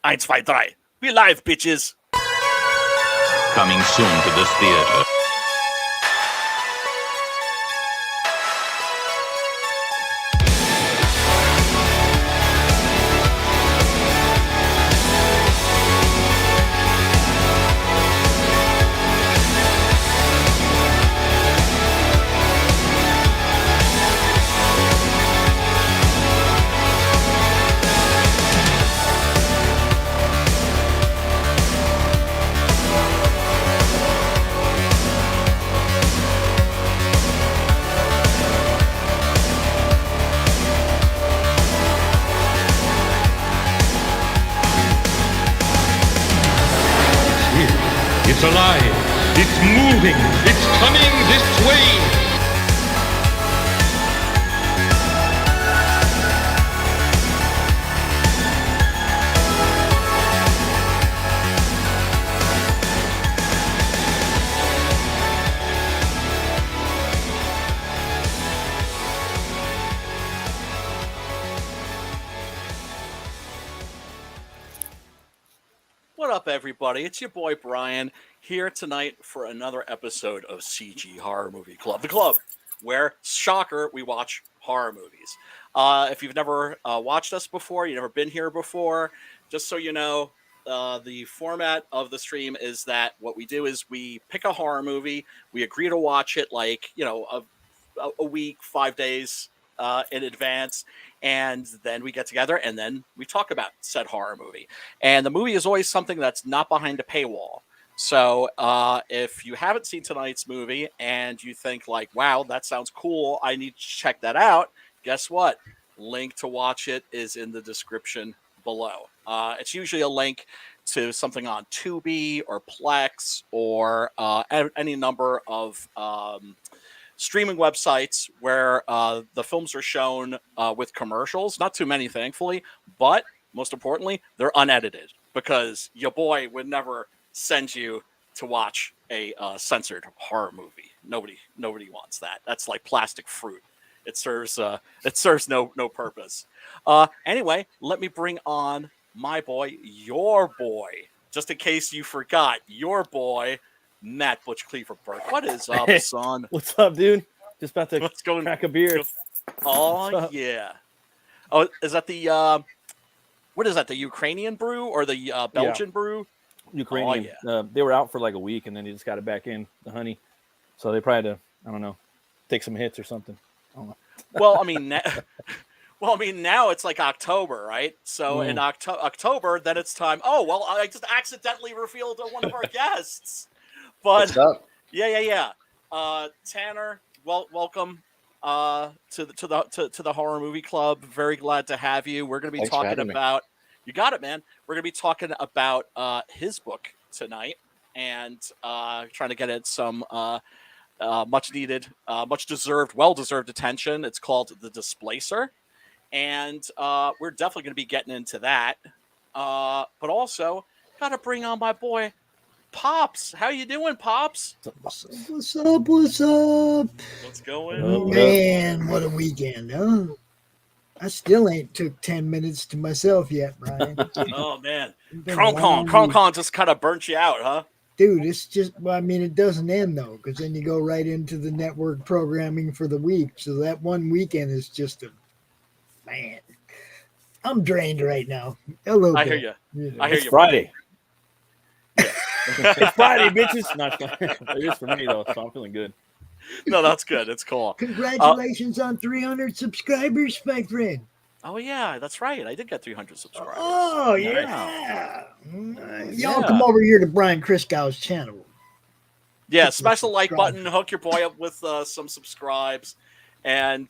1, 2, 3. We live, bitches. Coming soon to this theater. It's alive. It's moving. It's coming this way. What up, everybody? It's your boy Brian here tonight for another episode of CG Horror Movie Club. The club where, shocker, we watch horror movies. If you've never watched us before, you've never been here before, just so you know, the format of the stream is that what we do is we pick a horror movie, we agree to watch it like, a week, 5 days in advance, and then we get together and then we talk about said horror movie. And the movie is always something that's not behind a paywall. So if you haven't seen tonight's movie and you think like, wow, that sounds cool, I need to check that out, guess what? Link to watch it is in the description below. It's usually a link to something on Tubi or Plex or any number of streaming websites where the films are shown with commercials. Not too many, thankfully, but most importantly, they're unedited because your boy would never send you to watch a censored horror movie. Nobody wants that. That's like plastic fruit. It serves no purpose. Anyway, let me bring on my boy, your boy, just in case you forgot, your boy, Matt Butch Cleaver Burke. What is up, son? What's up, dude? Just about to crack a beer. Oh, yeah. Oh, is that the what is that? The Ukrainian brew or the Belgian brew? Ukrainian. Oh, yeah. They were out for like a week, and then they just got it back in, the honey. So they probably had to, I don't know, take some hits or something. I don't know. Well, I mean, now it's like October, right? So in October, then it's time. Oh, well, I just accidentally revealed one of our guests. But what's up? Yeah. Tanner, welcome to the Horror Movie Club. Very glad to have you. We're going to be talking about. You got it, man. We're going to be talking about his book tonight and trying to get it some much needed, much deserved, well-deserved attention. It's called The Displacer, and we're definitely going to be getting into that. But also, got to bring on my boy Pops. How you doing, Pops? What's up? What's going on? Man, what a weekend, huh? I still ain't took 10 minutes to myself yet, Brian. Oh, man. Cron just kind of burnt you out, huh? Dude, it's just, well, I mean, it doesn't end, though, because then you go right into the network programming for the week. So that one weekend is just man. I'm drained right now. A little bit. Hear you. I hear it's you. Friday. It's Friday, bitches. Not it is for me, though, so I'm feeling good. No, that's good. It's cool. Congratulations on 300 subscribers, my friend. Oh, yeah, that's right. I did get 300 subscribers. Oh, yeah. Y'all come over here to Brian Christgau's channel. Yeah, smash the like button, hook your boy up with some subscribes, and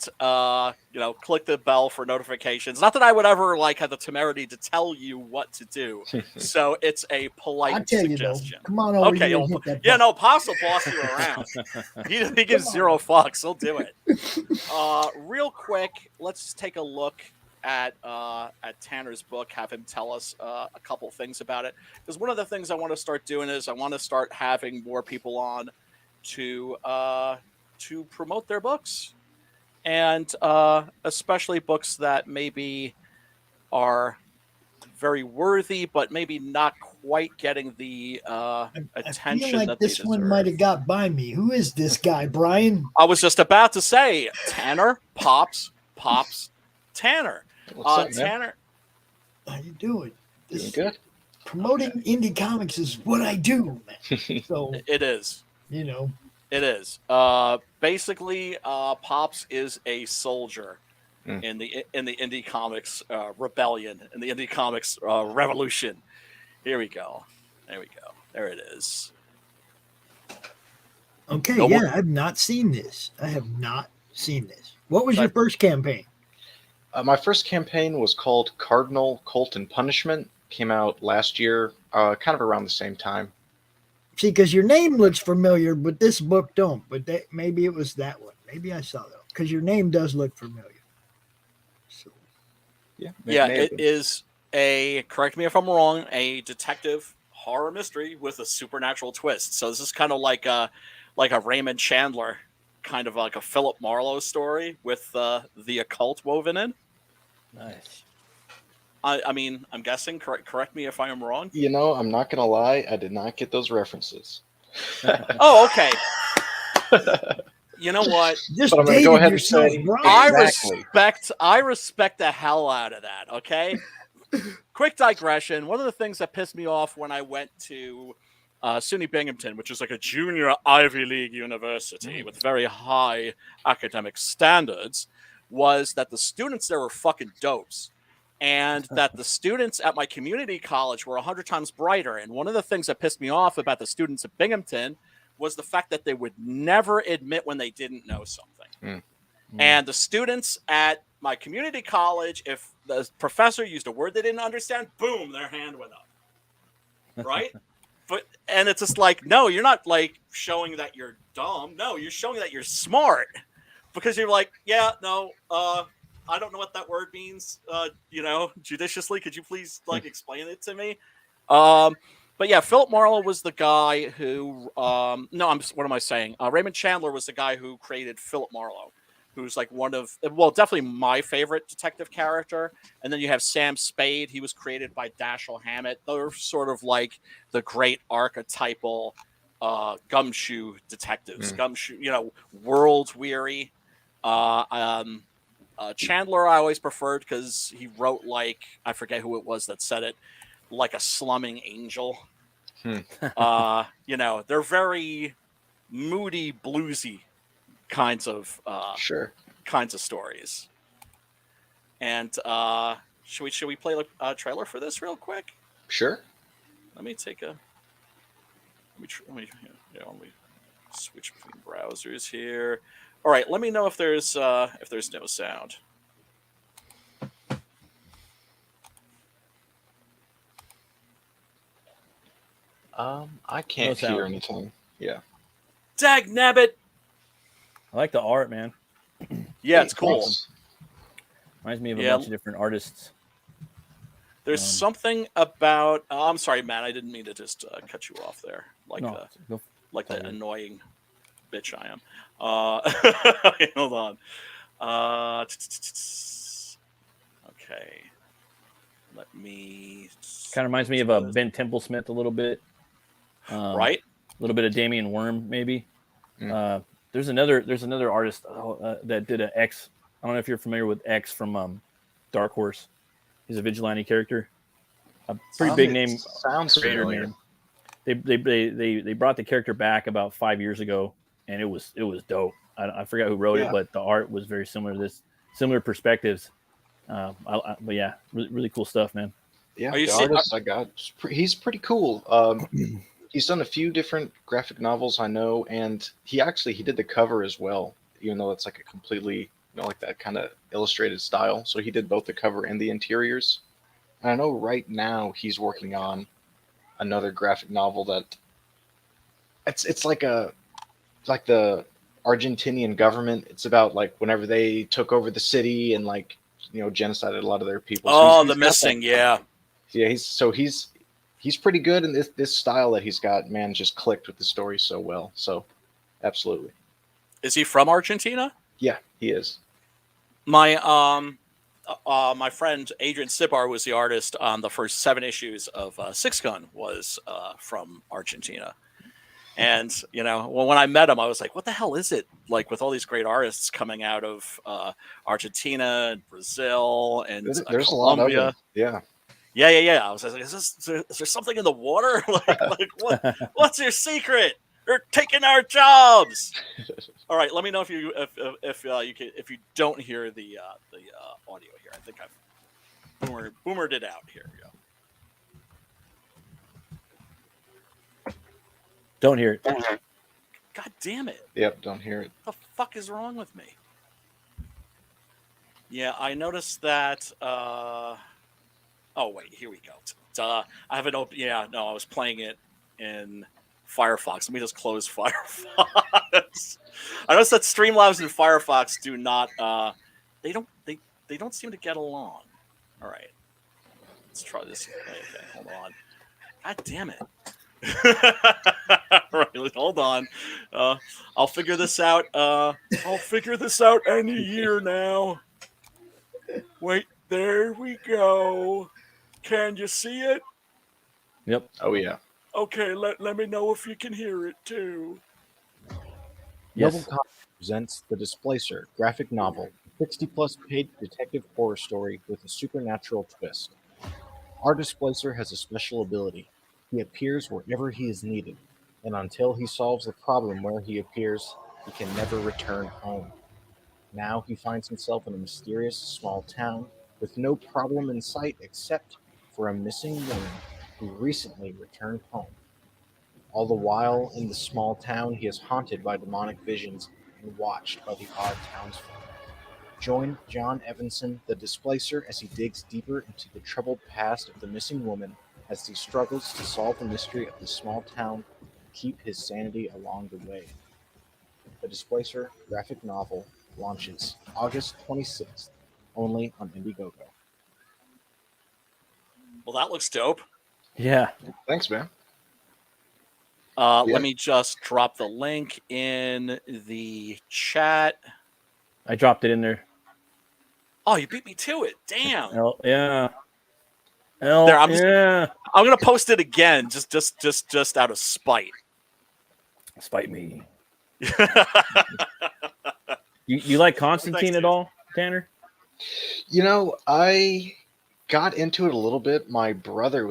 click the bell for notifications. Not that I would ever have the temerity to tell you what to do, so it's a polite suggestion. Come on over here. No, Pops will boss you around. He gives zero fucks. He'll do it. Real quick, let's take a look at Tanner's book. Have him tell us a couple things about it. Because one of the things I want to start doing is I want to start having more people on to promote their books. And especially books that maybe are very worthy, but maybe not quite getting the I attention feel like that they this one might deserve. have got by me. Who is this guy, Brian? I was just about to say Tanner, Pops, Tanner. What's up, man? Tanner, How you doing? Doing good. Promoting indie comics is what I do, man. So it is. you know, It is. Basically, Pops is a soldier in the indie comics rebellion, in the indie comics revolution. Here we go. There we go. There it is. okay, No yeah, one- I've not seen this. I have not seen this. What was your first campaign? My first campaign was called Cardinal Colt and Punishment. Came out last year, kind of around the same time. See, because your name looks familiar, but this book don't. But that, maybe it was that one. Maybe I saw that because your name does look familiar. So Yeah, Yeah, it is a, correct me if I'm wrong, a detective horror mystery with a supernatural twist. So this is kind of like a Raymond Chandler, kind of like a Philip Marlowe story with the occult woven in. Nice. I mean, I'm guessing. Correct me if I am wrong. You know, I'm not gonna lie, I did not get those references. Oh, okay. You know what? just But I'm gonna dated go ahead and yourself, say- Brian. Exactly. I respect the hell out of that. Okay. Quick digression. One of the things that pissed me off when I went to SUNY Binghamton, which is like a junior Ivy League university with very high academic standards, was that the students there were fucking dopes. And that the students at my community college were 100 times brighter. And one of the things that pissed me off about the students at Binghamton was the fact that they would never admit when they didn't know something. And the students at my community college, if the professor used a word they didn't understand, boom, their hand went up. Right? And it's just like, no, you're not like showing that you're dumb. No, you're showing that you're smart. Because you're like, yeah, no, I don't know what that word means. Judiciously, could you please like explain it to me? But yeah, Philip Marlowe was the guy who. What am I saying? Raymond Chandler was the guy who created Philip Marlowe, who's like definitely my favorite detective character. And then you have Sam Spade. He was created by Dashiell Hammett. They're sort of like the great archetypal gumshoe detectives. Gumshoe, world weary. Chandler I always preferred because he wrote like, I forget who it was that said it, like a slumming angel. They're very moody, bluesy kinds of stories. And should we play a trailer for this real quick? Sure. Let me take a. Let me switch between browsers here. All right, let me know if there's no sound. I can't No hear sound. anything. Yeah. Dag nabbit! I like the art, man. Yeah, it's cool. Thanks. Reminds me of a bunch of different artists. There's something about. I'm sorry, Matt. I didn't mean to just cut you off there, the annoying bitch I am. Hold on. Okay. Let me. Kind of reminds me of Ben Templesmith a little bit. Right. A little bit of Damian Worm, maybe. There's another artist that did an X. I don't know if you're familiar with X from Dark Horse. He's a vigilante character. A pretty big name. Sounds familiar. They brought the character back about 5 years ago, and it was dope. I forgot who wrote it, but the art was very similar to this, similar perspectives. But yeah, really cool stuff, man. Yeah, the artist I got, he's pretty cool. He's done a few different graphic novels I know, and he did the cover as well, even though it's like a completely, like that kind of illustrated style. So he did both the cover and the interiors. And I know right now he's working on another graphic novel that it's like the Argentinian government. It's about like whenever they took over the city and like genocided a lot of their people. So The Missing, yeah. Yeah, he's pretty good, and this style that he's got, man, just clicked with the story so well. So, absolutely. Is he from Argentina? Yeah, he is. My my friend Adrian Sibar was the artist on the first 7 issues of Six Gun, was from Argentina. And, when I met him, I was like, what the hell is it like with all these great artists coming out of Argentina and Brazil and There's a lot of Colombia? them. Yeah. Yeah. I was like, is there something in the water? What's your secret? They're taking our jobs. All right, let me know if you don't hear the audio here. I think I've boomered it out. Here we go. Don't hear it. God damn it! Yep. Don't hear it. What the fuck is wrong with me? Yeah, I noticed that. Oh wait, here we go. I have it open. Yeah, no, I was playing it in Firefox. Let me just close Firefox. I noticed that Streamlabs and Firefox do not. They don't seem to get along. All right, let's try this. Okay, hold on. God damn it. Right, hold on. I'll figure this out. I'll figure this out any year now. Wait, there we go. Can you see it? Yep. Oh yeah. Okay, let me know if you can hear it too. Yes. Noble Comics presents The Displacer graphic novel, a 60-plus page detective horror story with a supernatural twist. Our Displacer has a special ability. He appears wherever he is needed, and until he solves the problem where he appears, he can never return home. Now he finds himself in a mysterious small town with no problem in sight except for a missing woman who recently returned home. All the while, in the small town, he is haunted by demonic visions and watched by the odd townsfolk. Join John Evanson, the Displacer, as he digs deeper into the troubled past of the missing woman as he struggles to solve the mystery of the small town and keep his sanity along the way. The Displacer graphic novel launches August 26th, only on Indiegogo. Well, that looks dope. Yeah. Thanks, man. Yeah. Yeah. Let me just drop the link in the chat. I dropped it in there. Oh, you beat me to it. Damn. Yeah. There, I'm gonna Yeah. post it again, just out of spite. Spite me. You like Constantine at all, Tanner? I got into it a little bit. My brother,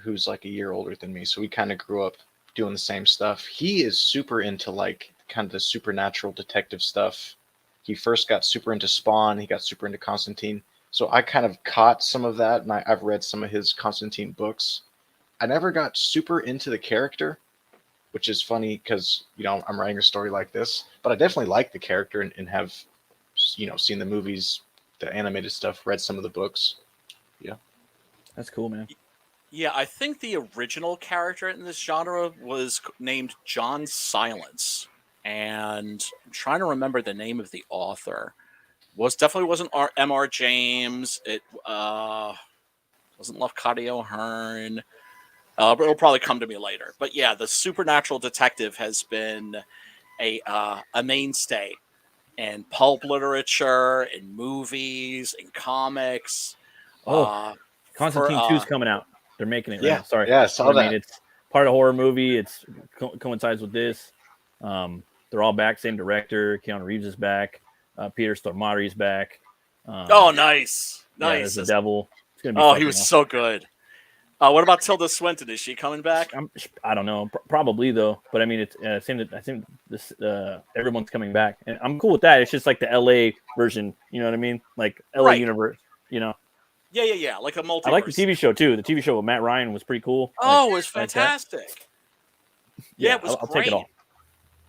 who's like a year older than me, so we kind of grew up doing the same stuff. He is super into like kind of the supernatural detective stuff. He first got super into Spawn. He got super into Constantine. So I kind of caught some of that, and I've read some of his Constantine books. I never got super into the character, which is funny because, I'm writing a story like this. But I definitely like the character and have, seen the movies, the animated stuff, read some of the books. Yeah. That's cool, man. Yeah, I think the original character in this genre was named John Silence, and I'm trying to remember the name of the author. Definitely wasn't M.R. James. It wasn't Lafcadio Hearn. But it'll probably come to me later. But yeah, the supernatural detective has been a mainstay in pulp literature, in movies, in comics. Constantine 2's coming out. They're making it right Yeah, now. Sorry. yeah, I saw that. It's part of a horror movie. It's coincides with this. They're all back. Same director. Keanu Reeves is back. Peter Stormare's back. Oh, nice. Yeah, there's the devil. It's gonna be Oh, he fucking was awesome. so good. What about Tilda Swinton? Is she coming back? I don't know. Probably though. But I mean, it's I think this everyone's coming back, and I'm cool with that. It's just like the LA version. You know what I mean? Like LA Right. universe. Yeah. Like a multiverse. I like the TV show too. The TV show with Matt Ryan was pretty cool. Oh, it was like that. fantastic. Yeah, it was I'll great. take it all.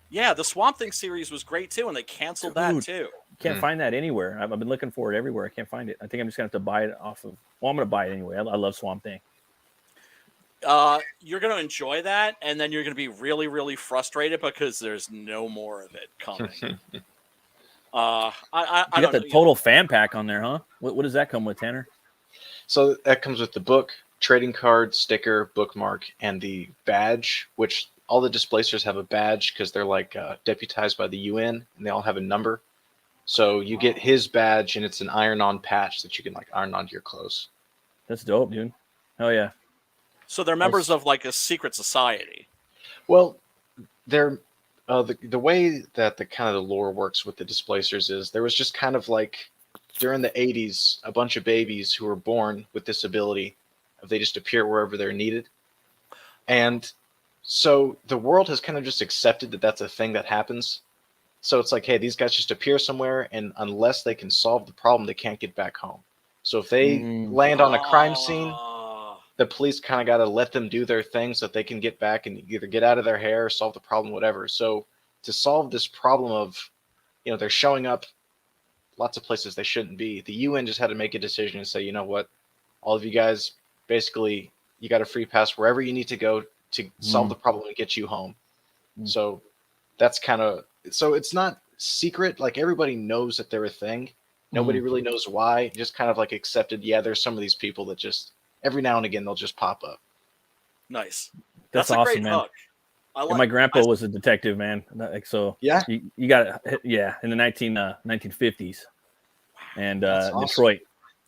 Yeah, the Swamp Thing series was great too, and they canceled that Dude. too. Can't find that anywhere. I've been looking for it everywhere. I can't find it. I think I'm just gonna have to buy it off of. Well, I'm gonna buy it anyway. I love Swamp Thing. You're going to enjoy that, and then you're going to be really, really frustrated because there's no more of it coming. I You don't got the know. total fan pack on there, huh? What does that come with, Tanner? So that comes with the book, trading card, sticker, bookmark, and the badge, which all the Displacers have a badge because they're like deputized by the UN, and they all have a number. So you get his badge, and it's an iron-on patch that you can like iron onto your clothes. That's dope, dude. Hell yeah. So they're members of like a secret society. Well, they're the way that the kind of the lore works with the Displacers is there was just kind of like during the 80s a bunch of babies who were born with this ability of they just appear wherever they're needed, and so the world has kind of just accepted that that's a thing that happens. So it's like, hey, these guys just appear somewhere, and unless they can solve the problem, they can't get back home. So if they land on a crime scene, the police kind of got to let them do their thing so that they can get back and either get out of their hair or solve the problem, whatever. So to solve this problem of, they're showing up lots of places they shouldn't be, the UN just had to make a decision and say, you know what, all of you guys, basically, you got a free pass wherever you need to go to solve the problem and get you home. So that's kind of, so it's not secret. Like everybody knows that they're a thing. Nobody really knows why. Just kind of like accepted, yeah, there's some of these people that just, every now and again, they'll just pop up. Nice. That's a awesome, great man. hook. And my grandpa was a detective, man. Like, so yeah, you got it. Yeah, in the 1950s, and awesome. Detroit.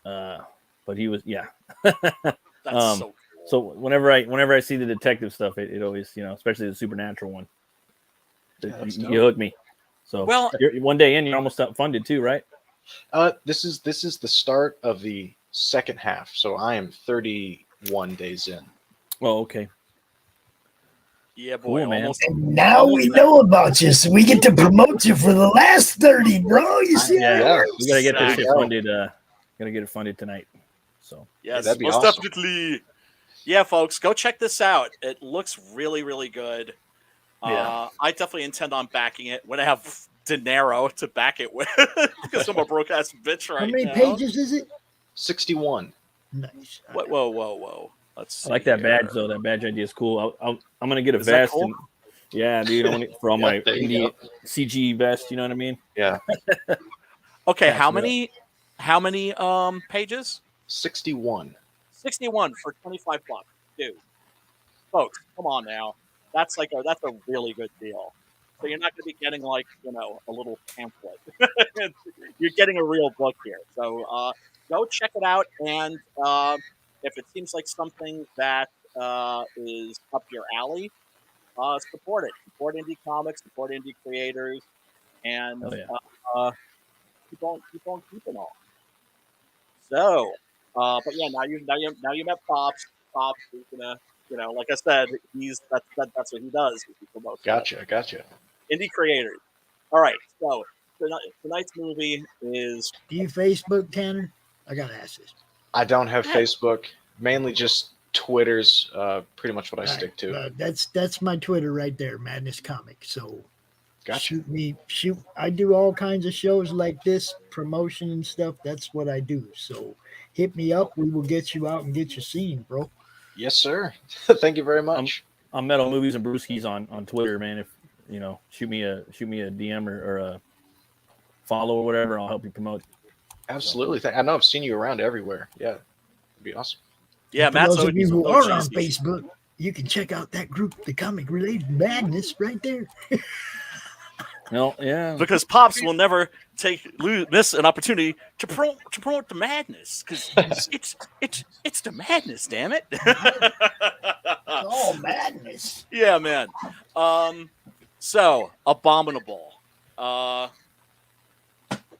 But he was, yeah. That's so cool. So whenever I see the detective stuff, it always, especially the supernatural one, you hook me. So well, you're, one day in, you're almost funded too, right? This is the start of the second half, so I am 31 days in. Oh, okay. Yeah, boy. Cool, man. Almost. And now we know about you, so we get to promote you for the last 30, bro. You see? Yeah, we gotta get this Exactly. shit funded. Gotta get it funded tonight. So Yes, that'd be most awesome. definitely. Yeah, folks, go check this out. It looks really, really good. Yeah. I definitely intend on backing it when I have dinero to back it with, because I'm a broke ass bitch right now. How many pages is it? 61. Nice. Whoa. Let's see I like that here. badge though. That badge idea is cool. I'm gonna get a Is that vest. cool? And, yeah, dude. I want it for all my there you indie CG vest. You know what I mean? Yeah. Okay, That's how real. many pages? 61. 61 for $25, dude. Folks, come on now. That's a really good deal. So you're not going to be getting like a little pamphlet. You're getting a real book here. So go check it out, and if it seems like something that is up your alley, support it. Support indie comics. Support indie creators, and Oh, yeah. keep on keeping on. So, but yeah, now you met Pops. Pops is gonna, like I said, that's what he does. He promotes Gotcha. indie creators. All right, so tonight's movie is. Do you Facebook, Tanner? I gotta ask this. I don't have Facebook. Mainly just Twitter's pretty much what I stick to. That's my Twitter right there, Madness Comic. So Gotcha. shoot. I do all kinds of shows like this, promotion and stuff. That's what I do. So hit me up. We will get you out and get you seen, bro. Yes, sir. Thank you very much. I'm Metal Movies and Brewskis on Twitter, man. If shoot me a DM or a follow or whatever, I'll help you promote. Absolutely. I know I've seen you around everywhere. Yeah, it'd be awesome. Yeah, For Matt's those of you who oh, are on geez. Facebook, you can check out that group, the Comic Related Madness, right there. No, yeah. Because Pops will never miss an opportunity to promote the madness, because it's the madness, damn it. Oh, madness. Yeah, man. So Abominable.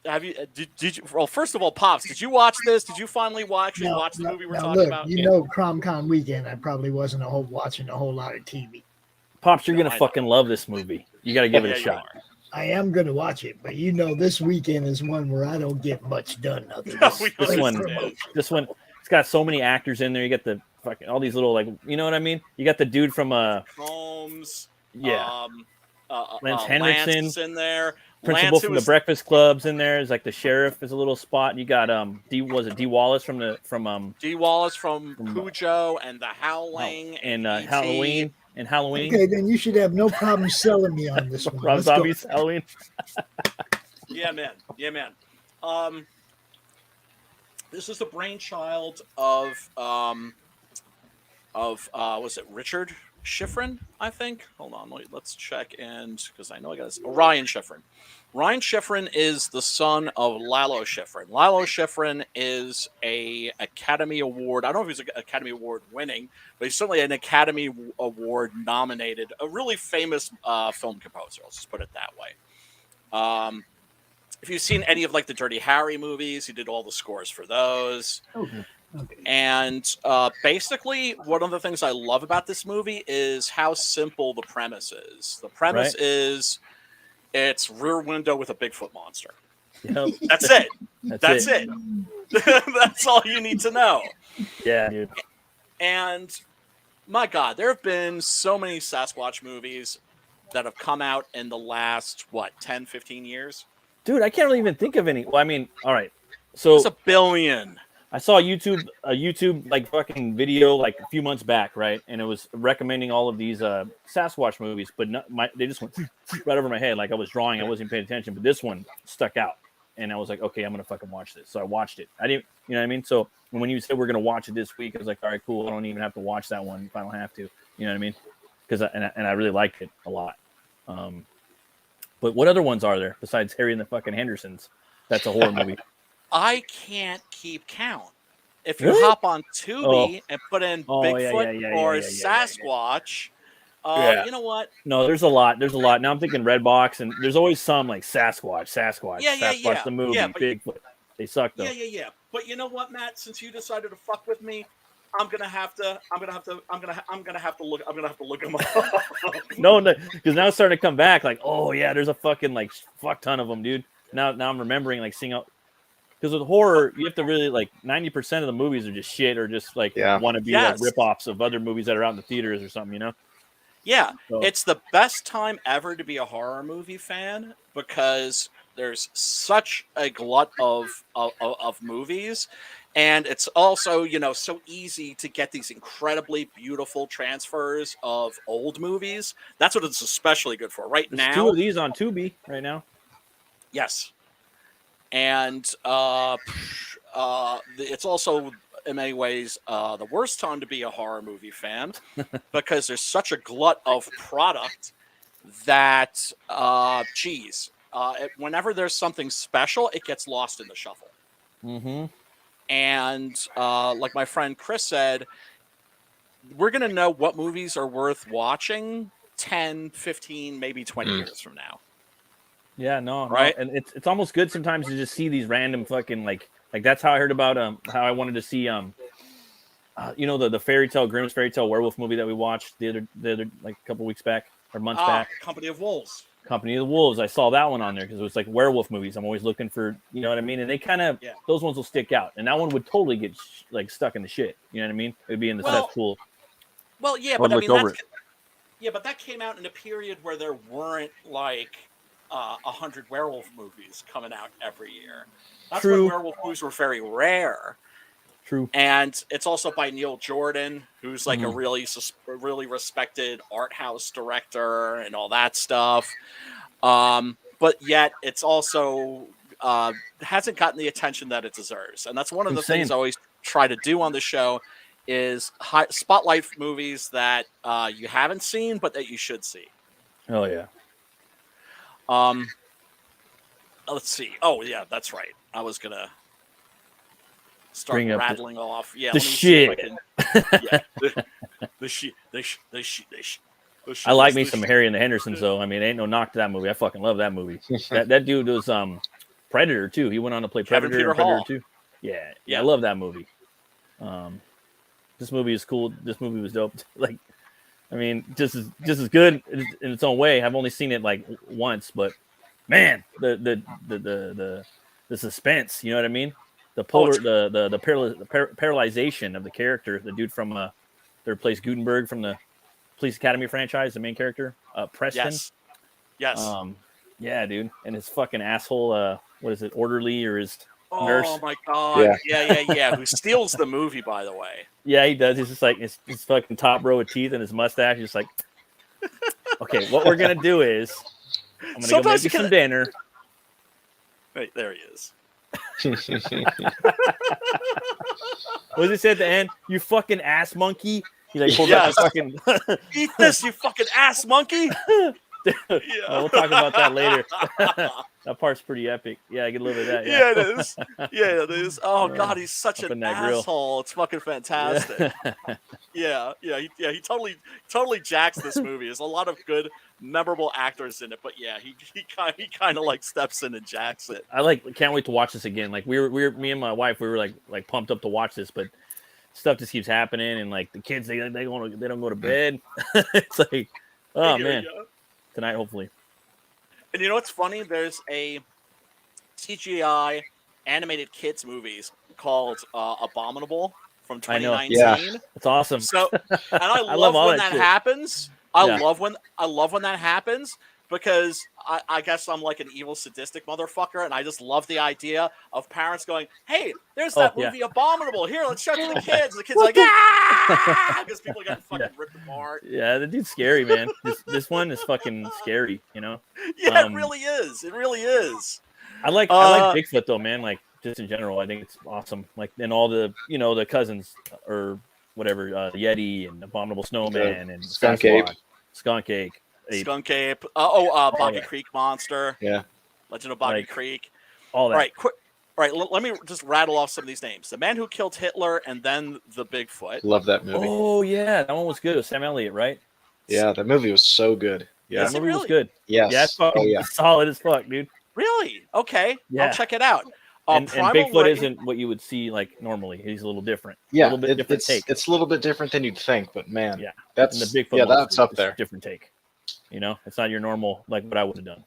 Have you? Did you? Well, first of all, Pops, did you watch this? Did you finally watch the movie we're talking look, about? you know, CromCon weekend, I probably wasn't watching a whole lot of TV. Pops, you're No, gonna I fucking love this movie. You got to give it a Yeah, you shot. are. I am going to watch it, but this weekend is one where I don't get much done. Other than No, we This understand. one, it's got so many actors in there. You got the fucking all these little you know what I mean? You got the dude from Holmes. yeah, Lance Lance Henriksen. is in there. Principal Lance, from who the is- Breakfast Club's in there. Is like the sheriff is a little spot. You got D Wallace from D. Wallace from Cujo and The Howling and E.T. Halloween. Okay, then you should have no problem selling me on this one. Rob Let's go. Zombie's Halloween. Yeah, man. This is the brainchild of was it Richard Schifrin, I think. Hold on, let's check and because I know I got this. Ryan Schifrin. Ryan Schifrin is the son of Lalo Schifrin. Lalo Schifrin is a Academy Award. I don't know if he's an Academy Award winning, but he's certainly an Academy Award nominated, a really famous film composer. Let's just put it that way. If you've seen any of like the Dirty Harry movies, he did all the scores for those. Okay. And basically, one of the things I love about this movie is how simple the premise is. The premise is it's Rear Window with a Bigfoot monster. Yep. That's it. That's it. That's all you need to know. Yeah, dude. And my God, there have been so many Sasquatch movies that have come out in the last, 10, 15 years? Dude, I can't really even think of any. Well, I mean, all right. So It's a billion. I saw a YouTube like fucking video like a few months back, right? And it was recommending all of these Sasquatch movies, but they just went right over my head. Like I was drawing, I wasn't paying attention, but this one stuck out, and I was like, okay, I'm gonna fucking watch this. So I watched it. I didn't, you know what I mean? So when you said we're gonna watch it this week, I was like, all right, cool. I don't even have to watch that one if I don't have to. You know what I mean? Because I really liked it a lot. But what other ones are there besides Harry and the fucking Hendersons? That's a horror movie. I can't keep count. If you Really? hop on Tubi and put in Bigfoot or Sasquatch, you know what? No, there's a lot. There's a lot. Now I'm thinking Redbox, and there's always some like Sasquatch, Yeah, the movie, yeah, but Bigfoot. They suck though. Yeah. But you know what, Matt? Since you decided to fuck with me, I'm gonna have to look them up. No, because now it's starting to come back. Like, oh yeah, there's a fucking like fuck ton of them, dude. Now I'm remembering like seeing out. Because with horror, you have to really like 90% of the movies are just shit or just like want to be like rip-offs of other movies that are out in the theaters or something, you know? Yeah, So. it's the best time ever to be a horror movie fan because there's such a glut of movies, and it's also so easy to get these incredibly beautiful transfers of old movies. That's what it's especially good for right now. There's 2 of these on Tubi right now. Yes. And it's also, in many ways, the worst time to be a horror movie fan because there's such a glut of product that, whenever there's something special, it gets lost in the shuffle. Mm-hmm. And like my friend Chris said, we're going to know what movies are worth watching 10, 15, maybe 20 years from now. Yeah, no, right, and it's almost good sometimes to just see these random fucking like that's how I heard about how I wanted to see the fairy tale Grimm's fairy tale werewolf movie that we watched the other like a couple weeks back or months back. Company of Wolves. Company of the Wolves. I saw that one on there because it was like werewolf movies. I'm always looking for, you know what I mean, and they kind of those ones will stick out, and that one would totally get like stuck in the shit. You know what I mean? It'd be in the cesspool. Well, yeah, but I mean, but that came out in a period where there weren't like 100 werewolf movies coming out every year. That's when werewolf movies were very rare. True. And it's also by Neil Jordan, who's like a really respected art house director and all that stuff. But yet it's also hasn't gotten the attention that it deserves. And that's one of the things I always try to do on the show is spotlight movies that you haven't seen, but that you should see. Oh, yeah. Let's see. Oh yeah, that's right. I was gonna start rattling off. Yeah, the shit. The shit. I like me some Harry and the Hendersons though. I mean, ain't no knock to that movie. I fucking love that movie. that dude was Predator too. He went on to play Predator and Predator 2. Yeah, I love that movie. This movie is cool. This movie was dope. Like, I mean, just as good in its own way. I've only seen it like once, but man, the suspense. You know what I mean? The paralyzation of the character. The dude from Third Place Gutenberg from the Police Academy franchise, the main character, Preston. Yes. Yeah, dude, and his fucking asshole. What is it, orderly or his nurse? Oh my god. Yeah. Who steals the movie, by the way? Yeah, he does. He's just like his fucking top row of teeth and his mustache. He's just like, okay, what we're gonna do is I'm gonna go make you some dinner. Wait, there he is. What does it say at the end? You fucking ass monkey. He like pulls Yes. out the fucking. Eat this, you fucking ass monkey. Well, we'll talk about that later. That part's pretty epic. Yeah, I get a little bit of that. Yeah, it is. Yeah, it is. Oh god, he's such Up in an that grill. asshole. It's fucking fantastic. Yeah, he totally jacks this movie. There's a lot of good, memorable actors in it, but yeah, he kind of like steps in and jacks it. I can't wait to watch this again. Like we were me and my wife, we were like pumped up to watch this, but stuff just keeps happening, and like the kids they don't go to bed. It's like, oh man, tonight hopefully. And you know what's funny? There's a CGI animated kids movies called Abominable from 2019. Yeah. It's awesome. So, and I I love love all when that that shit. happens. Yeah. I love when that happens because I guess I'm like an evil, sadistic motherfucker, and I just love the idea of parents going, "Hey, there's that movie Abominable. Here, let's show it to the kids." And the kids are like, "Ah!" Because people are getting fucking ripped apart. Yeah, the dude's scary, man. This one is fucking scary, you know. Yeah, it really is. It really is. I like Bigfoot though, man. Like just in general, I think it's awesome. Like and all the the cousins or whatever, Yeti and Abominable Snowman and Skunk Ape. Skunk Ape. Skunk Ape. Boggy yeah. Creek Monster. Yeah. Legend of Boggy Like, Creek. all that. All right, quick. All right, let me just rattle off some of these names. The Man Who Killed Hitler and then the Bigfoot. Love that movie. Oh yeah, that one was good. It was Sam Elliott, right? Yeah, that movie was so good. Yeah. Is That it movie was really? good. Yes. Yeah, it's fucking Oh, yeah. solid as fuck, dude. Really? Okay. Yeah. I'll check it out. And Primal Bigfoot Rage- isn't what you would see like normally. He's a little different. Yeah, a little bit different take. it's a little bit different than you'd think, but man, Yeah. that's And the Bigfoot one that's is up a there. different take. You know, it's not your normal like what I would have done.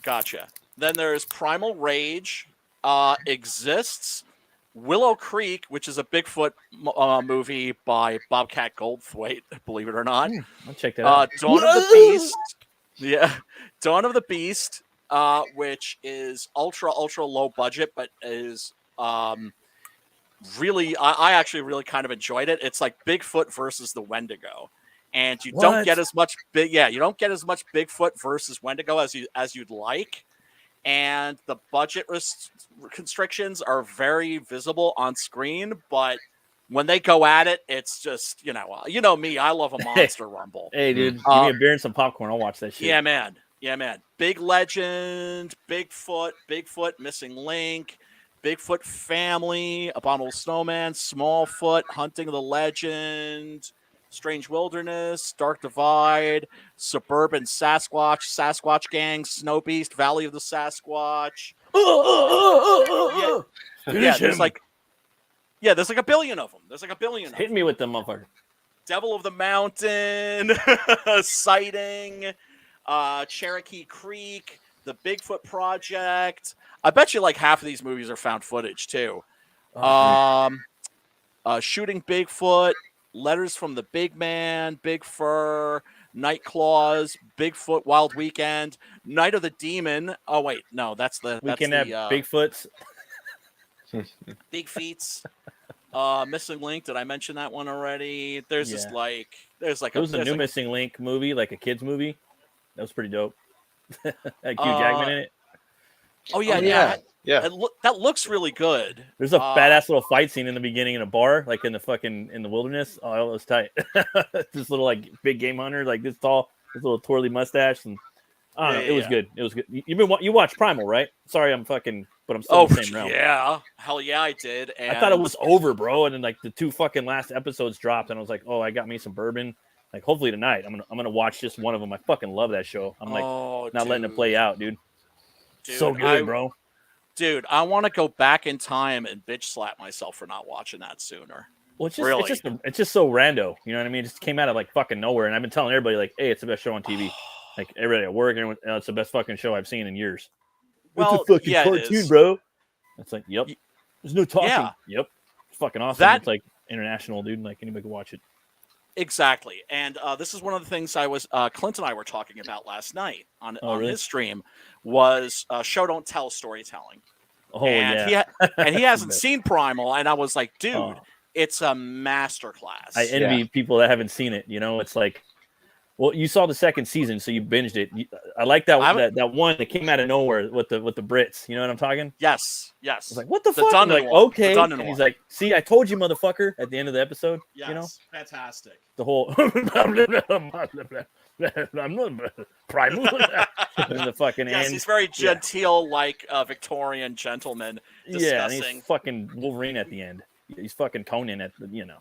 Gotcha. Then there's Primal Rage, Exists, Willow Creek, which is a Bigfoot movie by Bobcat Goldthwait, believe it or not. I'll check that out. Dawn of the Beast. Yeah. Dawn of the Beast, which is ultra low budget, but is really, I actually really kind of enjoyed it. It's like Bigfoot versus the Wendigo. And you don't get as much you don't get as much Bigfoot versus Wendigo as you'd like. And the budget constrictions are very visible on screen, but when they go at it, it's just, you know me, I love a monster rumble. Hey, dude, give me a beer and some popcorn. I'll watch that shit. Yeah, man. Big Legend, Bigfoot, Missing Link, Bigfoot Family, Abominable Snowman, Smallfoot, Hunting the Legend, Strange Wilderness, Dark Divide, Suburban Sasquatch, Sasquatch Gang, Snow Beast, Valley of the Sasquatch. There's like a billion of them. Hit me with them, motherfucker. Devil of the Mountain, Sighting, Cherokee Creek, The Bigfoot Project. I bet you like half of these movies are found footage too. Shooting Bigfoot, Letters from the Big Man, Big Fur, Night Claws, Bigfoot Wild Weekend, Night of the Demon. Oh wait, no, that's the Bigfoots. Big Feets. Missing Link. Did I mention that one already? There's just like There was a new Missing Link movie, like a kids movie. That was pretty dope. Hugh Jackman in it. Oh yeah. That looks really good. There's a badass little fight scene in the beginning in a bar, like in the wilderness. Oh, that was tight. This little like big game hunter, like this tall, this little twirly mustache, and I don't know, it was good. It was good. You watched Primal, right? Sorry, I'm fucking, but I'm still in the same realm. Yeah, hell yeah, I did. And I thought it was over, bro, and then like the two fucking last episodes dropped, and I was like, oh, I got me some bourbon. Like hopefully tonight, I'm gonna watch just one of them. I fucking love that show. I'm like not letting it play out, dude. So good, bro. Dude, I want to go back in time and bitch slap myself for not watching that sooner. Well, it's just so rando. You know what I mean? It just came out of like fucking nowhere, and I've been telling everybody like, "Hey, it's the best show on TV." Like everybody at work, everyone, it's the best fucking show I've seen in years. Well, it's a fucking cartoon, bro. It's like, yep. There's no talking. Yeah. Yep. It's fucking awesome. It's like international, dude. Like anybody can watch it. Exactly. And this is one of the things Clint and I were talking about last night on his stream was show don't tell storytelling. Oh, and yeah. He hasn't seen Primal, and I was like, dude, it's a masterclass. I envy people that haven't seen it. You know, it's like, Well, you saw the second season, so you binged it. I like that one that came out of nowhere with the Brits. You know what I'm talking? Yes. I was like, what the The fuck? I'm Dunnan like, one. okay. The Dunnan And he's one. like, see, I told you, motherfucker, at the end of the episode. Yes. You know, Fantastic. the whole I'm not primal. And the fucking Yes, end. he's very genteel, like a Victorian gentleman Yeah, and discussing. he's fucking Wolverine at the end. He's fucking Conan at the, you know.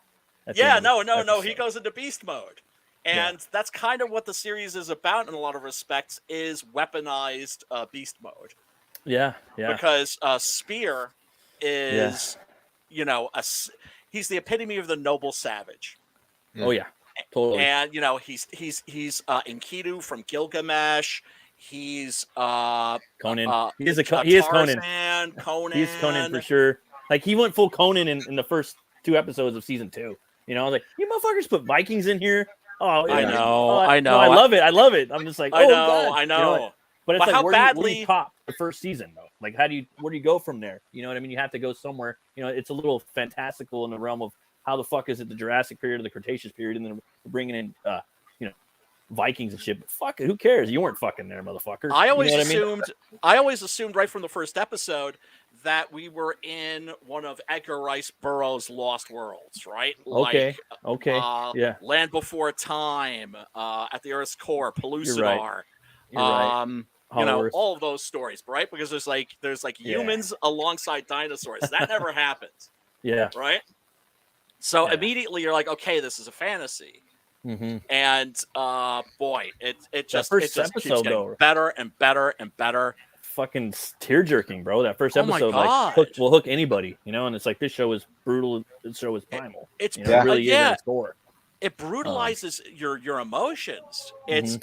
At the Yeah, end of the no. episode. He goes into beast mode. And that's kind of what the series is about in a lot of respects, is weaponized beast mode. Yeah. Because Spear is, you know, he's the epitome of the noble savage. Oh yeah, totally. And you know, he's Enkidu from Gilgamesh. He's Conan. He is Tarzan, Conan. Conan. He's Conan for sure. Like he went full Conan in the first 2 episodes of season 2. You know, I was like, you motherfuckers put Vikings in here. Oh, I yeah. know. No, I love it. I love it. I'm just like, I oh, know. God. I know. You know, but it's like, how where do badly you pop the first season though? Like, where do you go from there? You know what I mean? You have to go somewhere. You know, it's a little fantastical in the realm of how the fuck is it the Jurassic period or the Cretaceous period, and then we're bringing in, you know, Vikings and shit. But fuck it, who cares? You weren't fucking there, motherfucker. I always you know assumed. I always assumed right from the first episode that we were in one of Edgar Rice Burroughs' Lost Worlds, right? Okay. Yeah. Land Before Time, At the Earth's Core, Pellucidar. You're right. You know, Earth. all of those stories, right? Because there's humans alongside dinosaurs. That never happens. Yeah. Right? So immediately you're like, okay, this is a fantasy. Mm-hmm. And boy, it just first keeps episode, getting though. better and better and better. Fucking tear jerking, bro. That first Oh my episode, God. will hook anybody, you know. And it's like, this show is brutal. This show is primal. It's you know, it really is yeah. at its core. It brutalizes your emotions. It's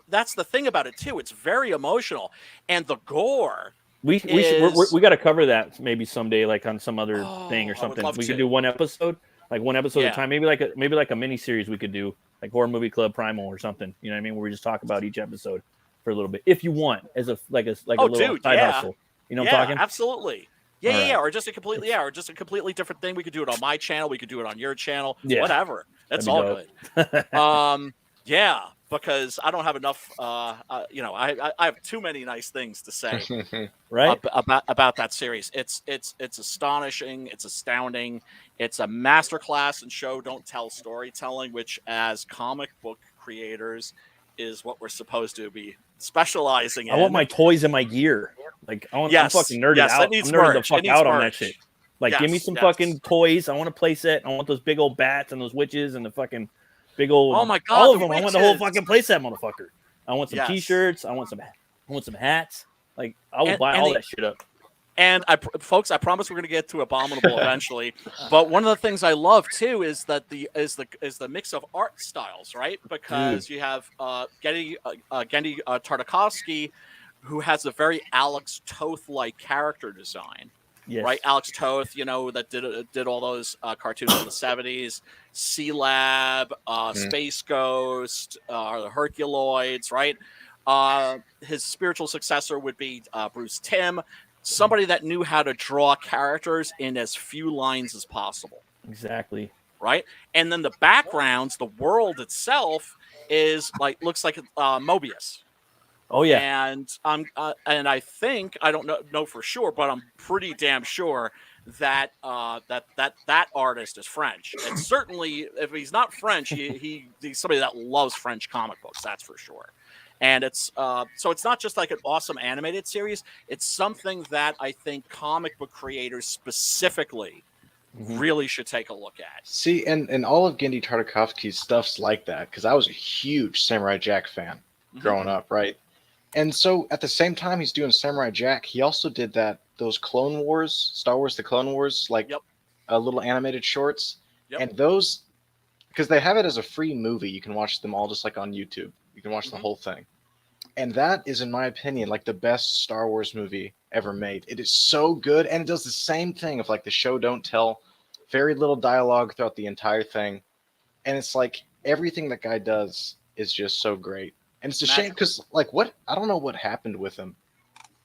that's the thing about it too. It's very emotional, and the gore. We got to cover that maybe someday, like on some other thing or I would something. love We to. could do one episode at a Yeah. time. Maybe like a mini series we could do, like Horror Movie Club Primal or something. You know what I mean? Where we just talk about each episode for a little bit, if you want, as a little side hustle. You know what I'm talking? Absolutely. Yeah, or just a completely different thing. We could do it on my channel. We could do it on your channel. Yeah. Whatever. That's all good. Yeah, because I don't have enough. You know, I have too many nice things to say right about that series. It's astonishing. It's astounding. It's a masterclass in show don't tell storytelling, which as comic book creators is what we're supposed to be specializing in. I want my toys and my gear. Like I'm fucking nerded out. I'm nerding merch. the fuck out on that shit. Like, give me some fucking toys. I want a play set. I want those big old bats and those witches and the fucking big old. Oh my God! All of them. I want the whole fucking play set, motherfucker. I want some T-shirts. I want some hats. Like, I will buy all that shit up. And folks, I promise we're going to get to Abominable eventually. But one of the things I love too is that the mix of art styles, right? Because you have Genndy Tartakovsky, who has a very Alex Toth-like character design. Yes. Right, Alex Toth, you know, that did all those cartoons in the 70s, Sea Lab, Space Ghost, the Herculoids, right? His spiritual successor would be Bruce Timm, somebody that knew how to draw characters in as few lines as possible. Exactly. Right, and then the backgrounds, the world itself looks like Mobius. Oh yeah, and I think I don't know for sure, but I'm pretty damn sure that that artist is French. And certainly, if he's not French, he's somebody that loves French comic books. That's for sure. And it's so it's not just like an awesome animated series. It's something that I think comic book creators specifically really should take a look at. See, and all of Genndy Tartakovsky's stuff's like that, because I was a huge Samurai Jack fan growing up, right? And so at the same time he's doing Samurai Jack, he also did those Clone Wars, Star Wars The Clone Wars, little animated shorts. Yep. And those, because they have it as a free movie, you can watch them all just like on YouTube. You can watch the whole thing. And that is, in my opinion, like the best Star Wars movie ever made. It is so good, and it does the same thing of like the show don't tell, very little dialogue throughout the entire thing. And it's like everything that guy does is just so great. And it's a shame because, I don't know what happened with him.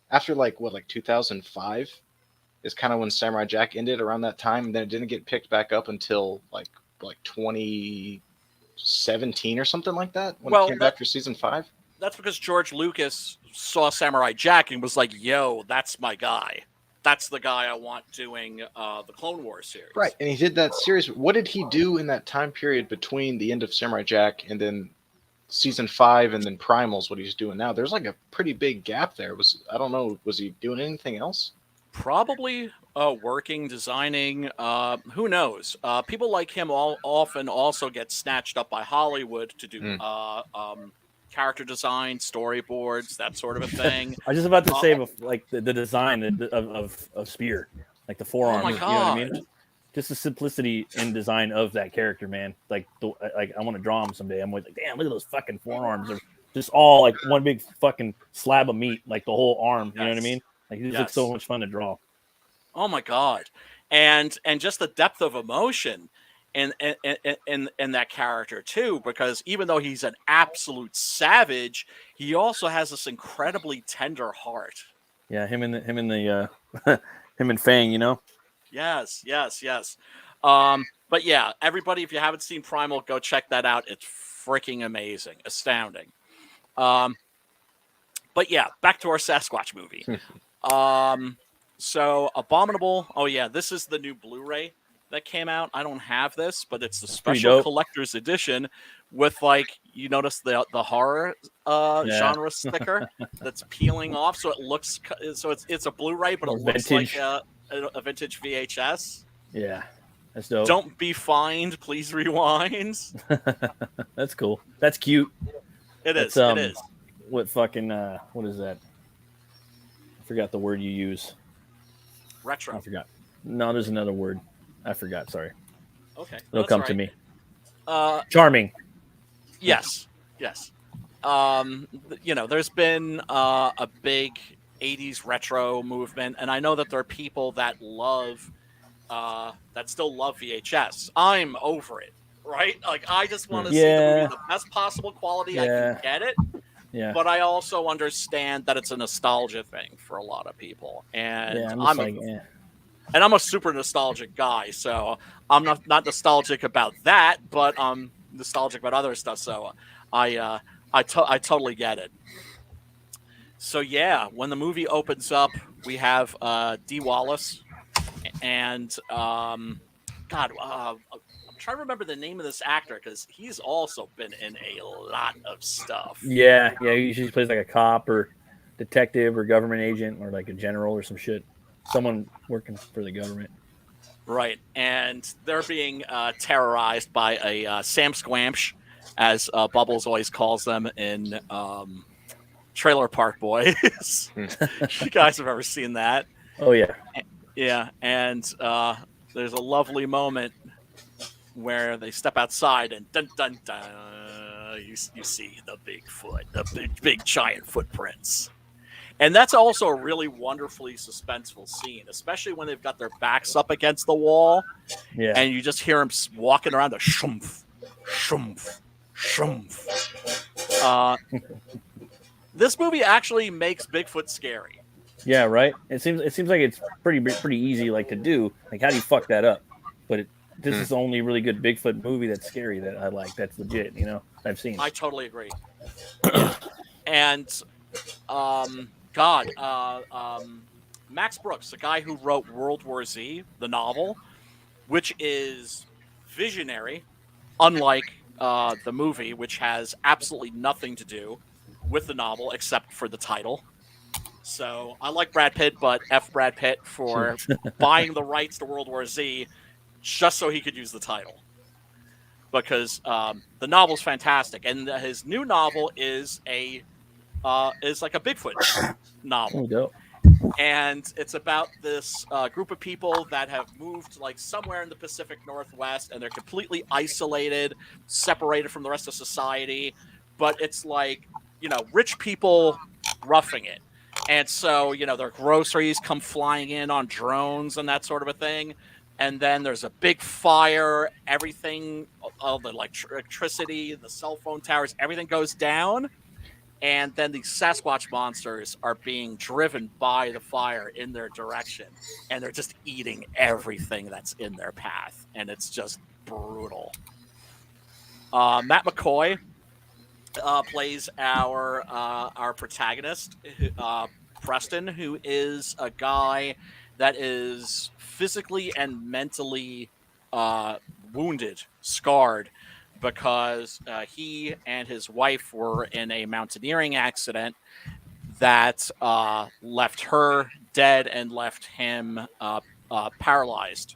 After, 2005 is kind of when Samurai Jack ended around that time. And then it didn't get picked back up until, 2010 17 or something like that when Well, it came back for season 5. That's because George Lucas saw Samurai Jack and was like, "Yo, that's my guy. That's the guy I want doing the Clone Wars series." Right, and he did that series. What did he do in that time period between the end of Samurai Jack and then season 5 and then Primal's what he's doing now? There's like a pretty big gap there. I don't know, was he doing anything else? Probably working, designing. Who knows? People like him often also get snatched up by Hollywood to do character design, storyboards, that sort of a thing. I was just about to say, like the design of Spear, like the forearm. my You know what I God. mean? Just the simplicity in design of that character, man. Like I want to draw him someday. I'm like, damn, look at those fucking forearms. They're just all like one big fucking slab of meat, like the whole arm. You know what I mean? Like he just looks so much fun to draw. Oh my God. And just the depth of emotion in that character too, because even though he's an absolute savage, he also has this incredibly tender heart. Yeah, him and him and Fang, you know. Yes. But yeah, everybody, if you haven't seen Primal, go check that out. It's freaking amazing, astounding. But yeah, back to our Sasquatch movie. So Abominable. Oh yeah, this is the new Blu-ray that came out. I don't have this, but it's the special collector's edition with, like, you notice the horror genre sticker that's peeling off, so it looks it's a Blu-ray, but it looks like a vintage VHS. Yeah, that's dope. Don't be fined, please rewind. That's cool. That's cute. It is. It is. What fucking what is that? I forgot the word you use. Retro. I forgot. No, there's another word. I forgot. Sorry. Okay. It'll come to me. Charming. Yes. There's been a big 80s retro movement, and I know that there are people that still love VHS. I'm over it, right? Like, I just want to see the movie in the best possible quality I can get it. Yeah. But I also understand that it's a nostalgia thing for a lot of people, and I'm a super nostalgic guy, so I'm not nostalgic about that, but I'm nostalgic about other stuff. So I totally get it. So yeah, when the movie opens up, we have Dee Wallace and I'm trying to remember the name of this actor because he's also been in a lot of stuff. Yeah, he usually plays like a cop or detective or government agent or like a general or some shit. Someone working for the government. Right, and they're being terrorized by a Sam Squamch, as Bubbles always calls them in Trailer Park Boys. You guys have ever seen that? Oh, yeah. Yeah, and there's a lovely moment where they step outside and dun dun dun, you see the Bigfoot, the big giant footprints. And that's also a really wonderfully suspenseful scene, especially when they've got their backs up against the wall, and you just hear them walking around a shumph, shumph, shumph. This movie actually makes Bigfoot scary. Yeah, right. It seems like it's pretty easy, like, to do. Like, how do you fuck that up? But this is the only really good Bigfoot movie that's scary that I like. That's legit, you know. I've seen. I totally agree. And Max Brooks, the guy who wrote World War Z, the novel, which is visionary, unlike the movie, which has absolutely nothing to do with the novel except for the title. So I like Brad Pitt, but F Brad Pitt for buying the rights to World War Z just so he could use the title. Because the novel's fantastic, and his new novel is like a Bigfoot novel. Oh, and it's about this group of people that have moved like somewhere in the Pacific Northwest, and they're completely isolated, separated from the rest of society. But it's like, rich people roughing it. And so, their groceries come flying in on drones and that sort of a thing. And then there's a big fire, everything, all the electricity, the cell phone towers, everything goes down. And then these Sasquatch monsters are being driven by the fire in their direction. And they're just eating everything that's in their path. And it's just brutal. Matt McCoy plays our protagonist, Preston, who is a guy that is physically and mentally wounded, scarred, because he and his wife were in a mountaineering accident that left her dead and left him paralyzed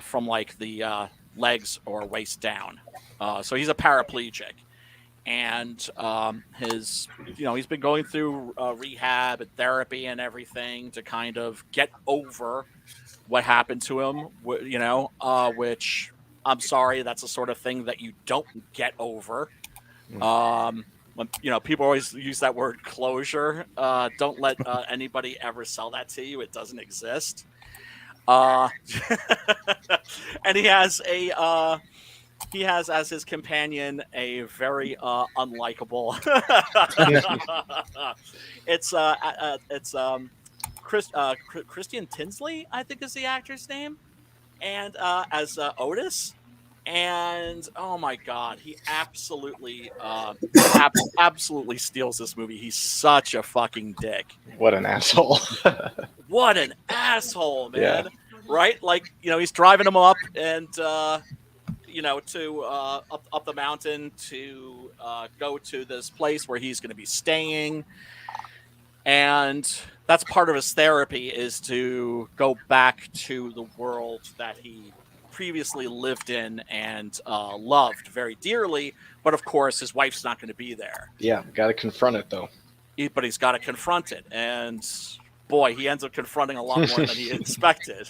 from like the legs or waist down. So he's a paraplegic, and he's been going through rehab and therapy and everything to kind of get over what happened to him. Which I'm sorry, that's the sort of thing that you don't get over. When people always use that word closure, don't let anybody ever sell that to you. It doesn't exist. And he has as his companion a very unlikable. It's Christian Tinsley, I think is the actor's name, and as Otis. And oh my god, he absolutely absolutely steals this movie. He's such a fucking dick. What an asshole. What an asshole, man. Yeah. Right? Like, he's driving him up and to up the mountain to go to this place where he's going to be staying. And that's part of his therapy, is to go back to the world that he previously lived in and loved very dearly. But of course, his wife's not going to be there. Yeah, got to confront it though. But he's got to confront it. And boy, he ends up confronting a lot more than he expected.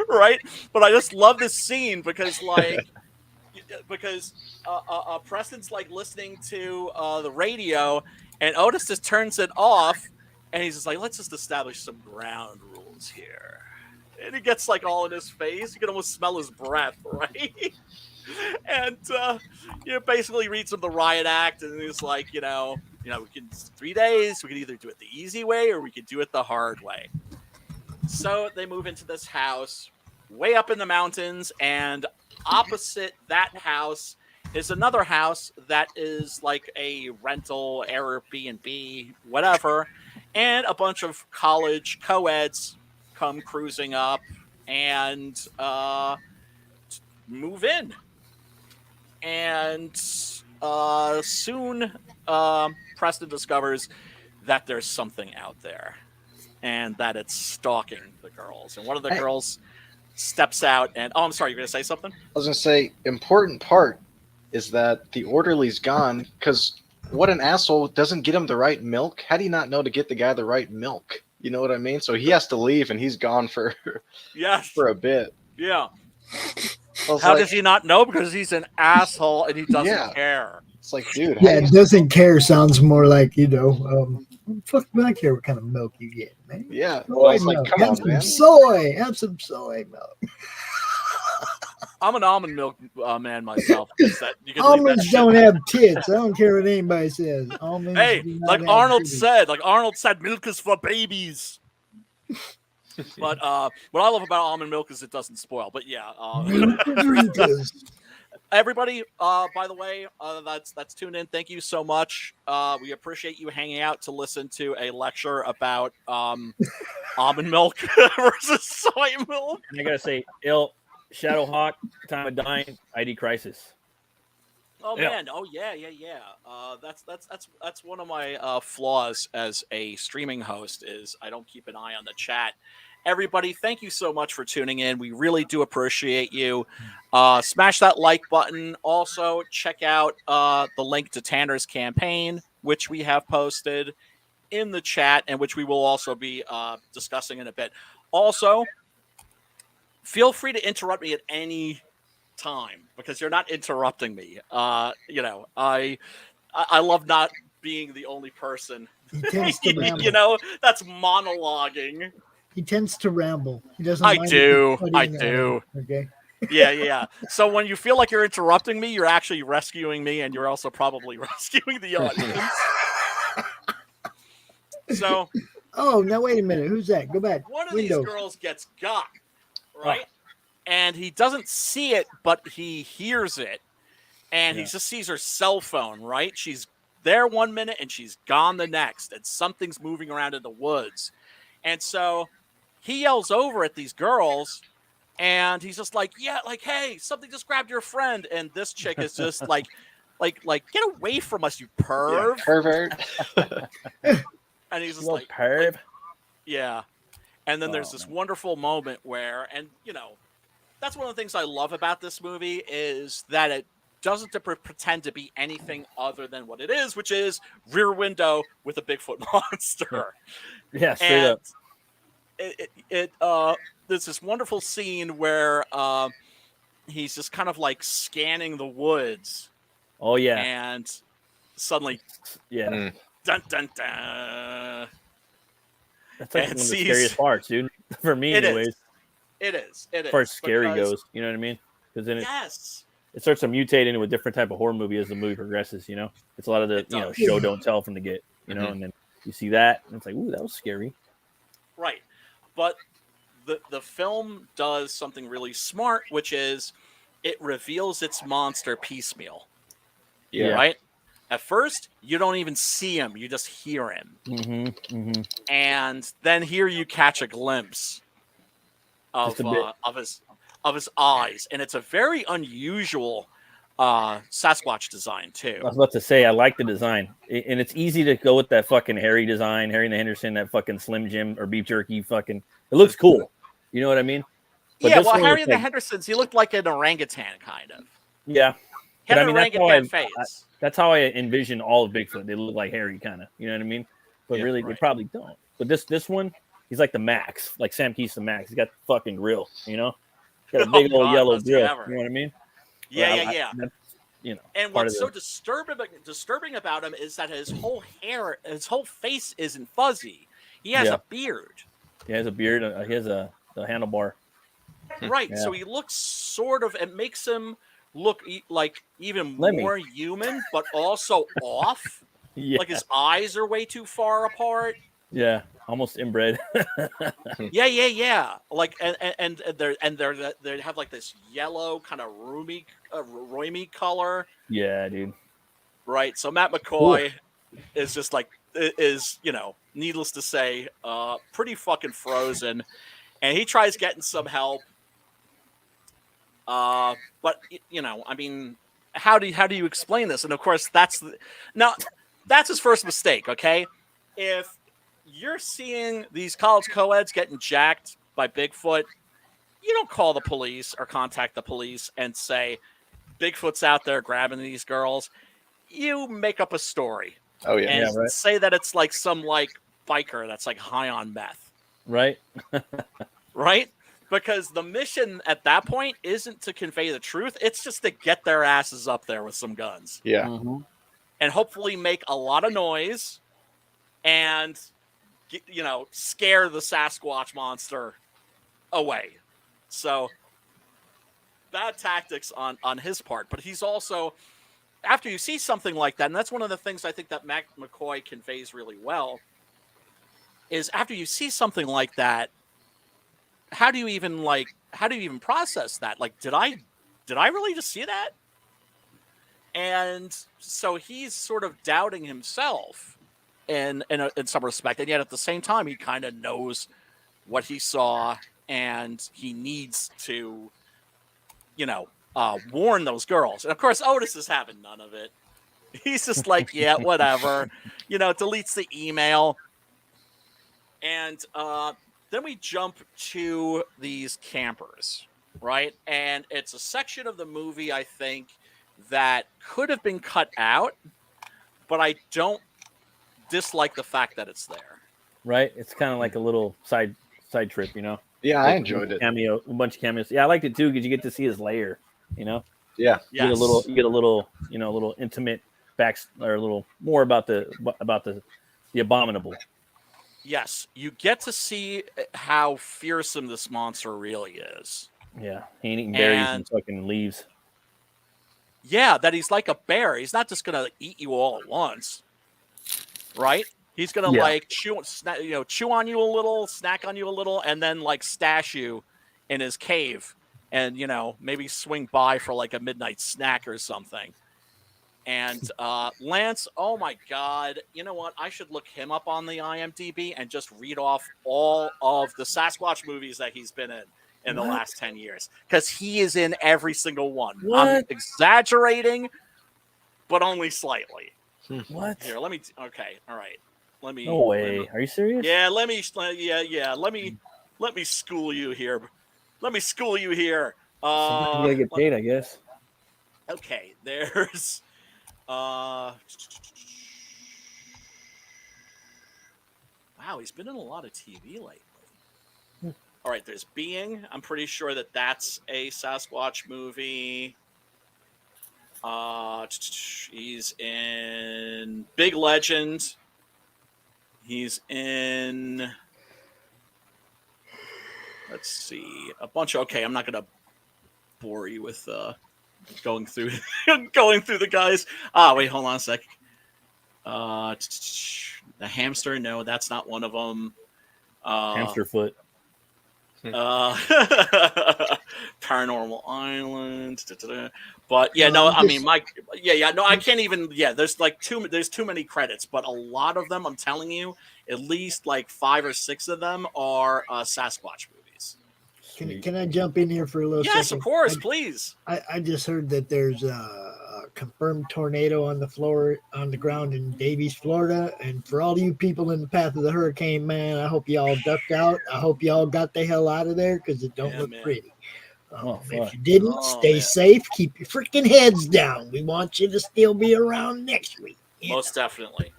Right? But I just love this scene because Preston's like listening to the radio, and Otis just turns it off, and he's just like, let's just establish some ground rules here. And he gets like all in his face. You can almost smell his breath, right? And basically reads him the riot act, and he's like, we can 3 days. We can either do it the easy way or we can do it the hard way. So they move into this house way up in the mountains, and opposite that house is another house that is like a rental, Airbnb, whatever, and a bunch of college co-eds come cruising up and move in. And soon Preston discovers that there's something out there and that it's stalking the girls. And one of the girls steps out and... Oh, I'm sorry, you're going to say something? I was going to say, important part is that the orderly's gone, because what an asshole doesn't get him the right milk. How do you not know to get the guy the right milk? You know what I mean? So he has to leave, and he's gone for a bit. Yeah. How does he not know? Because he's an asshole and he doesn't care. It's like, dude. Yeah, doesn't care sounds more like, fuck, I care what kind of milk you get, man. Yeah. Well, it's like, come on, man. Have some soy milk. I'm an almond milk man myself. Almonds don't have tits. I don't care what anybody says. Almonds. Hey, like Arnold said, milk is for babies. But what I love about almond milk is it doesn't spoil. But yeah, everybody. By the way, that's tuned in. Thank you so much. We appreciate you hanging out to listen to a lecture about almond milk versus soy milk. And I gotta say, Shadowhawk, Time of Dying, ID Crisis. Oh man! Oh yeah. That's one of my flaws as a streaming host, is I don't keep an eye on the chat. Everybody, thank you so much for tuning in. We really do appreciate you. Smash that like button. Also, check out the link to Tanner's campaign, which we have posted in the chat, and which we will also be discussing in a bit. Also, feel free to interrupt me at any time, because you're not interrupting me. I love not being the only person. He tends to ramble. That's monologuing. He tends to ramble. He doesn't. I do. Okay. Yeah. So when you feel like you're interrupting me, you're actually rescuing me, and you're also probably rescuing the audience. So. Oh, now wait a minute. Who's that? Go back. One of these girls gets got, right? and he doesn't see it, but he hears it, and he just sees her cell phone. Right, she's there 1 minute and she's gone the next, and something's moving around in the woods, and so he yells over at these girls. And he's just like, yeah, like, hey, something just grabbed your friend. And this chick is just like, get away from us, you perv. Yeah, pervert. And he's just Little like, perv. yeah. And then there's this wonderful moment where, and that's one of the things I love about this movie is that it doesn't pretend to be anything other than what it is, which is Rear Window with a Bigfoot monster. Yeah, straight up. There's this wonderful scene where he's just kind of like scanning the woods. Oh yeah. And suddenly, yeah, dun dun dun. That's like one of the scariest parts, dude. For me, anyways. It is. As far as scary goes, you know what I mean? Because then it starts to mutate into a different type of horror movie as the movie progresses. It's a lot of the show don't tell from the get. And then you see that, and it's like, ooh, that was scary. Right, but the film does something really smart, which is it reveals its monster piecemeal. Yeah. Right? At first, you don't even see him. You just hear him. And then here you catch a glimpse of his eyes. And it's a very unusual Sasquatch design, too. I was about to say, I like the design. And it's easy to go with that fucking Harry design, Harry and the Henderson, that fucking Slim Jim or beef jerky fucking. It looks cool. You know what I mean? But yeah, well, Harry and the Hendersons, he looked like an orangutan, kind of. Yeah. He had an orangutan face. That's how I envision all of Bigfoot. They look like Harry, kind of. You know what I mean? But really, they probably don't. But this one, he's like the Max. Like Sam Keith's the Max. He's got the fucking grill, He's got a big old yellow grill. You know what I mean? Yeah. And what's so disturbing about him is that his whole face isn't fuzzy. He has a beard. He has a beard. He has the handlebar. Right. Yeah. So he looks sort of. It makes him look like even more human, but also off. Yeah. Like his eyes are way too far apart. Yeah, almost inbred. Yeah. Like and they have like this yellow kind of roomy color. Yeah, dude. Right. So Matt McCoy is just like needless to say, pretty fucking frozen, and he tries getting some help. But I mean, how do you explain this? And of course, that's his first mistake. Okay, if you're seeing these college co-eds getting jacked by Bigfoot, you don't call the police or contact the police and say Bigfoot's out there grabbing these girls. You make up a story. Oh yeah, and say that it's like some biker that's like high on meth. Right. Right. Because the mission at that point isn't to convey the truth. It's just to get their asses up there with some guns. Yeah. Mm-hmm. And hopefully make a lot of noise and, scare the Sasquatch monster away. So bad tactics on his part. But he's also, after you see something like that, and that's one of the things I think that Matt McCoy conveys really well, is after you see something like that, how do you even process that? Like, did I really just see that? And so he's sort of doubting himself in some respect, and yet at the same time, he kind of knows what he saw, and he needs to, warn those girls. And of course, Otis is having none of it. He's just like, yeah, whatever, deletes the email, and then we jump to these campers, right? And it's a section of the movie, I think, that could have been cut out, but I don't dislike the fact that it's there. Right? It's kind of like a little side trip, Yeah, I enjoyed it. A bunch of cameos. Yeah, I liked it too because you get to see his lair, Yeah. Yes. You get a little intimate or a little more about the Abominable. Yes, you get to see how fearsome this monster really is. Yeah, he ain't eating berries and fucking leaves. Yeah, that he's like a bear. He's not just gonna eat you all at once, right? He's gonna chew on you a little, snack on you a little, and then stash you in his cave and maybe swing by for like a midnight snack or something. And Lance, oh my God, you know what? I should look him up on the IMDb and just read off all of the Sasquatch movies that he's been in the What? last 10 years, because he is in every single one. I'm What? exaggerating, but only slightly. What? Here, let me. Okay, all right. Let me. No way. Are you serious? Yeah, let me. Yeah. Let me school you here. Let me school you here. Somebody's gotta get paid, I guess. Okay, there's. Wow, he's been in a lot of TV lately. All right, there's Being. I'm pretty sure that's a Sasquatch movie. He's in Big Legend. He's in. Let's see, a bunch of. Okay, I'm not gonna bore you with going through the guys. Wait, hold on a sec. The Hamster. No, that's not one of them. Hamster foot. Paranormal Island. But yeah, no, I mean, no, I can't even. Yeah, there's like there's too many credits, but a lot of them, I'm telling you, at least like 5 or 6 of them are Sasquatch movies. Can I jump in here for a little second? Yes, of course, please. I just heard that there's a confirmed tornado on the ground in Davies, Florida. And for all you people in the path of the hurricane, man, I hope y'all ducked out. I hope y'all got the hell out of there because it don't look pretty. If you didn't, stay safe. Keep your freaking heads down. We want you to still be around next week. Most definitely.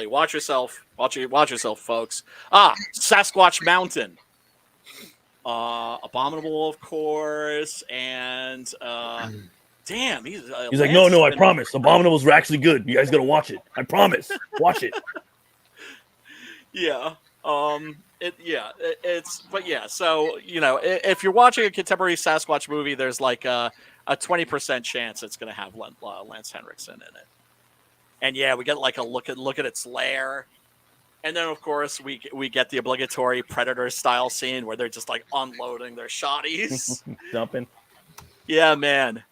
Watch yourself. Watch yourself, folks. Sasquatch Mountain. Abominable, of course, and damn, he's like, no, I promise. Abominables are actually good. You guys gotta watch it. I promise. Watch it. Yeah. So if you're watching a contemporary Sasquatch movie, there's like a 20% chance it's gonna have Lance Henriksen in it. And yeah, we get like a look at its lair. And then, of course, we get the obligatory Predator style scene where they're just like unloading their shotties, dumping. Yeah, man,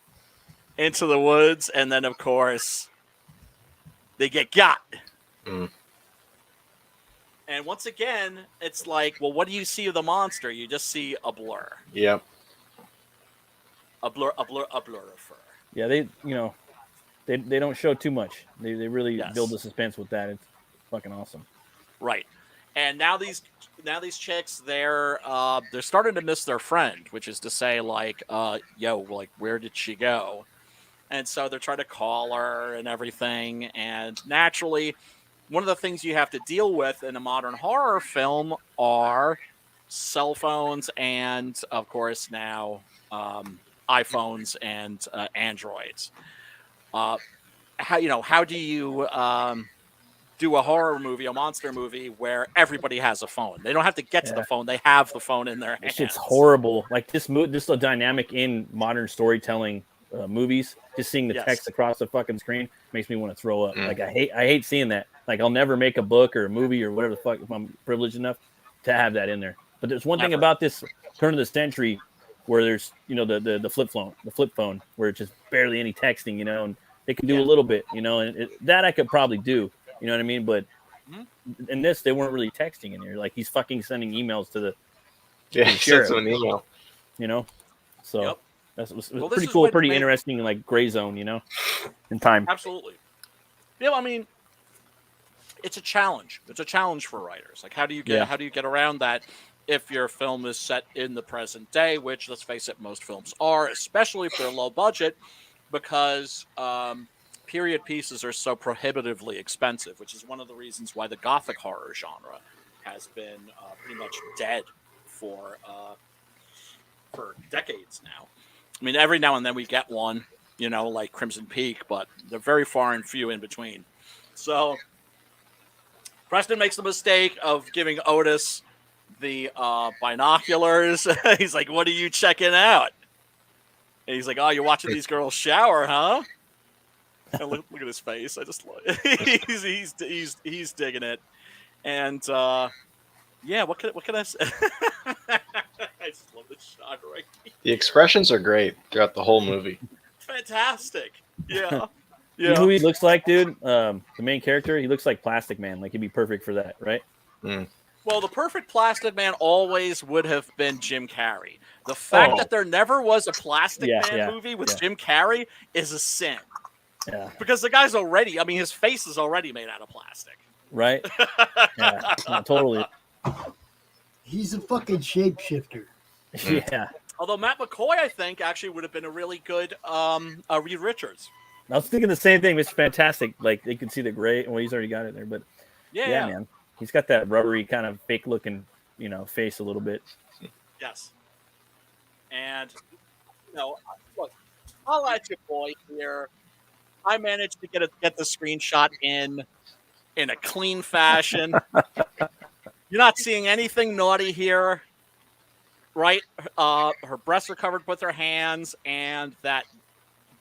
into the woods, and then of course they get got. And once again, it's like, well, what do you see of the monster? You just see a blur. Yep. A blur of fur. Yeah, they don't show too much. They really build the suspense with that. It's fucking awesome. Right. And now these chicks, they're starting to miss their friend, which is to say, like, where did she go? And so they're trying to call her and everything. And naturally, one of the things you have to deal with in a modern horror film are cell phones and, of course, now iPhones and Androids. How do you do a horror movie, a monster movie, where everybody has a phone? They don't have to get to the phone; they have the phone in their hands. It's horrible. Like this the dynamic in modern storytelling movies. Just seeing the text across the fucking screen makes me want to throw up. Like I hate seeing that. Like I'll never make a book or a movie or whatever the fuck if I'm privileged enough to have that in there. But there's one thing about this turn of the century where there's the flip phone where it's just barely any texting, and they can do a little bit, and that I could probably do. You know what I mean? But in this, they weren't really texting in here. Like he's fucking sending emails to the he sends an email. So it was pretty cool, pretty interesting, like gray zone, in time. Absolutely. Yeah, I mean, it's a challenge. It's a challenge for writers. Like, how do you get around that if your film is set in the present day? Which, let's face it, most films are, especially for a low budget, because period pieces are so prohibitively expensive, which is one of the reasons why the gothic horror genre has been pretty much dead for decades now. I mean, every now and then we get one, like Crimson Peak, but they're very far and few in between. So Preston makes the mistake of giving Otis the binoculars. He's like, "What are you checking out?" And he's like, "Oh, you're watching these girls shower, huh?" And look at his face. I just he's digging it. And what can I say? I just love this shot right here. The expressions are great throughout the whole movie. Fantastic. Yeah. You know who he looks like, dude? The main character, he looks like Plastic Man. Like he'd be perfect for that, right? Well, the perfect Plastic Man always would have been Jim Carrey. The fact that there never was a Plastic Man movie with Jim Carrey is a sin. Yeah. Because the guy's already, I mean, his face is already made out of plastic. Right? Yeah, no, totally. He's a fucking shapeshifter. Yeah. Although Matt McCoy, I think, actually would have been a really good Reed Richards. I was thinking the same thing. It's fantastic. Like, you can see the gray. Well, he's already got it there. But, yeah, man. He's got that rubbery kind of fake-looking, face a little bit. Yes. And, look, I'll let you boy here. I managed to get the screenshot in a clean fashion. You're not seeing anything naughty here, right? Her breasts are covered with her hands, and that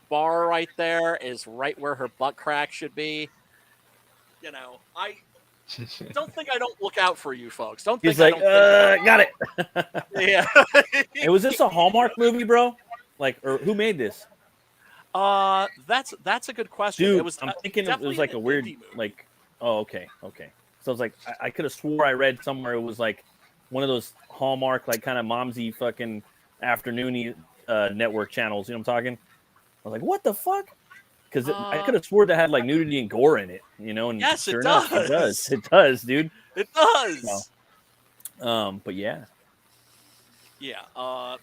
bar right there is right where her butt crack should be. I don't think I don't look out for you folks. Don't think He's like, got it. Yeah. Hey, was this a Hallmark movie, bro? Like, or who made this? That's a good question. Dude, I'm thinking it was like a weird, like, oh, okay. So it's like I could have swore I read somewhere it was like one of those Hallmark, like kind of momsy fucking afternoony network channels. You know what I'm talking? I was like, what the fuck? Because I could have swore that had like nudity and gore in it. And yes, sure it enough, does. it does. It does, dude. It does. But yeah. Yeah.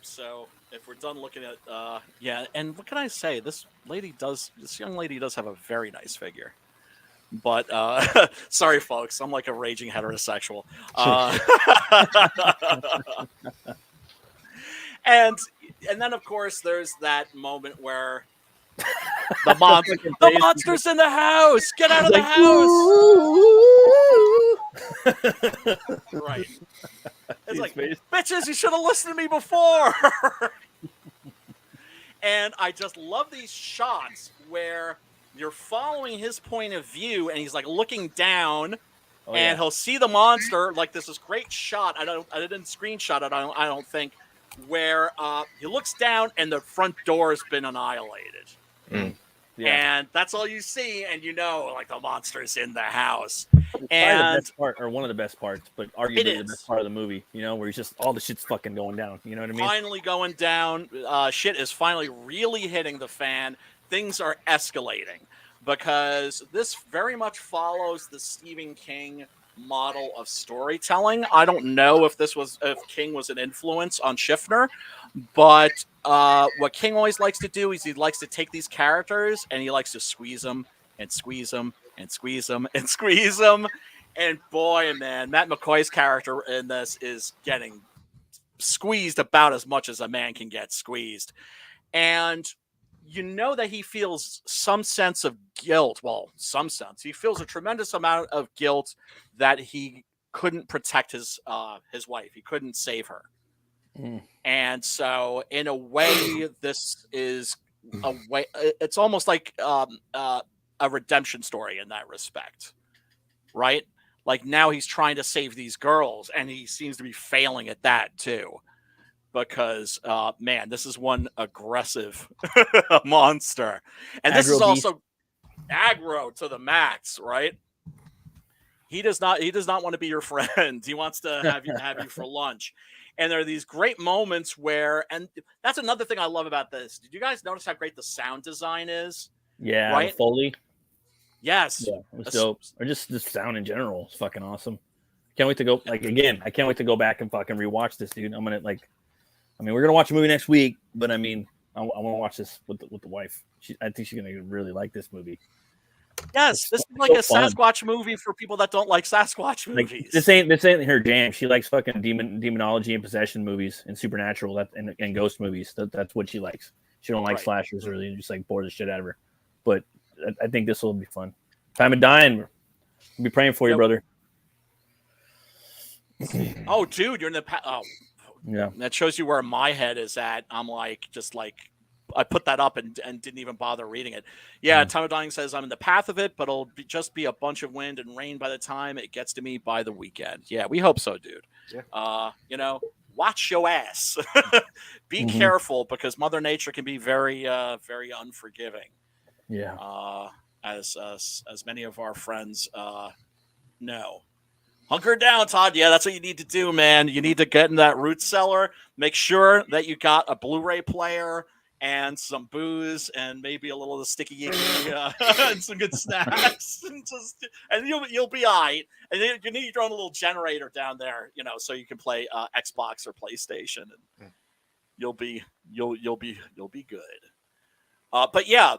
So if we're done looking at, and what can I say? This young lady does have a very nice figure. But sorry, folks, I'm like a raging heterosexual. And then of course there's that moment where the monster's in the house. Get out of the house. Right. It's like, bitches, you should have listened to me before. And I just love these shots where you're following his point of view, and he's like looking down, and he'll see the monster. Like, this is great shot. I didn't screenshot it. I don't think, where he looks down and the front door has been annihilated. Yeah. And that's all you see, and like the monster's in the house. And the best part, or one of the best parts, but arguably the best part of the movie, where he's just all the shit's fucking going down. You know what I mean? Finally going down. Shit is finally really hitting the fan. Things are escalating because this very much follows the Stephen King model of storytelling. I don't know if King was an influence on Schiffner, but what King always likes to do is he likes to take these characters and he likes to squeeze them and squeeze them and squeeze them and squeeze them. And boy, man, Matt McCoy's character in this is getting squeezed about as much as a man can get squeezed. And that he feels some sense of guilt. Well, some sense. He feels a tremendous amount of guilt that he couldn't protect his wife. He couldn't save her. And so, in a way, this is a way. It's almost like a redemption story in that respect, right? Like now he's trying to save these girls, and he seems to be failing at that too. Because, man, this is one aggressive monster. And this is also aggro to the max, right? He does not want to be your friend. He wants to have you for lunch. And there are these great moments where, and that's another thing I love about this. Did you guys notice how great the sound design is? Yeah, right? Foley. Yes. Yeah, it was dope. Or just the sound in general is fucking awesome. Can't wait to go, I can't wait to go back and fucking rewatch this, dude. We're going to watch a movie next week, but I want to watch this with the wife. I think she's going to really like this movie. Yes, this is like a Sasquatch movie for people that don't like Sasquatch movies. Like, this ain't her jam. She likes fucking demonology and possession movies and supernatural and ghost movies. That's what she likes. She don't like slashers, really. Just like bore the shit out of her. But I think this will be fun. Time of dying. I'll be praying for you, brother. Oh, dude, you're in the yeah. That shows you where my head is at. I'm like, I put that up and didn't even bother reading it. Yeah, Time of Dying says I'm in the path of it, but it'll just be a bunch of wind and rain by the time it gets to me by the weekend. Yeah, we hope so, dude. Yeah. watch your ass. Be careful, because Mother Nature can be very, very unforgiving. Yeah. As many of our friends know. Hunker down, Todd. Yeah, that's what you need to do, man. You need to get in that root cellar. Make sure that you got a Blu-ray player and some booze and maybe a little of the sticky icky and some good snacks, and you'll be all right. And you need your own little generator down there, so you can play Xbox or PlayStation, and you'll be good. But yeah,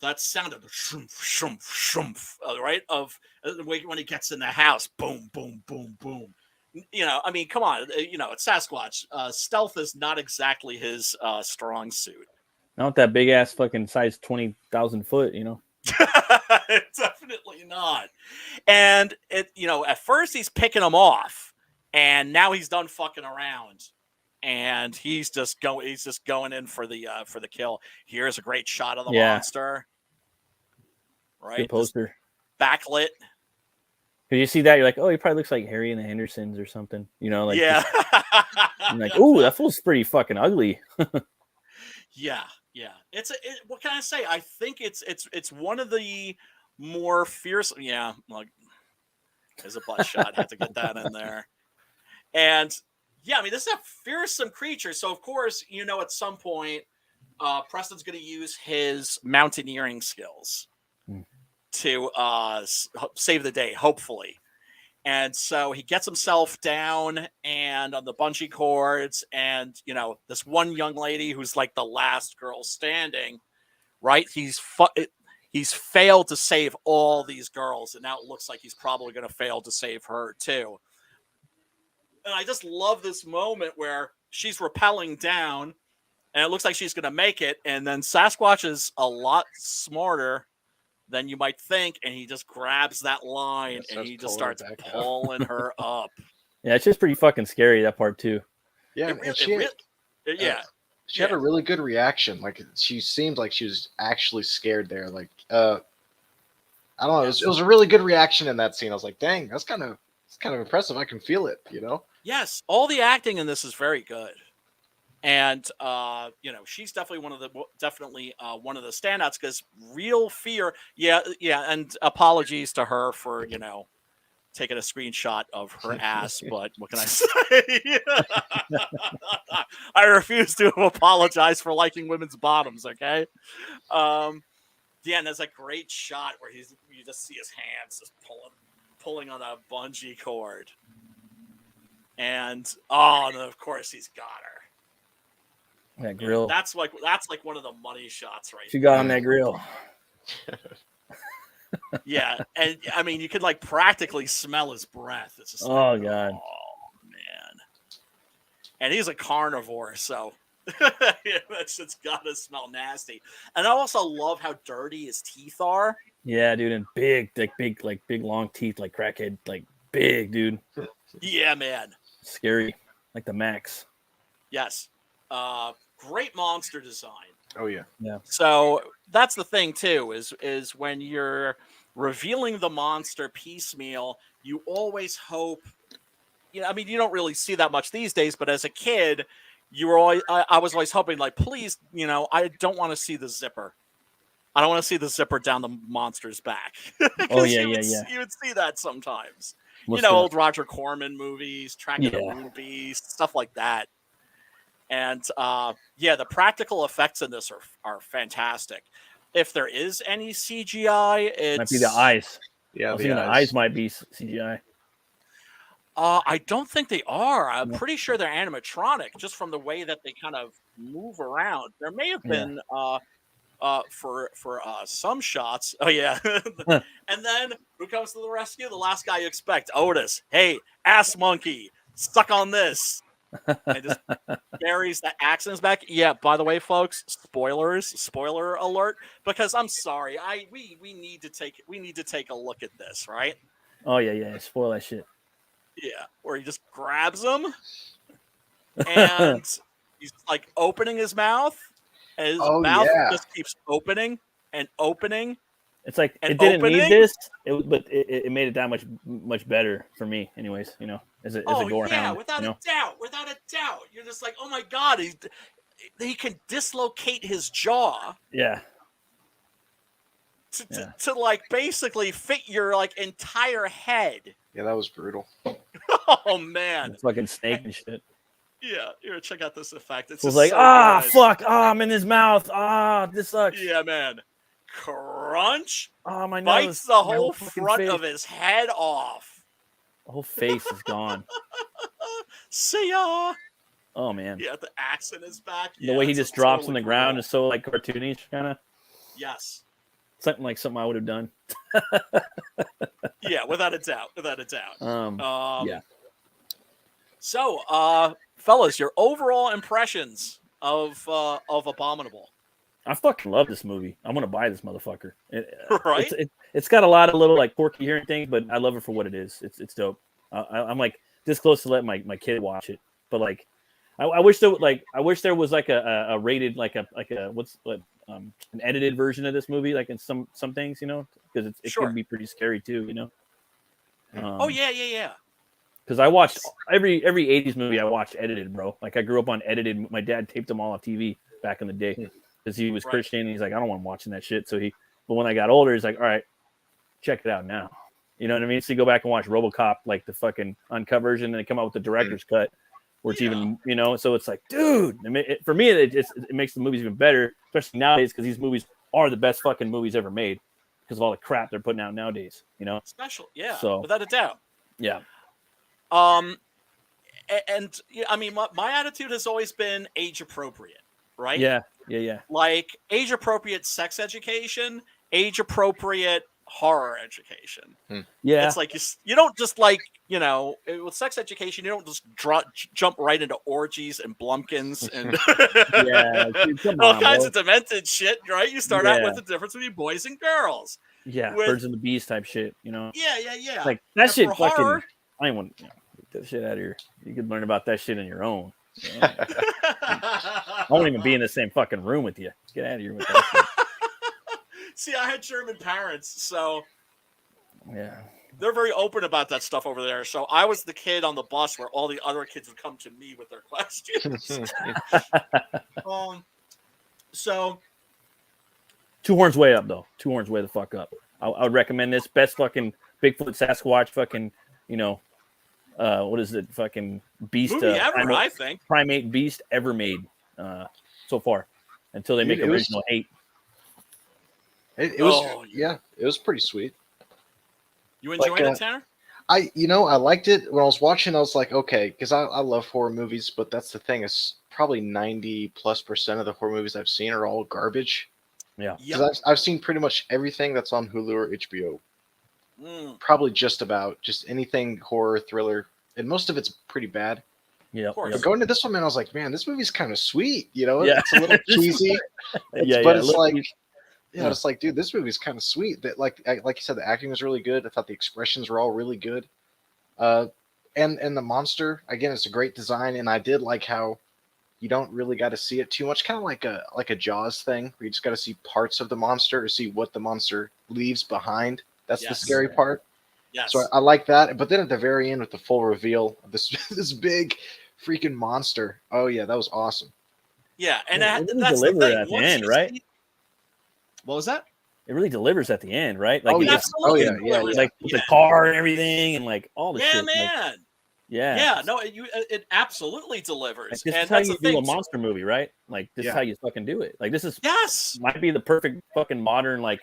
that sound of the shroomf, shroomf, shroomf, right? Of when he gets in the house, boom, boom, boom, boom. I mean, come on, it's Sasquatch. Stealth is not exactly his strong suit. Not that big ass fucking size 20,000 foot, Definitely not. And at first he's picking them off, and now he's done fucking around. And he's just going in for the kill. Here's a great shot of the monster. Right? Good poster. Backlit. Because you see that, you're like, oh, he probably looks like Harry and the Hendersons or something. Yeah. You're like, oh, that fool's pretty fucking ugly. Yeah. What can I say? I think it's one of the more fierce. Yeah, like there's a butt shot. Had to get that in there. And yeah, I mean, this is a fearsome creature. So, of course, at some point, Preston's going to use his mountaineering skills to save the day, hopefully. And so he gets himself down and on the bungee cords. And, this one young lady who's like the last girl standing, right? He's failed to save all these girls. And now it looks like he's probably going to fail to save her, too. And I just love this moment where she's rappelling down and it looks like she's going to make it. And then Sasquatch is a lot smarter than you might think. And he just grabs that line and he just starts pulling her up. Yeah, it's just pretty fucking scary, that part too. Yeah. She had a really good reaction. Like, she seemed like she was actually scared there. Like, I don't know. It was a really good reaction in that scene. I was like, dang, that's kind of impressive. I can feel it, Yes, all the acting in this is very good, and she's definitely one of the standouts because real fear. Yeah, and apologies to her for taking a screenshot of her ass, but what can I say? I refuse to apologize for liking women's bottoms. Okay, and there's a great shot where you just see his hands just pulling on a bungee cord. And of course he's got her. That grill. And that's like one of the money shots, right? She got on that grill. Yeah, and I mean you could like practically smell his breath. It's just God. Oh man. And he's a carnivore, so it's gotta smell nasty. And I also love how dirty his teeth are. Yeah, dude, and big long teeth, like crackhead, like big, dude. Yeah, man. Scary, like the Max. Yes. Great monster design. Oh yeah. Yeah. So that's the thing too, is when you're revealing the monster piecemeal, you always hope. I mean, you don't really see that much these days, but as a kid, I was always hoping, like, please, I don't want to see the zipper. I don't want to see the zipper down the monster's back. Oh yeah, You would see that sometimes. What's Old Roger Corman movies, Tracking the Movies, stuff like that. And the practical effects in this are fantastic. If there is any CGI, it might be the eyes. Yeah, the eyes might be CGI. I don't think they are. I'm pretty sure they're animatronic, just from the way that they kind of move around. There may have been for some shots. Oh yeah. And then who comes to the rescue? The last guy you expect, Otis. Hey, ass monkey, suck on this. And just buries the axe in his back. Yeah, by the way, folks, spoiler alert, because I'm sorry. We need to take a look at this, right? Oh yeah, spoil that shit. Yeah, where he just grabs him and he's like opening his mouth. And his mouth just keeps opening and opening It's like an it didn't opening? need this, but it made it that much better for me, anyways. As a Oh gore yeah, hound. without a doubt, without a doubt. You're just like, oh my god, he can dislocate his jaw Yeah. to like basically fit your like entire head. Yeah, that was brutal. Oh man, Fucking snake and shit. yeah. Here, check out this effect. It's It was just like, so good. fuck, I'm in his mouth. This sucks. Yeah, man. Crunch. My nose. Bites the My whole fucking front face. of his head off. The whole face is gone. See ya. Oh man. Yeah, the axe in his back. The way he just drops on the ground is so like cartoonish, kind of. Yes. Something I would have done. Yeah, without a doubt. Without a doubt. Yeah. So, fellas, your overall impressions of Abominable. I fucking love this movie. I'm gonna buy this motherfucker. Right? It's got a lot of little like quirky here and things, but I love it for what it is. It's dope. I'm like this close to let my kid watch it, but like I wish there was like a rated like a an edited version of this movie, like in some things, because it Sure. can be pretty scary too, Oh yeah. Because I watched every 80s movie I watched edited, bro. Like I grew up on edited. My dad taped them all on TV back in the day because he was Right. Christian. And he's like, I don't want watching that shit. But when I got older, he's like, all right, check it out now. You know what I mean? So you go back and watch RoboCop, like the fucking uncut version, and they come out with the director's cut, where it's even, so it's like, dude, for me, it makes the movies even better, especially nowadays, because these movies are the best fucking movies ever made because of all the crap they're putting out nowadays, Special, yeah, So- without a doubt. Yeah. And I mean, my attitude has always been age appropriate, right? Yeah. Like age appropriate sex education, age appropriate horror education. Yeah. It's like you don't just like with sex education, you don't just jump right into orgies and blumpkins and Yeah, dude, come all on, kinds bro. of demented shit, right? You start out Yeah. with the difference between boys and girls. Yeah, with- Birds and the Bees type shit, Yeah. Like that And shit for fucking. horror- I ain't want get that shit out of here. You could learn about that shit on your own. I won't even be in the same fucking room with you. Get out of here with that shit. See, I had German parents, so Yeah. they're very open about that stuff over there. So I was the kid on the bus where all the other kids would come to me with their questions. So Two Horns way up though. Two Horns way the fuck up. I would recommend this. Best fucking Bigfoot Sasquatch fucking what is it? Fucking beast movie ever, I think. primate beast ever made so far until they Dude, make it was- original 8. It was Oh, it was pretty sweet. You enjoyed Like, it, Tanner? I liked it when I was watching. I was like, okay, because I love horror movies, but that's the thing is probably 90+% of the horror movies I've seen are all garbage. Yeah. Yep. Because I've seen pretty much everything that's on Hulu or HBO. Probably just anything horror, thriller, and most of it's pretty bad. Yeah. course. But going to this one, man, I was like, man, this movie's kind of sweet. Yeah. It's a little cheesy, but it's look, like, yeah. it's like, dude, this movie's kind of sweet. That like you said, the acting was really good. I thought the expressions were all really good. And the monster, again, it's a great design, and I did like how you don't really got to see it too much, kind of like a Jaws thing, where you just got to see parts of the monster or see what the monster leaves behind. That's the Yes. scary part. Yes. So I like that. But then at the very end with the full reveal of this this big freaking monster. Oh yeah, that was awesome. Yeah, and It really that's the delivered thing. at the Once end, you right? see- What was that? It really delivers at the end, right? Like Oh, it yeah. just- Oh, yeah, Absolutely yeah, delivers like at with the the end. car and everything, and like all the Yeah, shit. man. Like, yeah. Yeah, no, it absolutely delivers. Like, this and is how that's you the thing. do a monster movie, right? Like this is Yeah. how you fucking do it. Like this is Yes. might be the perfect fucking modern like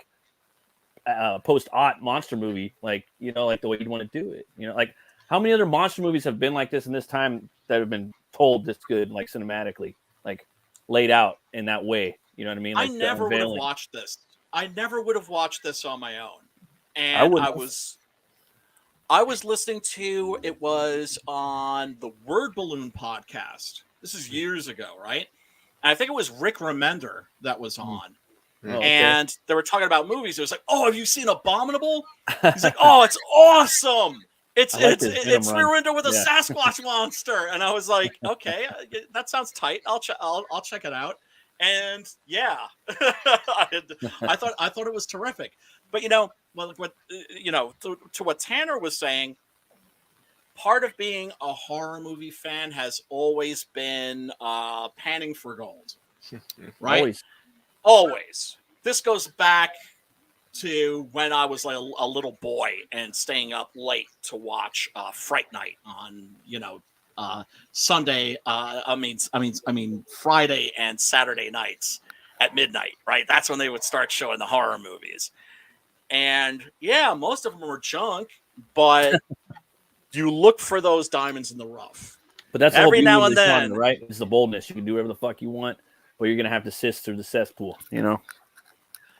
post-ot monster movie. Like like the way you'd want to do it. Like how many other monster movies have been like this in this time that have been told this good, like cinematically, like laid out in that way. You know what I mean? I Like, the never would have unveiling. watched this. I never would have watched this on my own. I And wouldn't I have. was listening to it was on the Word Balloon podcast. This is years ago, right? And I think it was Rick Remender that was on. Oh, okay. And they were talking about movies. It was like, "Oh, have you seen Abominable?" He's like, "Oh, it's awesome. It's I like it's this Venom it's run. Miranda with a Yeah. Sasquatch monster." And I was like, "Okay, that sounds tight. I'll check it out." And yeah, I thought it was terrific. But what to what Tanner was saying, part of being a horror movie fan has always been panning for gold, right? Always. This goes back to when I was like a little boy and staying up late to watch Fright Night on Sunday. I mean Friday and Saturday nights at midnight. Right, that's when they would start showing the horror movies. And yeah, most of them were junk, but you look for those diamonds in the rough. But that's every the now whole and beauty of then, this genre, right? It's the boldness. You can do whatever the fuck you want, but you're gonna have to sift through the cesspool,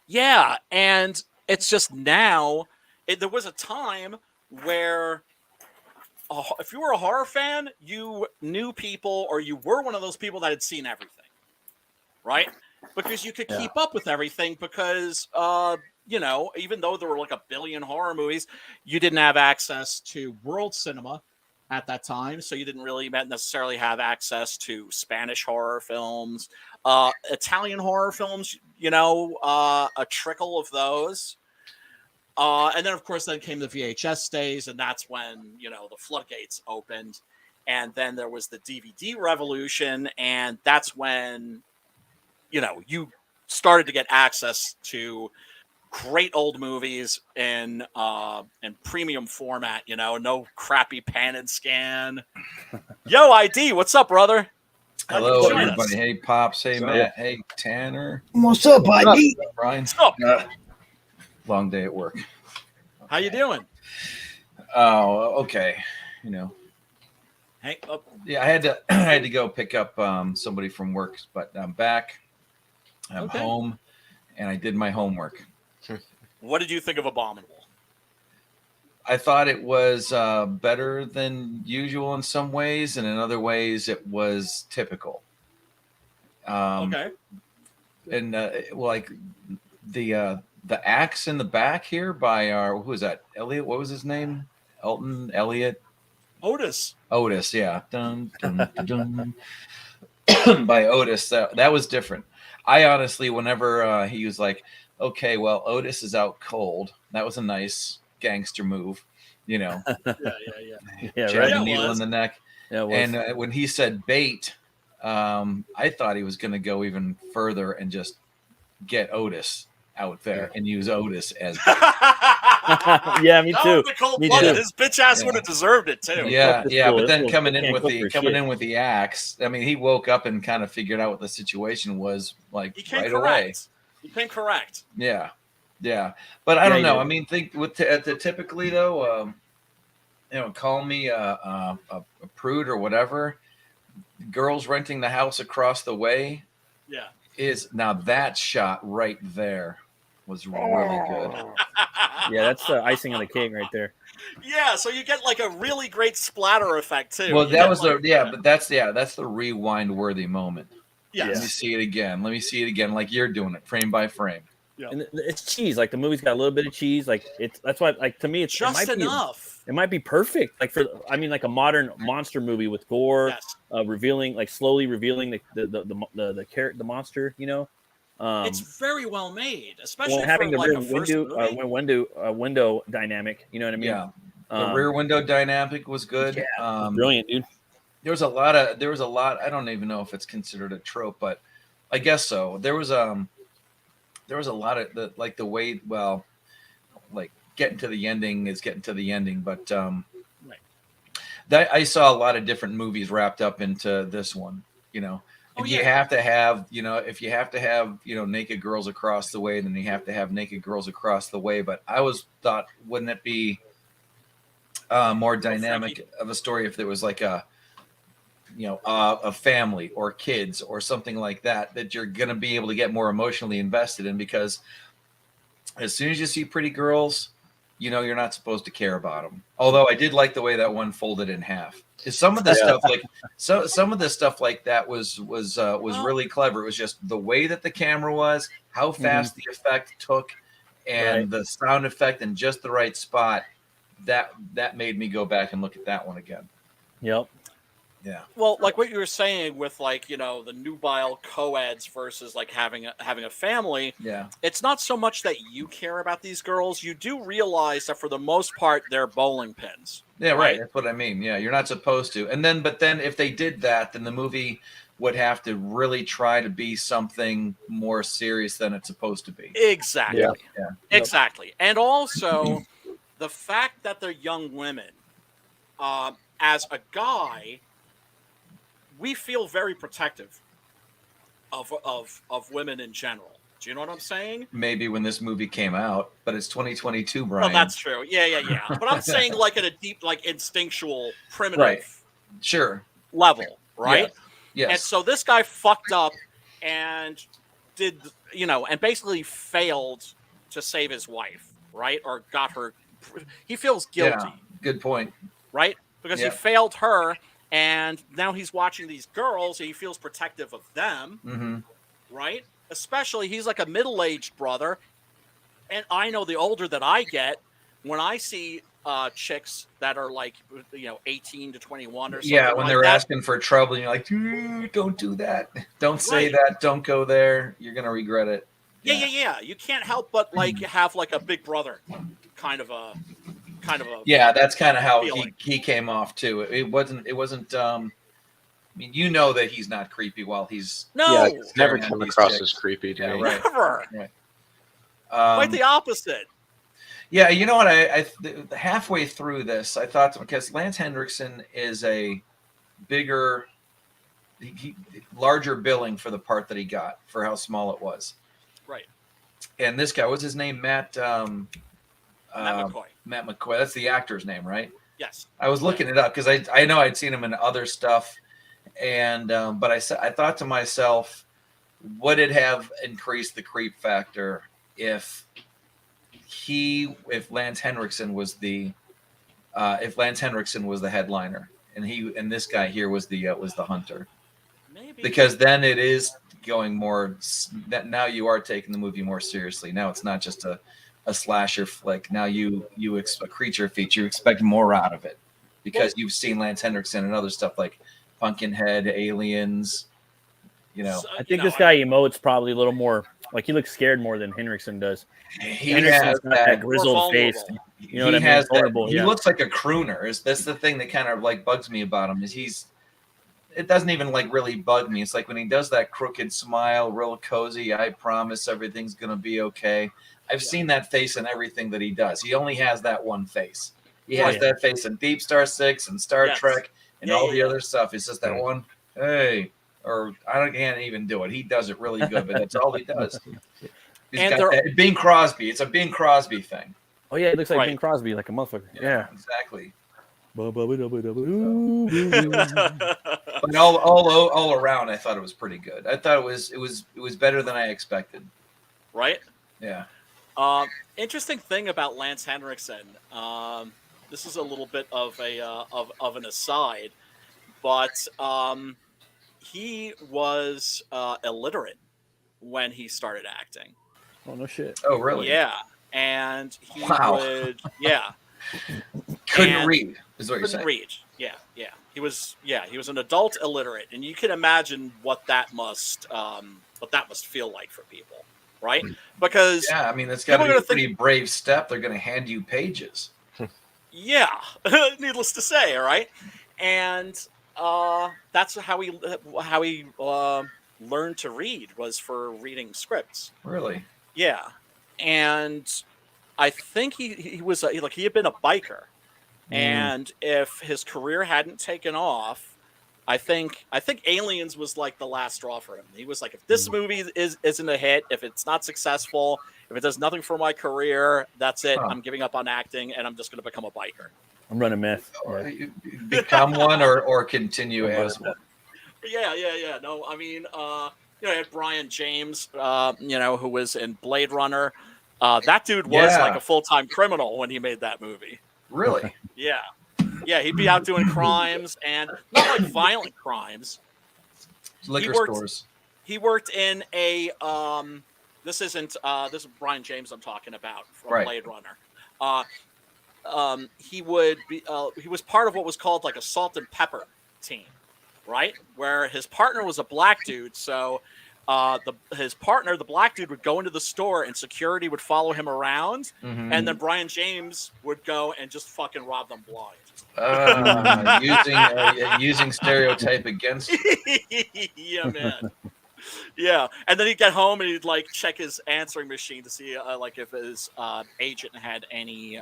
Yeah, and it's just now. There was a time where, if you were a horror fan, you knew people, or you were one of those people that had seen everything, right? Because you could keep up with everything. Because even though there were like a billion horror movies, you didn't have access to world cinema at that time, so you didn't really necessarily have access to Spanish horror films, Italian horror films, a trickle of those. And then, of course, then came the VHS days, and that's when, the floodgates opened. And then there was the DVD revolution, and that's when, you started to get access to great old movies in premium format, no crappy pan and scan. Yo, ID, what's up, brother? Hello, everybody. Hey, Pops. Hey, Matt. Hey, Tanner. What's up, ID? Brian. What's up? Long day at work. How you doing? Oh, okay. Hey, Yeah, I had to go pick up somebody from work, but I'm back. I'm home, and I did my homework. What did you think of Abominable? I thought it was better than usual in some ways, and in other ways, it was typical. Okay. And like the axe in the back here by who was that? Elliot? What was his name? Elliot? Otis, yeah. Dun, dun, dun, dun. By Otis. That was different. I honestly, whenever he was like, okay, well, Otis is out cold. That was a nice gangster move, Yeah, Jab right. the needle in the neck. Yeah, And when he said bait, I thought he was going to go even further and just get Otis out there and use Otis as Yeah, me too. Me too. His bitch ass would have deserved it too. Yeah, cool. but then That's coming cool. in with Can't cook for the axe. I mean, he woke up and kind of figured out what the situation was like He came right correct. away. He came correct. Yeah, but I don't know. did. I mean, think with typically though, call me a prude or whatever. Girls renting the house across the way. Yeah. Is now that shot right there was really good. Yeah, that's the icing on the cake right there. Yeah, so you get like a really great splatter effect too. Well, You that get, was like, but that's the rewind worthy moment. Yes. Let me see it again. Like you're doing it frame by frame. Yeah. And it's cheese. Like the movie's got a little bit of cheese. Like that's why. Like to me, it's Just enough. It might be perfect. Like like a modern monster movie with gore, Yes. slowly revealing the monster. It's very well made, especially having for the like rear a first movie. window dynamic. You know what I mean? Yeah. The rear window dynamic was good. Yeah, brilliant, dude. There was a lot. I don't even know if it's considered a trope, but I guess so. There was a lot of the way. Well, like getting to the ending, but that I saw a lot of different movies wrapped up into this one. You have to have, if you have to have, naked girls across the way, then you have to have naked girls across the way. But I thought, wouldn't it be more dynamic of a story if there was like a family or kids or something like that you're going to be able to get more emotionally invested in, because as soon as you see pretty girls, you're not supposed to care about them. Although I did like the way that one folded in half. Some of the stuff some of the stuff like that was really clever. It was just the way that the camera was, how fast the effect took, and the sound effect in just the right spot. That made me go back and look at that one again. Yep. Yeah. Well, like what you were saying with like, you know, the nubile co-eds versus like having a family, Yeah. it's not so much that you care about these girls. You do realize that for the most part they're bowling pins. Yeah, right. That's what I mean. Yeah, you're not supposed to. But then if they did that, then the movie would have to really try to be something more serious than it's supposed to be. Exactly. Yeah. Exactly. And also the fact that they're young women, as a guy, we feel very protective of women in general. Do you know what I'm saying? Maybe when this movie came out, but it's 2022, Well, Brian. that's true. Yeah. But I'm saying like at a deep, like instinctual, primitive Right. Sure. level, right? Yes. And so this guy fucked up and did, you know, and basically failed to save his wife, right? Or got her. He feels guilty. Yeah. Good point. Right? Because he Yeah. failed her, and now he's watching these girls, and he feels protective of them, Mm-hmm. right? Especially, he's like a middle-aged brother, and I know the older that I get, when I see chicks that are like, you know, 18 to 21 or something. Yeah, when like they're that, asking for trouble, and you're like, don't do that. Don't say Right. that. Don't go there. You're gonna regret it. Yeah. You can't help but like have like a big brother kind of a. Yeah, that's kind of how feeling. he came off too. It wasn't. I mean, you know that he's not creepy while he's No, Yeah, it's never staring at come these across chicks. as creepy to Yeah, me. right. never. Right. Quite the opposite. Yeah, you know what? I halfway through this, I thought, because Lance Henriksen is a bigger, larger billing for the part that he got for how small it was. Right. And this guy, what's his name? Matt McCoy. Matt McCoy. That's the actor's name, right? Yes. I was looking it up because I know I'd seen him in other stuff, and but I thought to myself, would it have increased the creep factor if Lance Henriksen was the headliner and this guy here was the hunter? Maybe. Because then it is going more that now you are taking the movie more seriously. Now it's not just a slasher flick. Now you a creature feature. You expect more out of it because you've seen Lance Henriksen and other stuff like Pumpkinhead, Aliens. You know, I think this guy emotes probably a little more. Like he looks scared more than Henriksen does. he Henriksen's has got that that. grizzled More face. vulnerable. You know what I He mean? has that. Vulnerable, He yeah. looks like a crooner. That's the thing that kind of like bugs me about him. It doesn't even like really bug me. It's like when he does that crooked smile, real cozy. I promise everything's gonna be okay. I've seen that face in everything that he does. He only has that one face. He has Right. that face in Deep Star 6 and Star Yes. Trek and Yeah, all yeah, the yeah. other stuff. It's just that one. Hey, or can't even do it. He does it really good, but that's all he does. He's And got they're- that. Bing Crosby. It's a Bing Crosby thing. Oh yeah, it looks like Right. Bing Crosby, like a motherfucker. Yeah. Exactly. Right. But all around, I thought it was pretty good. I thought it was better than I expected. Right? Yeah. Interesting thing about Lance Henriksen. This is a little bit of a of an aside, but he was illiterate when he started acting. Oh no shit. Oh really? Yeah, and he Wow. would Couldn't And- read is what you're couldn't saying. read. Yeah. He was an adult illiterate, and you can imagine what that must feel like for people, right? Because Yeah, I mean that's got to People be are a gonna pretty brave step. They're going to hand you pages. yeah, needless to say, right? And that's how he learned to read, was for reading scripts. Really? Yeah, and I think he was he had been a biker, and if his career hadn't taken off, I think Aliens was like the last straw for him. He was like, if this movie isn't a hit, if it's not successful, if it does nothing for my career, that's it. Huh. I'm giving up on acting, and I'm just going to become a biker. I'm running meth. Or you become one or continue as one. Yeah. No, I mean, I had Brian James, who was in Blade Runner. That dude was Yeah. like a full-time criminal when he made that movie. Really? Yeah, he'd be out doing crimes, and not like violent crimes. Liquor worked- stores. He worked in a this is Brian James I'm talking about from Right. Blade Runner. He was part of what was called like a salt and pepper team. right? Where his partner was a black dude, so his partner, the black dude, would go into the store and security would follow him around, and then Brian James would go and just fucking rob them blind. Using stereotype against. Yeah, man. Yeah, and then he'd get home and he'd like check his answering machine to see like if his agent had any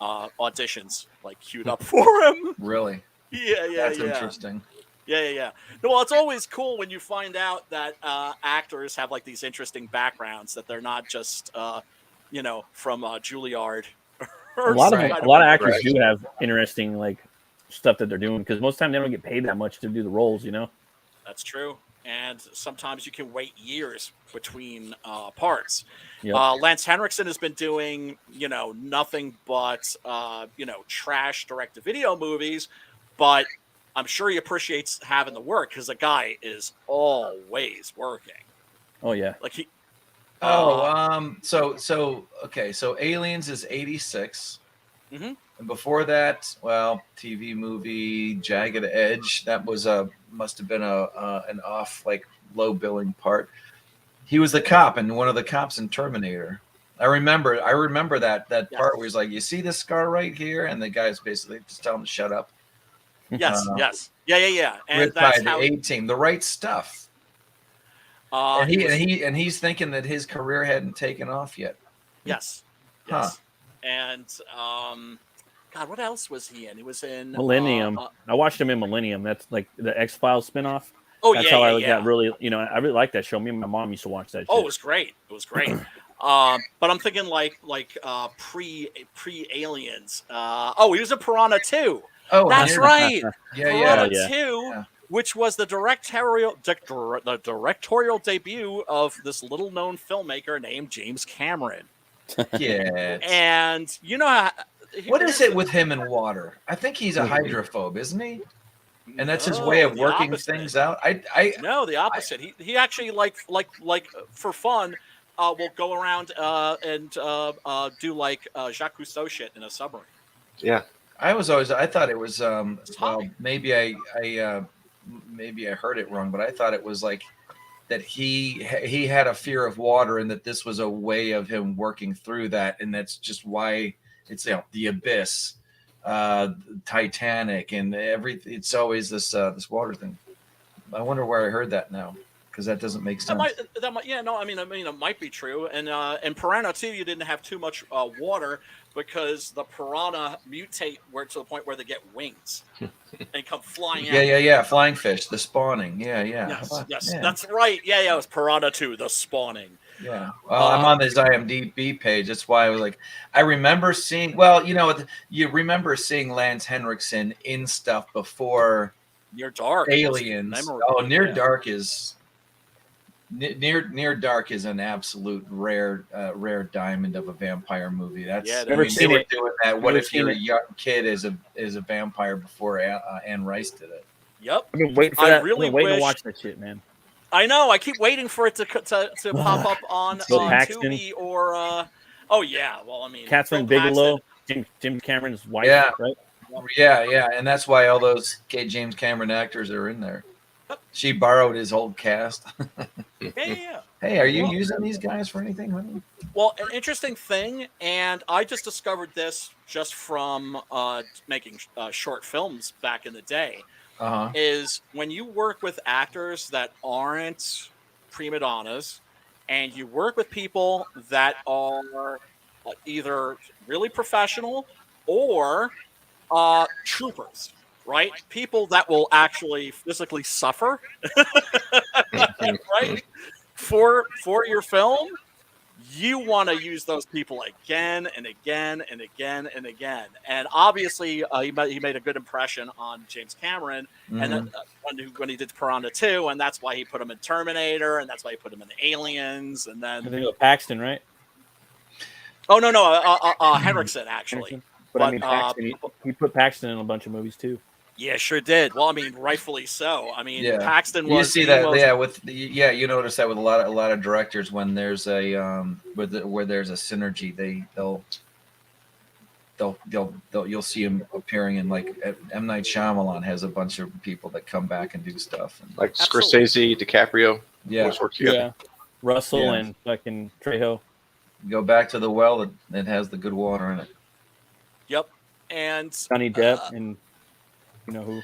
auditions like queued up for him. Really? Yeah, That's interesting. Yeah. No, well, it's always cool when you find out that actors have like these interesting backgrounds, that they're not just from Juilliard. A lot of actors do have interesting like stuff that they're doing, because most of the time they don't get paid that much to do the roles. That's true. And sometimes you can wait years between parts. Yep. Lance Henriksen has been doing, nothing but, trash direct-to-video movies, but I'm sure he appreciates having the work because the guy is always working. Oh yeah. Like he. So Aliens is 86. Mm-hmm. And before that, well, TV movie Jagged Edge. That was must have been an off like low billing part. He was the cop and one of the cops in Terminator. I remember that part where he's like, "You see this scar right here?" And the guy's basically just telling him to shut up. Yes. Yeah. And by that's the how A-Team, The Right Stuff. And he's thinking that his career hadn't taken off yet. Yes. And God, what else was he in? He was in Millennium. I watched him in Millennium. That's like the X-Files spinoff. Oh, that's how I got really, I really like that show. Me and my mom used to watch that shit. Oh, it was great. But I'm thinking like pre Aliens. He was in Piranha 2. Oh, that's right. Piranha 2, which was the directorial debut of this little known filmmaker named James Cameron. Yeah. And how, what is it with him and water? I think he's a hydrophobe, isn't he? And that's his way of working things out. No, the opposite. He actually like for fun will go around and do like Jacques Cousteau shit in a submarine. Yeah. I thought it was maybe I heard it wrong, but I thought it was like that he had a fear of water and that this was a way of him working through that, and that's just why it's the Abyss, Titanic, and everything. It's always this water thing. I wonder where I heard that now, because that doesn't make sense. That might, yeah, no, I mean, it might be true. And in Piranha 2, you didn't have too much water because the piranha mutate to the point where they get wings and come flying out. Yeah. Flying fish, the spawning. Yeah. Yes, that's right. Yeah, it was Piranha 2, the spawning. Yeah. Well, I'm on this IMDb page. That's why I was like, I remember seeing. Well, you remember seeing Lance Henriksen in stuff before Near Dark. Aliens. Near Dark is. Near Dark is an absolute rare diamond of a vampire movie. That's they were doing that. What if you're a young kid as a vampire before Anne Rice did it? Yep. I've been waiting for that. I've been waiting to watch that shit, man. I know. I keep waiting for it to pop up on Tubi or. Oh yeah. Well, I mean, Catherine Bigelow, Jim Cameron's wife. Yeah. Right. Yeah, and that's why all those James Cameron actors are in there. She borrowed his old cast. Yeah. Hey, are you using these guys for anything, honey? Well, an interesting thing, and I just discovered this just from making short films back in the day, is when you work with actors that aren't prima donnas, and you work with people that are either really professional or troopers. Right? People that will actually physically suffer, right? For your film, you want to use those people again and again and again and again. And obviously, he made a good impression on James Cameron, and then, when he did Piranha 2, and that's why he put him in Terminator, and that's why he put him in Aliens, and then I think it was Paxton, right? Oh no, Henriksen actually. But I mean, Paxton, he put Paxton in a bunch of movies too. Yeah, sure did. Well, I mean, rightfully so. I mean, Paxton was. You see that, you notice that with a lot of directors when there's a where there's a synergy, you'll see him appearing in like M. Night Shyamalan has a bunch of people that come back and do stuff. And, Like Absolutely. Scorsese, DiCaprio, yeah, always work together. Yeah, Russell Yeah. and fucking Trejo. go back to the well that has the good water in it. Yep. And Johnny Depp and you know who.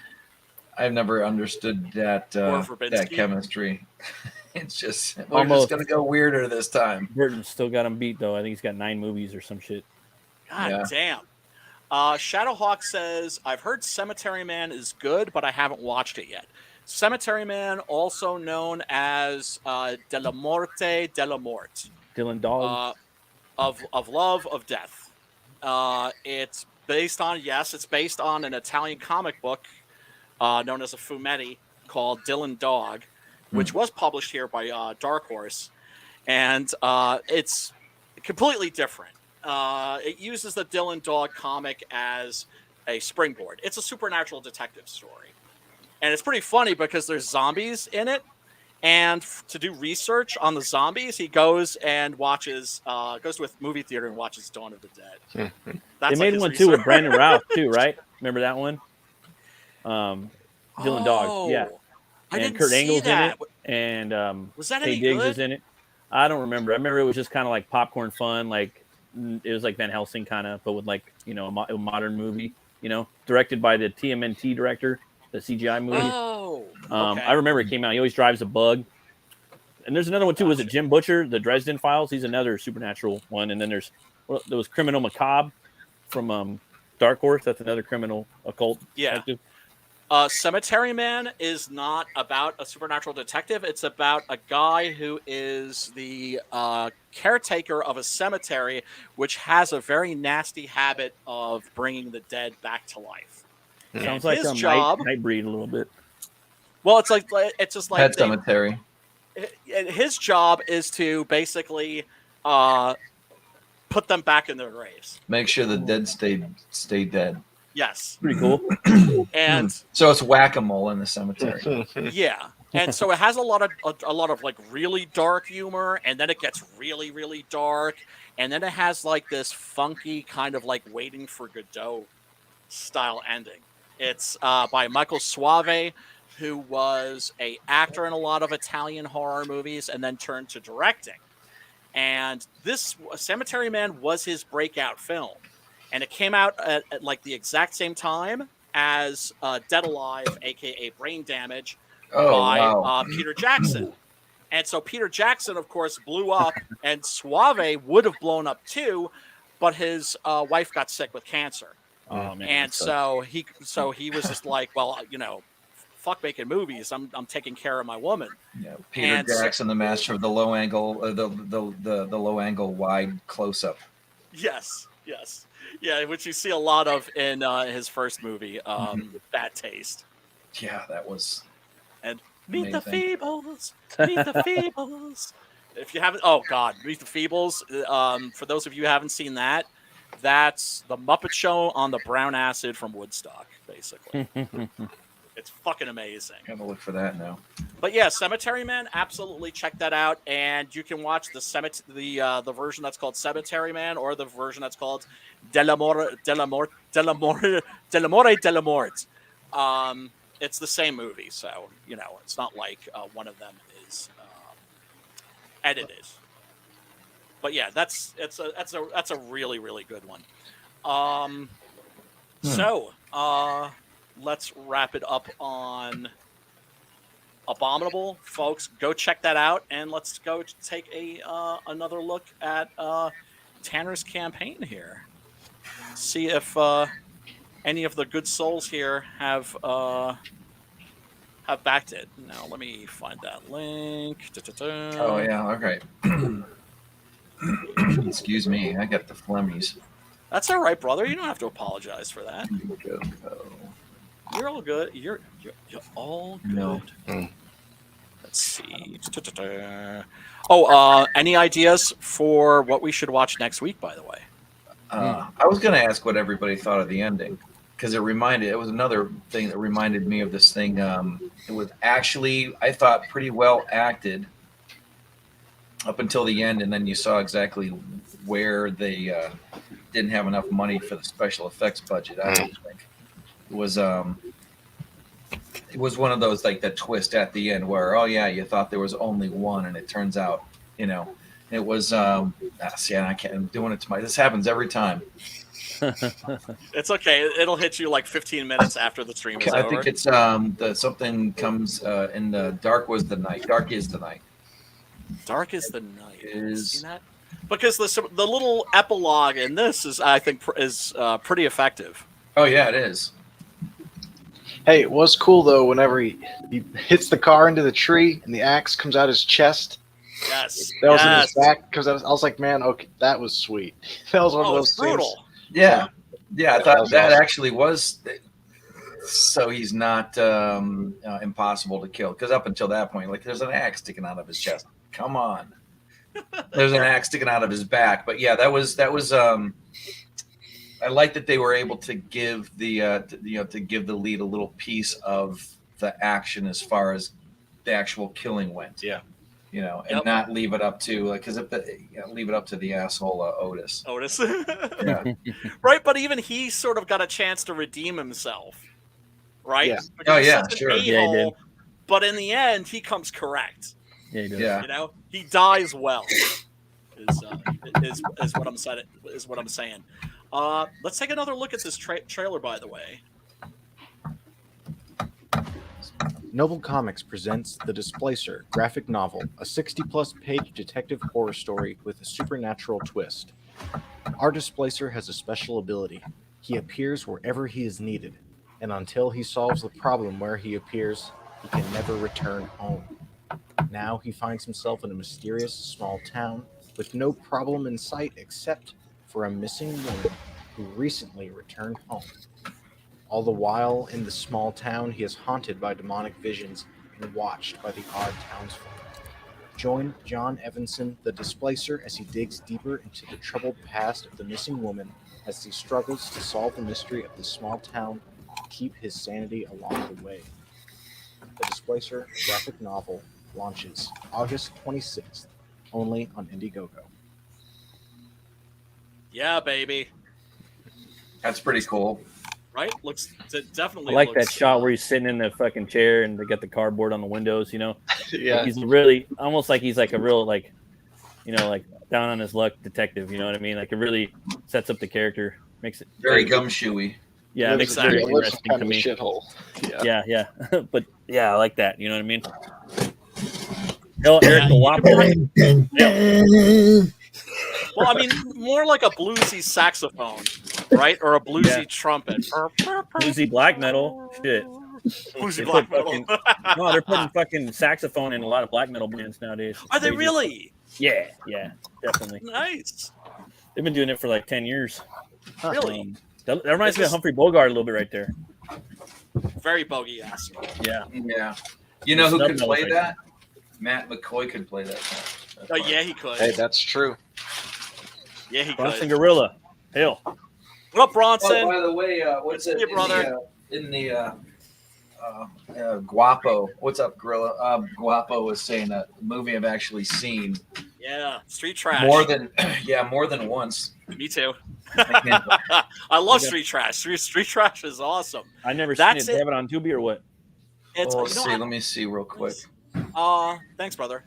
I've never understood that Gore Verbinski. that chemistry. It's just we're Almost. just gonna go weirder this time. Burton still got him beat though. I think he's got 9 movies or some shit. God Yeah. damn. Shadowhawk says, I've heard Cemetery Man is good, but I haven't watched it yet. Cemetery Man, also known as De la Morte de la Mort, Dylan Dog. of love, of death. It's based on an Italian comic book known as a fumetti called Dylan Dog, which was published here by Dark Horse. And it's completely different. It uses the Dylan Dog comic as a springboard. It's a supernatural detective story. And it's pretty funny because there's zombies in it. And to do research on the zombies, he goes and watches, goes to a movie theater and watches Dawn of the Dead. They made one too with Brandon Routh too, right? Remember that one? Dylan Dog, yeah. I And didn't Kurt see Angle's that. in it, and Was that Tay any Diggs good? is in it. I don't remember. I remember it was just kind of like popcorn fun, like it was like Van Helsing kind of, but with like a modern movie. Directed by the TMNT director, the CGI movie. Oh, okay. I remember it came out. He always drives a bug. And there's another one too. Was it Jim Butcher, the Dresden Files? He's another supernatural one. And then there was Criminal Macabre from Dark Horse. That's another criminal occult. Yeah. detective. Cemetery Man is not about a supernatural detective. It's about a guy who is the caretaker of a cemetery, which has a very nasty habit of bringing the dead back to life. Sounds like his a job. Nightbreed a little bit. Well, it's just like Pet Cemetery. his job is to basically put them back in their graves. Make sure the dead stay dead. Yes, Pretty cool. and So it's whack-a-mole in the cemetery. yeah, and so it has a lot of like really dark humor, and then it gets really, really dark, and then it has like this funky kind of like Waiting for Godot style ending. It's by Michael Suave, who was a actor in a lot of Italian horror movies and then turned to directing. And this Cemetery Man was his breakout film. And it came out at like the exact same time as Dead Alive, aka Brain Damage, by Peter Jackson. And so Peter Jackson, of course, blew up, and Suave would have blown up too, but his wife got sick with cancer. Oh, man, And so he was just like, well, fuck making movies. I'm taking care of my woman. Yeah, Peter Jackson, the master of the low angle, the low angle wide close up. Yes. Yeah, which you see a lot of in his first movie, Bad Taste. Yeah, that was. And Meet the amazing. Feebles. Meet the Feebles. If you haven't, oh God, Meet the Feebles. For those of you who haven't seen that, that's the Muppet Show on the brown acid from Woodstock, basically. It's fucking amazing. Have a look for that now. But yeah, Cemetery Man, absolutely check that out, and you can watch the version that's called Cemetery Man, or the version that's called De la Mort. It's the same movie, so it's not like one of them is edited. But yeah, that's a really, really good one. So let's wrap it up on Abominable, folks. Go check that out, and let's go take another look at Tanner's campaign here. See if any of the good souls here have backed it. Now, let me find that link. Oh yeah, okay. Excuse me, I got the phlegmies. That's all right, brother. You don't have to apologize for that. Go. You're all good. You're all good. No. Let's see. Oh, any ideas for what we should watch next week, by the way? I was going to ask what everybody thought of the ending, because it was another thing that reminded me of this thing. It was actually, I thought, pretty well acted up until the end, and then you saw exactly where they didn't have enough money for the special effects budget. I don't think it was one of those like the twist at the end where you thought there was only one and it turns out it was I can't. I'm doing it to my. This happens every time. It's okay. It'll hit you like 15 minutes after the stream is I over. think it's something comes in the dark was the night. Dark is the night. Dark is the night. Is that? Because the little epilogue in this is, I think, is pretty effective. Oh yeah, it is. Hey, it was cool though. Whenever he hits the car into the tree and the axe comes out his chest. Yes. That was in his back because I was like, man, okay, that was sweet. That was one of those brutal. Scenes. Yeah. I thought that awesome. actually was. So he's not impossible to kill because up until that point, like there's an axe sticking out of his chest. Come on, there's an axe sticking out of his back. But yeah, that was. I like that they were able to give to give the lead a little piece of the action as far as the actual killing went. Yeah. And not leave it up to because leave it up to the asshole Otis. Yeah. Right, but even he sort of got a chance to redeem himself. Right? Yeah. Because he's yeah, such an sure. a-hole, Yeah, he did. but in the end, he comes correct. Yeah, he does. Yeah. He dies well. Is what I'm saying. Is what I'm saying. Let's take another look at this trailer. By the way, Noble Comics presents The Displacer graphic novel, a 60-plus page detective horror story with a supernatural twist. Our Displacer has a special ability. He appears wherever he is needed, and until he solves the problem where he appears, he can never return home. Now he finds himself in a mysterious small town with no problem in sight except for a missing woman who recently returned home. All the while, in the small town, he is haunted by demonic visions and watched by the odd townsfolk. Join John Evanson, the Displacer, as he digs deeper into the troubled past of the missing woman as he struggles to solve the mystery of the small town and keep his sanity along the way. The Displacer graphic novel launches August 26th, only on Indiegogo. yeah, baby. That's pretty cool. Right? It definitely. I like looks, that shot where he's sitting in the fucking chair and they got the cardboard on the windows. Yeah. He's really almost like he's like a real like down on his luck detective. You know what I mean? Like it really sets up the character, makes it Very gumshoey. Yeah, it makes it very Exactly. interesting kind to of a me. shithole. Yeah. But yeah, I like that. You know what I mean? Hell, Eric the Whopper. Well, I mean, more like a bluesy saxophone, right? Or a bluesy trumpet. Bluesy black metal. Shit. Bluesy They black put metal. No, they're putting fucking saxophone in a lot of black metal bands nowadays. It's Are they crazy. really? Yeah, definitely. Nice. They've been doing it for like 10 years. Really? That reminds me This of is- Humphrey Bogart a little bit right there. Very bogey-esque. Yeah. Yeah. You know who Snub could nose play right that? Matt McCoy could play that. Oh, yeah, he could. Hey, that's true. Yeah, he Bronson could. Gorilla. Hell. What up, Bronson? Oh, by the way, what's it? Hey, brother. In the Guapo. What's up, Gorilla? Guapo was saying a movie I've actually seen Yeah, street trash. more than once. Me too. I can't- I love street trash. Street trash is awesome. I never That's seen it. it. They have it on Tubi or what? It's Oh, you let's know, see. Let me see real quick. thanks, brother.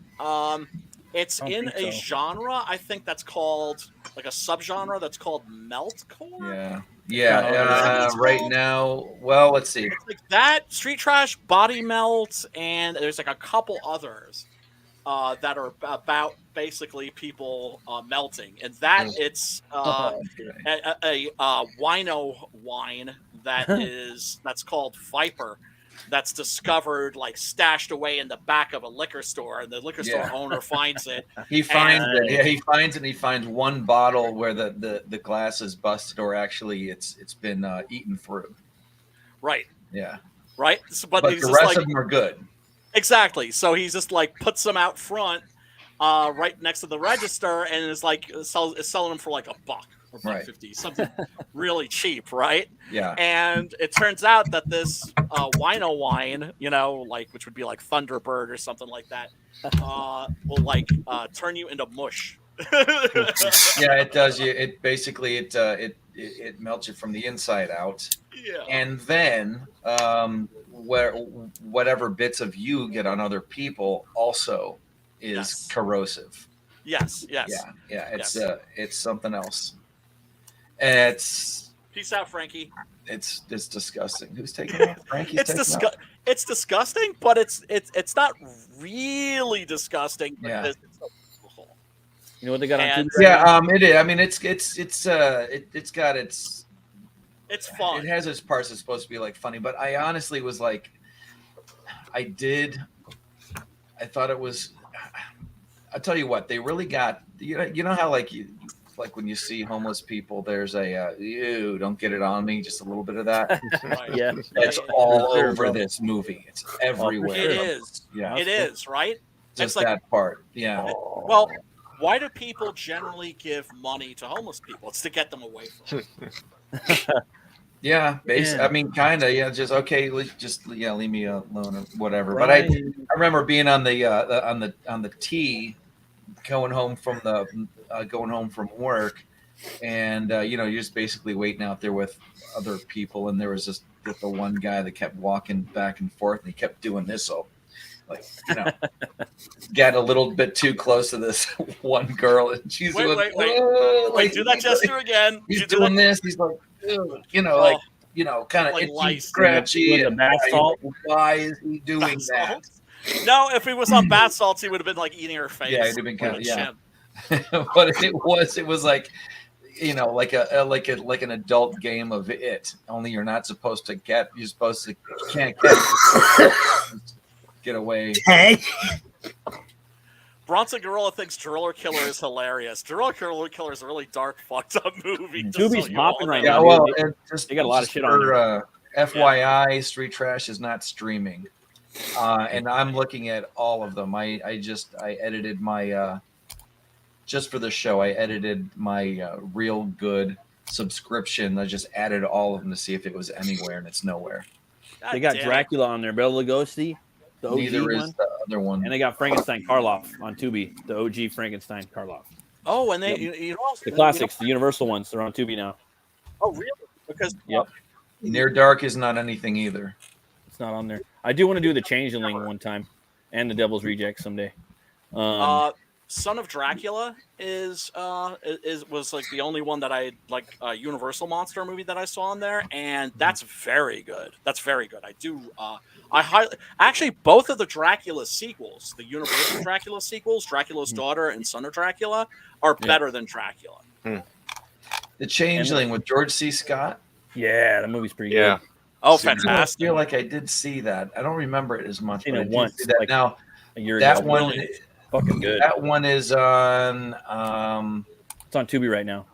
It's I don't in think a so. genre, I think that's called like a subgenre that's called meltcore. Yeah. It's Right called- now, well, let's see. It's like that, street trash, body melt, and there's like a couple others that are about basically people melting, and that it's a wino wine that's called Viper. That's discovered like stashed away in the back of a liquor store, and the liquor store Yeah. owner finds it. He finds And- it. Yeah, he finds it. And he finds one bottle where the glass is busted, or actually it's been eaten through. Right, Yeah, right. But but he's the just rest like of them are good. exactly. So he's just like puts them out front, right next to the register, and is like is selling them for like $1 or Right. $1.50, something really cheap, right? Yeah, And it turns out that this wino wine, like which would be like Thunderbird or something like that, will like turn you into mush, Yeah, it does. It basically it melts you from the inside out, Yeah. and then whatever bits of you get on other people also is Yes. corrosive. Yes. Yeah. It's Yes. it's something else. And Peace out, Frankie. it's disgusting. Who's taking off? Frankie's taking off? It's disgusting, but it's not really disgusting Yeah. because it's so beautiful. You know what they got on And- Tubi? right now? It is. I mean, it's got its. It's fun. It has its parts that's supposed to be like funny, but I honestly was like, I thought it was. I'll tell you what, they really got. You know how like when you see homeless people, there's a ew, don't get it on me, just a little bit of that. Right. Yeah. It's all Sure, over bro. this movie. It's everywhere. It is. Yeah, It is, right? just like- that part. Yeah. Well, why do people generally give money to homeless people? It's to get them away from it. Yeah, Yeah. I mean, kind of. Yeah, just okay. Leave me alone or whatever. But I remember being on the T, going home from work, and you're just basically waiting out there with other people, and there was just the one guy that kept walking back and forth, and he kept doing this. So, got a little bit too close to this one girl, and she's Wait, doing, wait. "Oh," Wait, do that gesture again. He's You do doing that- this. He's like, "Ugh," kind of Like itchy, lice. scratchy. With the and bath salt. Why is he doing bath that? salts? No, if he was on bath salts, he would have been like eating her face. Yeah, he'd have been with kinda- a yeah. chin. But it was like, like an adult game of it. Only you're not supposed to get. You're supposed to can't get away. Hey, Bronson Gorilla thinks Driller Killer is hilarious. Driller Killer is a really dark, fucked up movie. just Tubi's so you popping all right know. now. Yeah, well, dude. and just They got a lot of just shit on for, FYI, Street Trash is not streaming, and I'm looking at all of them. I edited my just for the show. I edited my Real Good subscription. I just added all of them to see if it was anywhere, and it's nowhere. God They got damn it. Dracula on there, Bela Lugosi, the OG Neither is one, the other one. and they got Frankenstein Karloff on Tubi, the OG Frankenstein Karloff. Oh, and they Yep. you know The classics, the Universal ones, they're on Tubi now. Oh, really? Because Yep. Near Dark is not anything either. It's not on there. I do want to do the Changeling one time, and the Devil's Reject someday. Son of Dracula was like the only one that I like a Universal monster movie that I saw in there, and that's very good. That's very good. I do. Actually both of the Dracula sequels, the Universal Dracula sequels, Dracula's Daughter and Son of Dracula, are better than Dracula. The Changeling with George C. Scott. Yeah, the movie's pretty Yeah. good. Oh, I fantastic! feel like I did see that. I don't remember it as much. Seen but it I did once, see that. like, Now A year that ago. one, Brilliant. Fucking good. that one is on. It's on Tubi right now.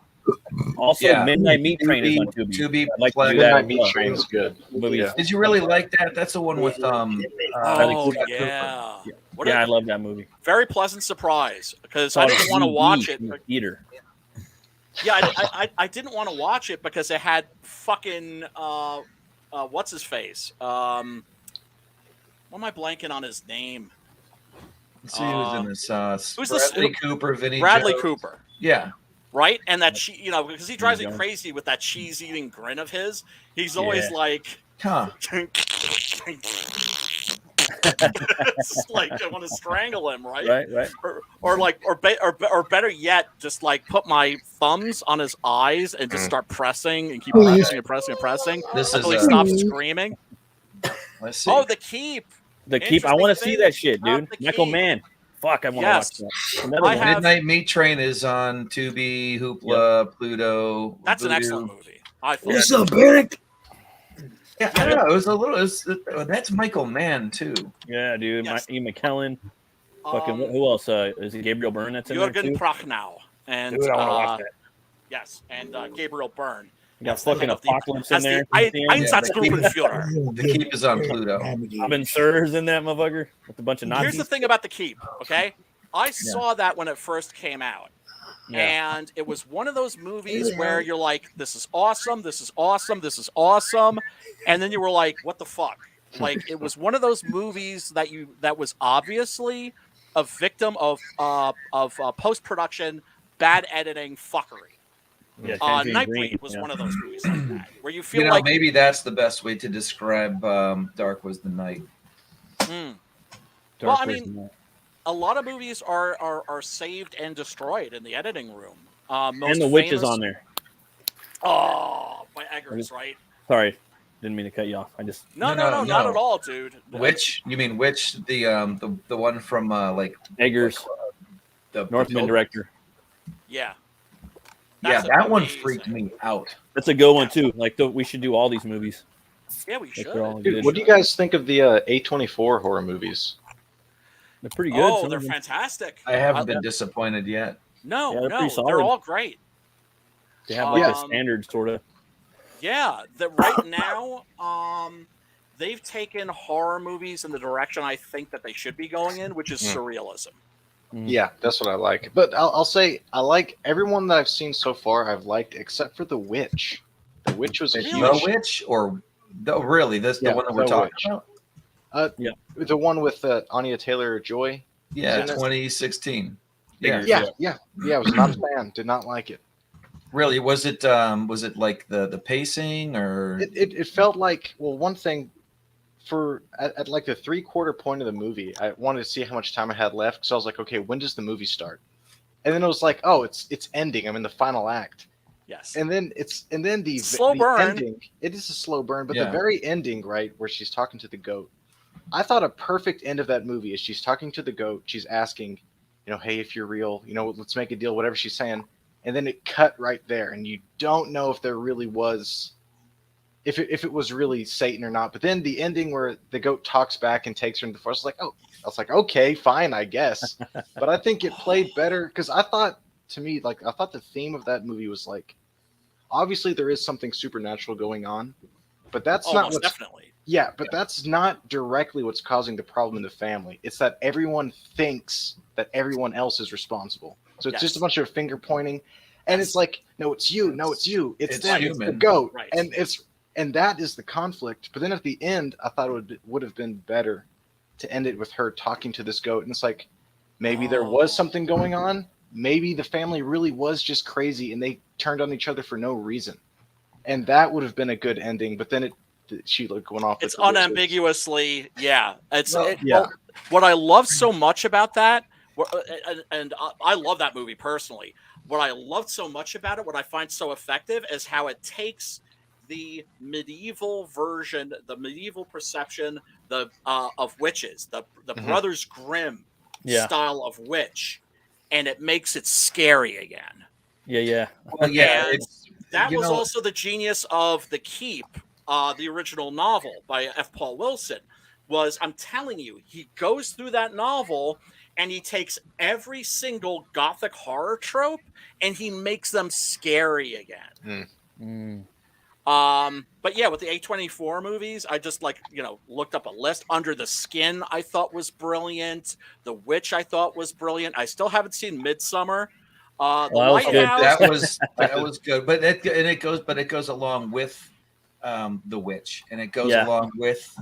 Also, Yeah. Midnight Meat Train is on Tubi. Tubi I'd like to Play. do that. Midnight Meat Train's good. Movie. Yeah. Did you really like that? That's the one with Oh Scott yeah. Cooper. What Yeah, I a love that movie. very pleasant surprise because Saw I it didn't on want to DVD watch it. in the theater. Yeah, I didn't want to watch it because it had fucking what's his face? What am I blanking on his name? Let's see who's in this. Who's this- Bradley Cooper, Vinny Bradley Jones. Cooper, Yeah. right? And that because he drives me Jones. crazy with that cheese eating grin of his. He's always like, Huh. it's like I want to strangle him, right? Right. Or better yet, just like put my thumbs on his eyes and just start pressing and keep Please. pressing and pressing and pressing This is until he uh, stops screaming. let's see. Oh, The Keep. The Keep. I want to see Interesting that shit, thing dude. about The Michael Keep. Mann. Fuck, I want to Yes. watch that. Another I one. have- Midnight Meat Train is on Tubi, Hoopla, Pluto. That's an Vudu. excellent movie. I thought. what's up, Eric? Yeah, I don't know. It was a little. That's Michael Mann too. Yeah, dude. Yes. Ian McKellen. Fucking. Um, Who else? Is it Gabriel Byrne that's in there Jürgen too? Prochnow and Dude, I want to watch that. yes, and Gabriel Byrne. You got That's the fucking head of the- Apocalypse in As there. the Einsatzgruppenführer. The Keep is on Pluto. Robin Sir's in that motherfucker with a bunch of Nazis. Here's the thing about The Keep, okay? I saw that when it first came out. Yeah. And it was one of those movies where you're like, this is awesome, this is awesome, this is awesome. And then you were like, what the fuck? Like, it was one of those movies that was obviously a victim of post-production bad editing fuckery. Yeah, Tangerine Nightbreed Dream, was yeah. one of those movies like that, where you feel You know, like maybe that's the best way to describe Dark Was the Night. Well, Dark I Was mean, the Night. a lot of movies are saved and destroyed in the editing room. Most And The Witch is famous- on there. Oh, by Eggers, right? Sorry, didn't mean to cut you off. I just No, No, not no. at all, dude. Which you mean which the one from like Eggers, the Northman the- director. Yeah. Yeah, That's that one amazing. freaked me out. That's a good one too. Like we should do all these movies. Yeah, we Like, should. they're all Dude, good. what do you guys think of the A24 horror movies? They're pretty good. Oh, Some they're of them. fantastic. I haven't been disappointed yet. No, Yeah, they're no, pretty they're solid. all great. They have like a Um, standard sort of. Yeah, that right now, they've taken horror movies in the direction I think that they should be going in, which is surrealism. Yeah, that's what I like. But I'll say I like everyone that I've seen so far. I've liked except for The Witch. The Witch was a The huge. Witch or really this Yeah, the one that we're The talking Witch. about? The one with Anya Taylor-Joy. Yeah, Isn't it? 2016. Yeah. Yeah. I was not a fan. Did not like it. Really? Was it like the pacing or It felt like, well, one thing at like the 3/4 point of the movie, I wanted to see how much time I had left, so I was like, okay, when does the movie start? And then it was like, oh, it's ending. I'm in the final act. Yes. And then the Slow the burn. ending. It is a slow burn, but Yeah. the very ending, right, where she's talking to the goat. I thought a perfect end of that movie is she's talking to the goat. She's asking, hey, if you're real, let's make a deal, whatever she's saying. And then it cut right there, and you don't know if there really was, if it was really Satan or not. But then the ending where the goat talks back and takes her into the forest, I was like, okay, fine, I guess. But I think it played better because I thought the theme of that movie was like, obviously there is something supernatural going on, but that's not Almost what's definitely. yeah, but that's not directly what's causing the problem in the family. It's that everyone thinks that everyone else is responsible. So it's just a bunch of finger pointing, and it's like, no, it's you, it's them, it's the human. goat, Right. and that is the conflict. But then at the end, I thought it would have been better to end it with her talking to this goat, and it's like maybe there was something going on. Maybe the family really was just crazy, and they turned on each other for no reason, and that would have been a good ending. But then she went off. It's with the witches. unambiguously, yeah. Yeah. What I love so much about that, and I love that movie personally. What I loved so much about it, what I find so effective, is how it takes the medieval version, the medieval perception, of witches, the Brothers Grimm style of witch, and it makes it scary again. Yeah. well, yeah, And that you was know- also the genius of The Keep, the original novel by F. Paul Wilson. I'm telling you, he goes through that novel and he takes every single gothic horror trope and he makes them scary again. But yeah, with the A24 movies, I just looked up a list. Under the Skin, I thought was brilliant. The Witch, I thought was brilliant. I still haven't seen Midsummer. The Well, that was good. Lighthouse. that was good, but it goes along with The Witch, and it goes along with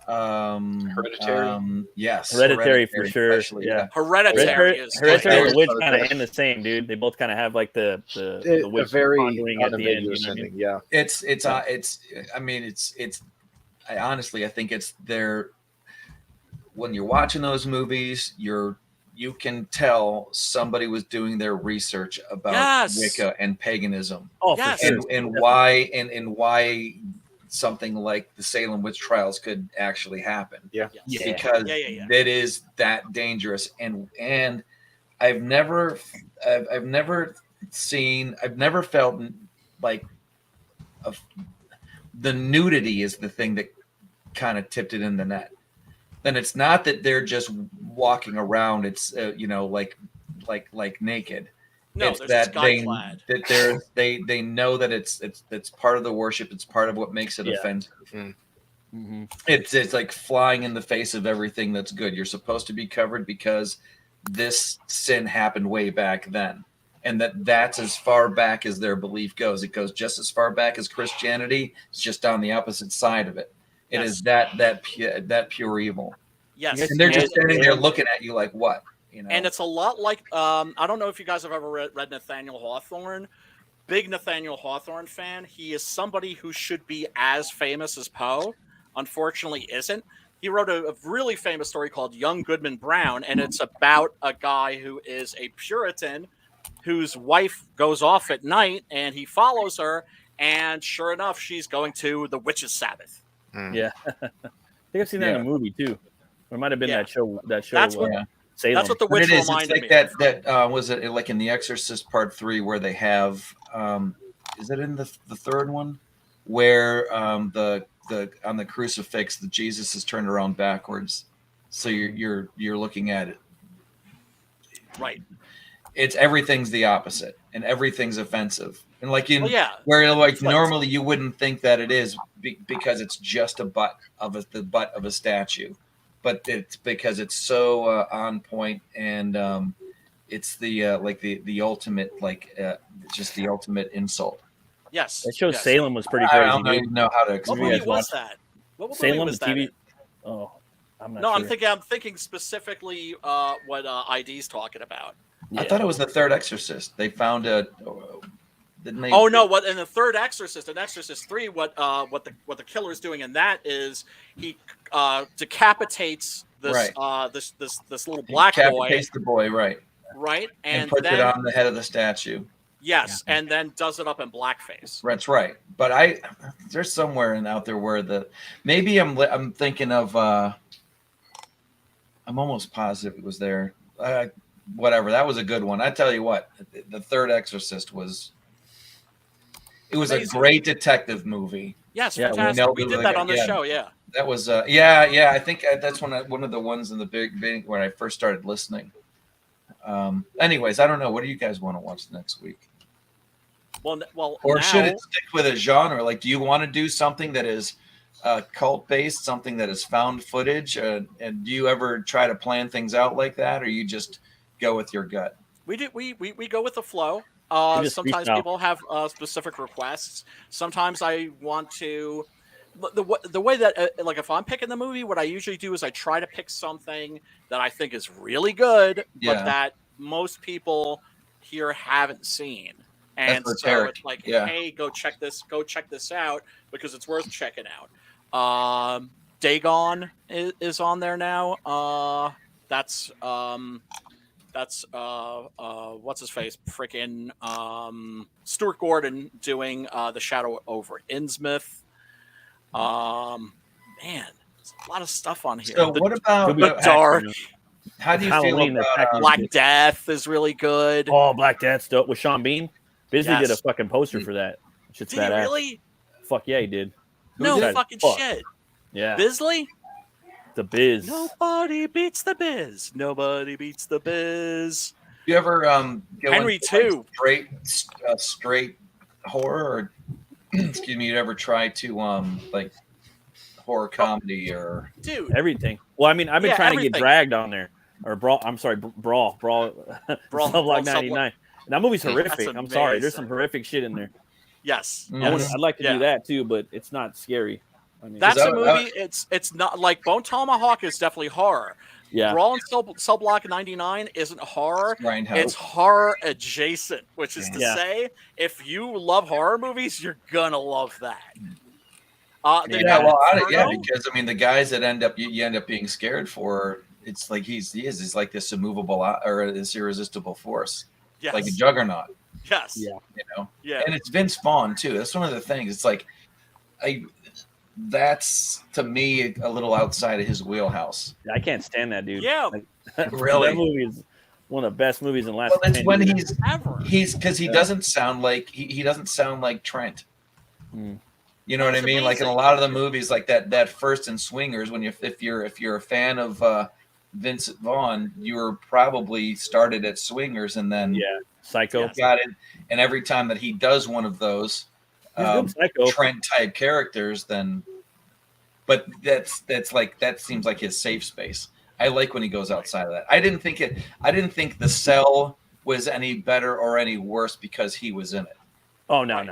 Hereditary? Yes, Hereditary for sure. especially, Yeah. Hereditary is Hereditary and I the Witch was kind of about to end the same, dude. They both kind of have like the A witch very pondering at the end. You know unambiguous what I mean? ending. Yeah. I honestly, I think it's there. When you're watching those movies, you can tell somebody was doing their research about Yes. Wicca and paganism, Oh, Yes. for sure. and why something like the Salem witch trials could actually happen. Yeah. Yes. Because Yeah. it is that dangerous, and I've never felt like the nudity is the thing that kind of tipped it in the net. Then it's not that they're just walking around. It's like naked. No, It's there's that this guy clad. they know that it's part of the worship. It's part of what makes it Yeah. offensive. Mm-hmm. It's like flying in the face of everything that's good. You're supposed to be covered because this sin happened way back then, and that's as far back as their belief goes. It goes just as far back as Christianity. It's just on the opposite side of it. It Yes. is that pure evil. Yes. Yes. And they're just And- standing there looking at you like, what? You know, And it's a lot like I don't know if you guys have ever read Nathaniel Hawthorne. Big Nathaniel Hawthorne fan. He is somebody who should be as famous as Poe. Unfortunately, isn't. He wrote a really famous story called Young Goodman Brown, and it's about a guy who is a Puritan whose wife goes off at night, and he follows her, and sure enough, she's going to the witch's Sabbath. Yeah. I think I've seen that in a movie too. Or it might have been Yeah. that show. That's what- Salem. That's what the But witch it is. It's reminded like me. that was it like in The Exorcist Part 3 where they have is it in the third one where the on the crucifix the Jesus is turned around backwards, so you're looking at it. Right. It's everything's the opposite and everything's offensive, and like in Well, yeah. where like It's like- normally you wouldn't think that it is because it's just the butt of a statue, but it's because it's so on point, and it's the like the ultimate just the ultimate insult. Yes. That show yes. Salem was pretty I crazy. don't dude. even know how to What explain movie it. was that? What movie Salem, was the that? TV. in? Oh, I'm not No, sure. I'm thinking specifically what ID's talking about. I thought it was the third Exorcist. They found a. Didn't they? Oh no! What in the third Exorcist, in Exorcist 3, what the killer is doing in that is he decapitates this Right. this little black boy, Decapitates the boy, right? right? And puts then it on the head of the statue. yes, and then does it up in blackface. That's right. But there's somewhere out there where maybe I'm thinking of I'm almost positive it was there. Whatever, that was a good one. I tell you what, the third Exorcist was Amazing. a great detective movie. Yes, Yeah, fantastic. we We nailed did it that again. on the Yeah. show. Yeah. That was yeah. I think that's one of the ones in the big when I first started listening. Anyways, I don't know. What do you guys want to watch next week? Well, Or now, should it stick with a genre? Like, do you want to do something that is cult based, something that is found footage? And do you ever try to plan things out like that, or you just go with your gut? we go with the flow. just Sometimes freestyle. people have specific requests. Sometimes I want to. The way that like if I'm picking the movie, what I usually do is I try to pick something that I think is really good, Yeah. but that most people here haven't seen. And That's so Eric. it's like, Yeah. hey, go check this out because it's worth checking out. Dagon is on there now. That's what's his face? Freaking Stuart Gordon doing The Shadow over Innsmouth. Man, there's a lot of stuff on here. So The what about The Dark, How do you Halloween, feel the about package. Black Death is really good. Oh, Black Death's dope with Sean Bean. Bisley did a Yes. fucking poster for that. Shit's Did he badass. really? Fuck yeah, he did. No did? fucking Fuck. shit. Yeah, Bisley? the Biz. Nobody beats the Biz. Nobody beats the Biz. you ever go Henry into, too. like, straight horror, or excuse me, you ever try to like horror comedy or Dude, Everything. Well, I mean, I've been Yeah, trying to everything. get Dragged on there, or Brawl. I'm sorry, Brawl, Brawl, Sublock Brawl, 99. And that movie's horrific. That's I'm sorry, there's some amazing. horrific shit in there. yes. Mm. yes. I'd like to Yeah. do that too, but it's not scary. I mean, That's that- a movie. It's not like Bone Tomahawk is definitely horror. yeah, Brawl and Subblock 99 isn't horror. Grindhouse? It's horror adjacent, which is to Yeah. say, if you love horror movies, you're gonna love that. The Yeah, well, Inferno? because I mean, the guys that you end up being scared for, it's like he's like this immovable or this irresistible force, yes, like a juggernaut, yes, Yeah. you know. yeah. And it's Vince Vaughn too. That's one of the things. It's like, that's to me a little outside of his wheelhouse. I can't stand that dude. Yeah. Really? that movie is one of the best movies in the last. Well, it's 10 when years. Ever. he's because he doesn't sound like he doesn't sound like Trent. Mm. You know what I It's mean? Like in a amazing. lot of the movies, like that first in Swingers, when if you're a fan of Vincent Vaughn, you were probably started at Swingers and then Yeah, Psycho. Yes. got it. And every time that he does one of those He's good in Psycho. Trent type characters, then but that's like that seems like his safe space. I like when he goes outside of that. I didn't think The Cell was any better or any worse because he was in it. Oh no.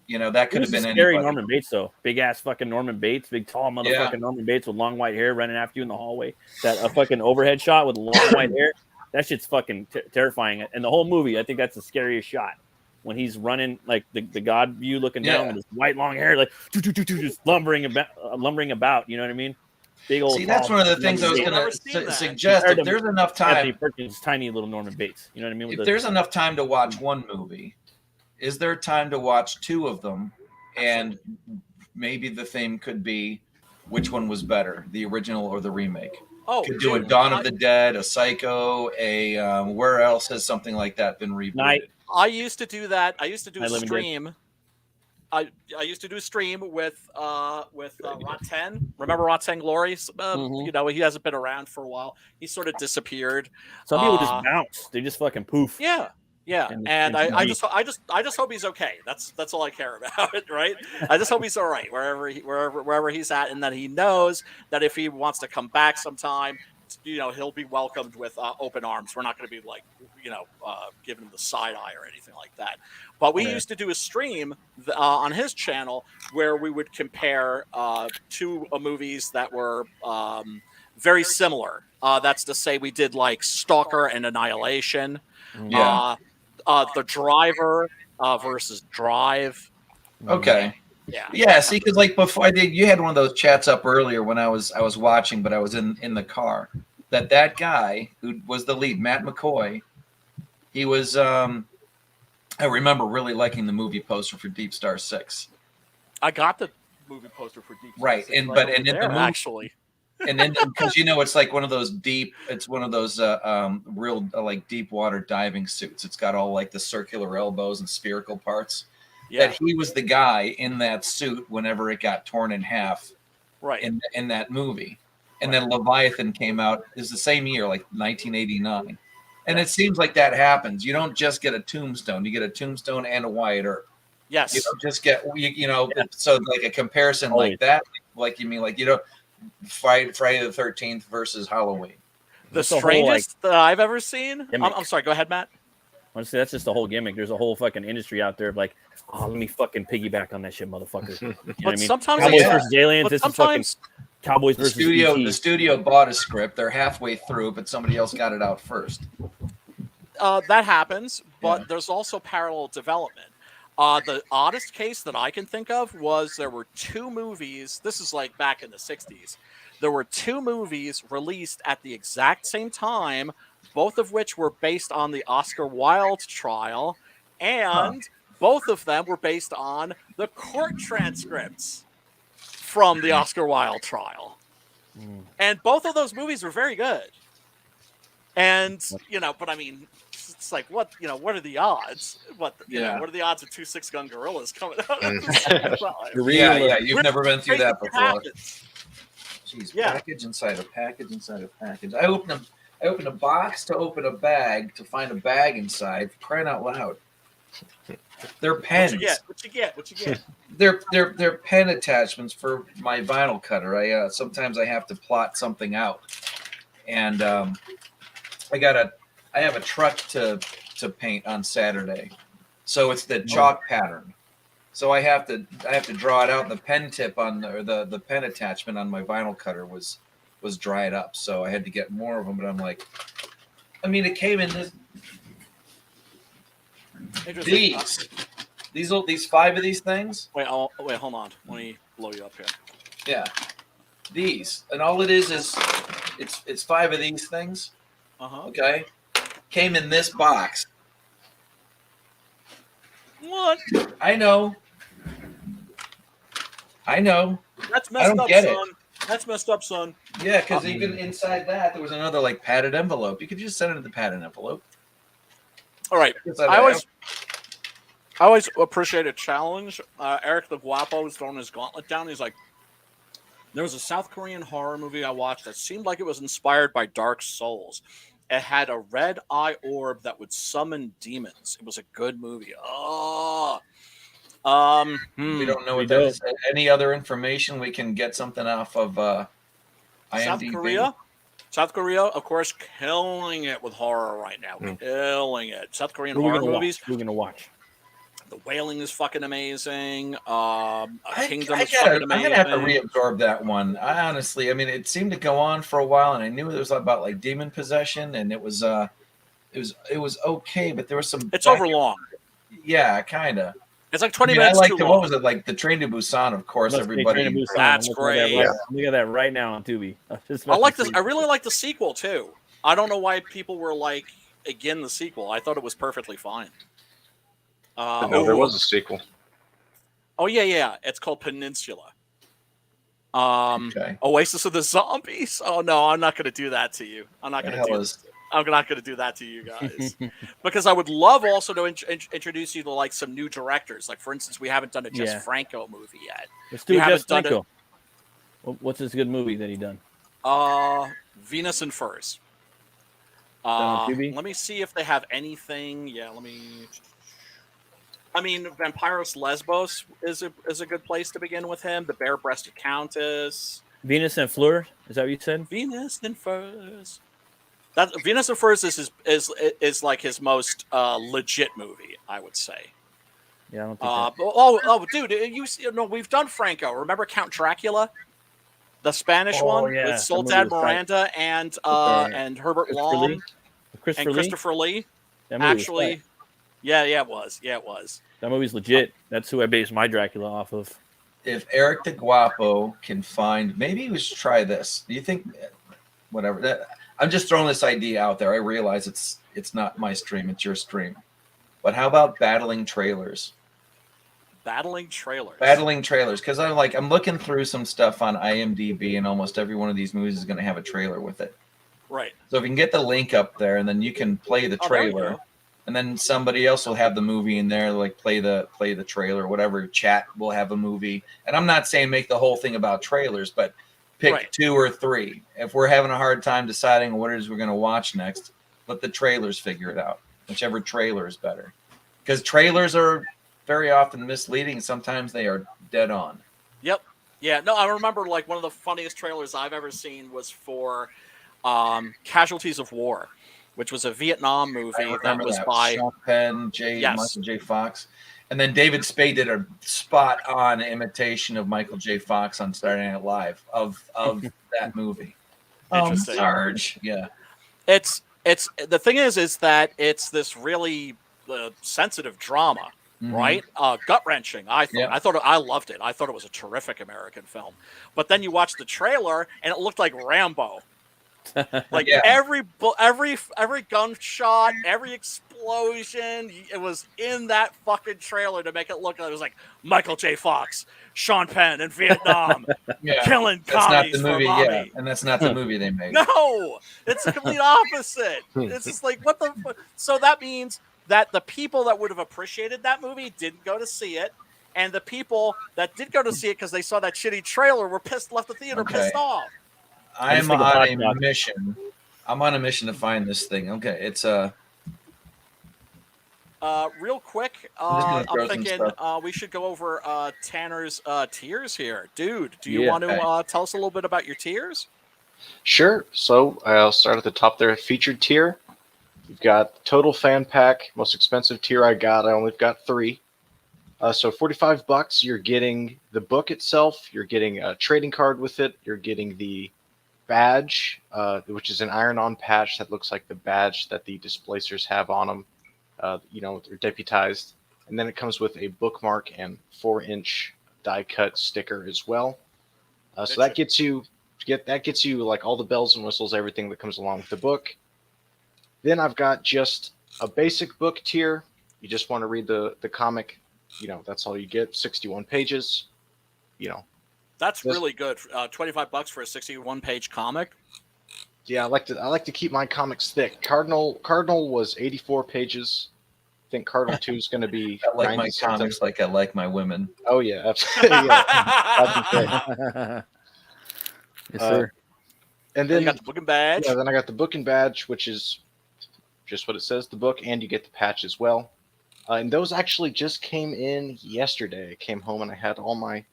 You know, that It could was have a been scary anybody. Norman Bates though. Big ass fucking Norman Bates, big tall motherfucking Yeah. Norman Bates with long white hair running after you in the hallway. That a fucking overhead shot with long white hair. That shit's fucking terrifying. And the whole movie, I think that's the scariest shot when he's running like the God view, looking down with his white long hair, like just lumbering about. You know what I mean? Big old. See, that's one of the things I was going to suggest. If there's enough time, Anthony Perkins, tiny little Norman Bates. You know what I mean? If there's enough time to watch one movie, is there time to watch two of them? And maybe the theme could be which one was better, the original or the remake. Oh, could do a Dawn of the Dead, a Psycho, a where else has something like that been rebooted? I used to do that. I used to do a stream. I used to do a stream with Rotten. Remember Rotten Glory? You know, he hasn't been around for a while. He sort of disappeared. Some people just bounce. They just fucking poof. Yeah. Yeah, and I just hope he's okay. That's all I care about, right? I just hope he's all right wherever he's at, and that he knows that if he wants to come back sometime, you know, he'll be welcomed with open arms. We're not going to be like, you know, giving him the side eye or anything like that. But we used to do a stream on his channel where we would compare two movies that were very similar. That's to say, we did like Stalker and Annihilation. Yeah. The Driver versus Drive. Okay. Yeah. See, because like before you had one of those chats up earlier when I was watching, but I was in the car. That guy who was the lead, Matt McCoy, he was. I remember really liking the movie poster for Deep Star 6. I got the movie poster for Deep Star right, 6 and but in the movie, actually. And then because you know it's like one of those real like deep water diving suits. It's got all like the circular elbows and spherical parts. Yeah. That he was the guy in that suit whenever it got torn in half. Right. In that movie. And then Leviathan came out is the same year, like 1989. And it seems like that happens. You don't just get a tombstone. You get a tombstone and a Wyatt Earp. Yes. You don't just get so like a comparison like that, like you mean like Friday the 13th versus Halloween. The strangest that I've ever seen. I'm sorry. Go ahead, Matt. Honestly, that's just the whole gimmick. There's a whole fucking industry out there of like, oh, let me fucking piggyback on that shit, motherfucker. You know what I mean? Sometimes Cowboys versus Aliens. This is fucking Cowboys versus The studio bought a script. They're halfway through, but somebody else got it out first. That happens, but there's also parallel development. The oddest case that I can think of was there were two movies. This is like back in the 60s. There were two movies released at the exact same time, both of which were based on the Oscar Wilde trial, and both of them were based on the court transcripts from the Oscar Wilde trial. And both of those movies were very good. And, but I mean, it's like, what are the odds? What are the odds of 2 6-gun gorillas coming out? You've never been through that before. Jeez, package inside a package inside a package. I opened a box to open a bag to find a bag inside. Crying out loud! They're pens. What you get? They're pen attachments for my vinyl cutter. Sometimes I have to plot something out, and I have a truck to paint on Saturday, so it's the chalk pattern. So I have to draw it out. And the pen tip on the pen attachment on my vinyl cutter was dried up, so I had to get more of them. But I'm like, I mean, it came in these 5 of these things. Wait, hold on. Let me blow you up here. Yeah, these, and all it is it's 5 of these things. Okay, came in this box. What? I know. That's messed up, son. That's messed up, son. Yeah, because even inside that, there was another like padded envelope. You could just send it in the padded envelope. All right. I always appreciate a challenge. Eric the Guapo was throwing his gauntlet down. He's like, there was a South Korean horror movie I watched that seemed like it was inspired by Dark Souls. It had a red eye orb that would summon demons. It was a good movie. We don't know what that is. Any other information we can get something off of IMDb? South Korea, of course, killing it with horror right now. Killing it. South Korean horror movies. We're going to watch. The Wailing is fucking amazing. Kingdom I is fucking I'm amazing. gonna have to reabsorb that one. I honestly, I mean, it seemed to go on for a while, and I knew it was about like demon possession, and it was okay, but there was some. It's overlong. Yeah, kind of. It's like I 20 mean, I minutes liked too it. long. What was it like? The Train to Busan, of course. Must be Everybody. Train to Busan. That's I'm looking at that great. right- I'm looking at that right now on Tubi. I like this. I really like the sequel too. I don't know why people were like again the sequel. I thought it was perfectly fine. No, there was a sequel. Oh yeah. It's called Peninsula. Okay. Oasis of the Zombies. Oh no, I'm not going to do that to you. I'm not going to do. I'm not going to do that to you guys because I would love also to introduce you to like some new directors. Like for instance, we haven't done a Jess Franco movie yet. Let's do Jess Franco. What's this good movie that he done? Venus and Furs. On Let Tubi? me see if they have anything. Yeah, let me. I mean, Vampiros Lesbos is a good place to begin with him. The Bare-Breasted Countess. Venus and Fleur. Is that what you said? Venus and Furs. That Venus and Furs is like his most legit movie, I would say. Yeah, I don't think dude, we've done Franco. Remember Count Dracula, the Spanish one with Soledad Miranda and Herbert Lom and Christopher Lee. Actually, yeah, it was. That movie's legit. That's who I based my Dracula off of. If Eric the Guapo can find, maybe we should try this. Do you think? Whatever. I'm just throwing this idea out there. I realize it's not my stream; it's your stream. But how about battling trailers? Battling trailers, because I'm looking through some stuff on IMDb, and almost every one of these movies is going to have a trailer with it. Right. So if you can get the link up there, and then you can play the trailer, and then somebody else will have the movie in there, like play the trailer, whatever. Chat will have a movie, and I'm not saying make the whole thing about trailers, but pick 2 or 3. If we're having a hard time deciding what it is we're going to watch next, let the trailers figure it out. Whichever trailer is better, because trailers are very often misleading. Sometimes they are dead on. Yep. Yeah. No, I remember like one of the funniest trailers I've ever seen was for Casualties of War, which was a Vietnam movie that was by Sean Penn, Michael J. Fox. And then David Spade did a spot-on imitation of Michael J. Fox on Saturday Night Live of that movie. Interesting. Sarge. Yeah. It's the thing is that it's this really sensitive drama. Mm-hmm. Right? Gut-wrenching. I thought I loved it. I thought it was a terrific American film. But then you watch the trailer and it looked like Rambo. Like every gunshot, every explosion, it was in that fucking trailer to make it look like it was like Michael J. Fox, Sean Penn in Vietnam, killing commies for mommy. And that's not the movie they made. No, it's the complete opposite. It's just like what the. So that means that the people that would have appreciated that movie didn't go to see it, and the people that did go to see it because they saw that shitty trailer were left the theater pissed off. I'm on a mission. I'm on a mission to find this thing. Okay, it's real quick, I'm thinking we should go over Tanner's tiers here. Dude, do you want to tell us a little bit about your tiers? Sure. So I'll start at the top there. Featured tier. You've got total fan pack. Most expensive tier I only got 3. So $45, you're getting the book itself. You're getting a trading card with it. You're getting the badge, which is an iron-on patch that looks like the badge that the Displacers have on them. They're deputized. And then it comes with a bookmark and 4-inch die-cut sticker as well. So that gets you like all the bells and whistles, everything that comes along with the book. Then I've got just a basic book tier. You just want to read the comic. That's all you get. 61 pages. That's really good. $25 for a 61-page comic. Yeah, I like to keep my comics thick. Cardinal was 84 pages. I think Cardinal 2 is going to be. I like my comics like I like my women. Oh yeah, absolutely. Yes, sir. And then you got the book and badge. Yeah, then I got the book and badge, which is just what it says, the book, and you get the patch as well. And those actually just came in yesterday. I came home and I had all my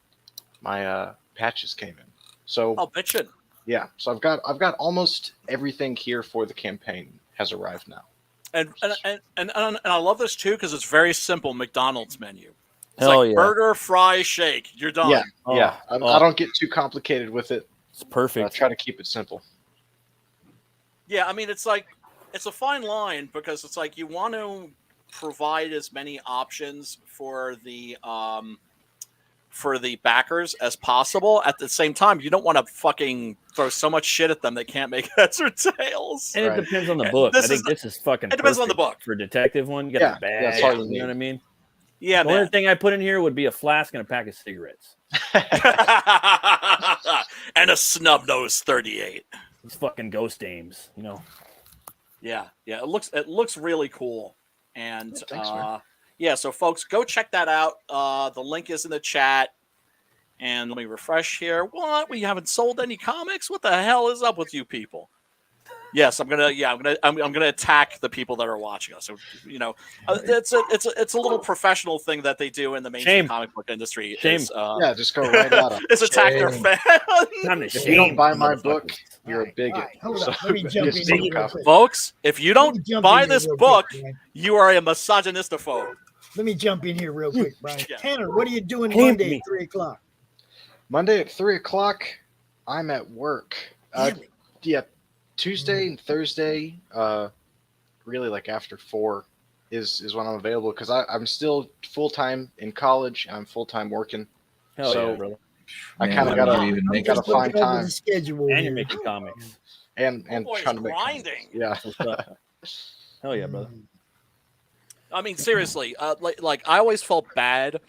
patches came in. So bitchin'. Yeah, so I've got almost everything here for the campaign has arrived now. And I love this too because it's very simple McDonald's menu. It's Hell like yeah. burger, fry, shake. You're done. Yeah, Oh, yeah. I oh. don't get too complicated with it. It's I perfect. try to keep it simple. Yeah, I mean it's like it's a fine line because it's like you want to provide as many options for the backers as possible. At the same time, you don't want to fucking throw so much shit at them they can't make heads or tails. And Right. it depends on the book. This I think is- this is fucking. it depends on the perfect book. For detective one, you got Yeah, the bag. that's all you You need. know what I mean? Yeah, The only man. thing I put in here would be a flask and a pack of cigarettes. And a snub nose 38. These fucking ghost dames, you know. Yeah. It looks really cool. And thanks, man. yeah, so folks, go check that out. The link is in the chat. And let me refresh here. What? We haven't sold any comics? What the hell is up with you people? Yes, I'm gonna attack the people that are watching us. So, you know, it's a little professional thing that they do in the mainstream Shame. comic book industry. Shame. Is, Yeah, just go right at them. is attack their Shame. fans. Time to If shame you don't buy some my motherfuckers. book, you're a All bigot. right, hold So on. Let me jump get in some here real copy. quick. Folks, if you Let me don't jump buy in here this real book, quick, Brian. you are a misogynistophobe. Let me jump in here real quick, Brian. Yeah. Tanner, what are you doing Hate Monday me. at 3:00? Monday at 3:00, I'm at work. Damn it. Yeah, Tuesday and Thursday, really like after 4 is when I'm available because I'm still full time in college. I'm full time working. Hell So- yeah, brother. I Man, kind of I don't gotta even I'm make gotta just it. find looking over time the schedule And here. you're making comics. and boy is trying to make grinding. Yeah, Cool stuff. Hell yeah, brother. I mean, seriously, like I always felt bad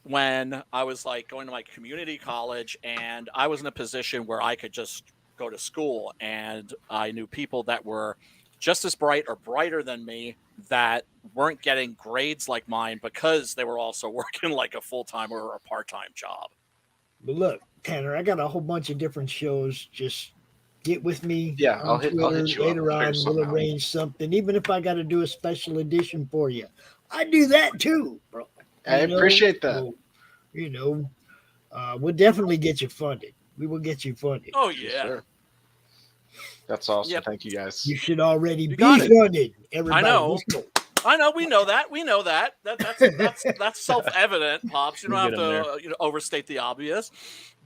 when I was like going to my community college and I was in a position where I could just go to school and I knew people that were just as bright or brighter than me that weren't getting grades like mine because they were also working like a full-time or a part-time job. But look, Tanner, I got a whole bunch of different shows. Just get with me. Yeah, on I'll hit you up. later Figure on. something We'll out. arrange something, even if I got to do a special edition for you. I do that too, bro. I You know? appreciate that. So, you know, we'll definitely get you funded. We will get you funded. Oh Yes, yeah. sir. That's awesome. Yep. Thank you guys. You should already You be got it. funded. Everybody, know. let's go. I know, we know that. We know that. That's self-evident, Pops. You don't have We'll get 'em to overstate the obvious.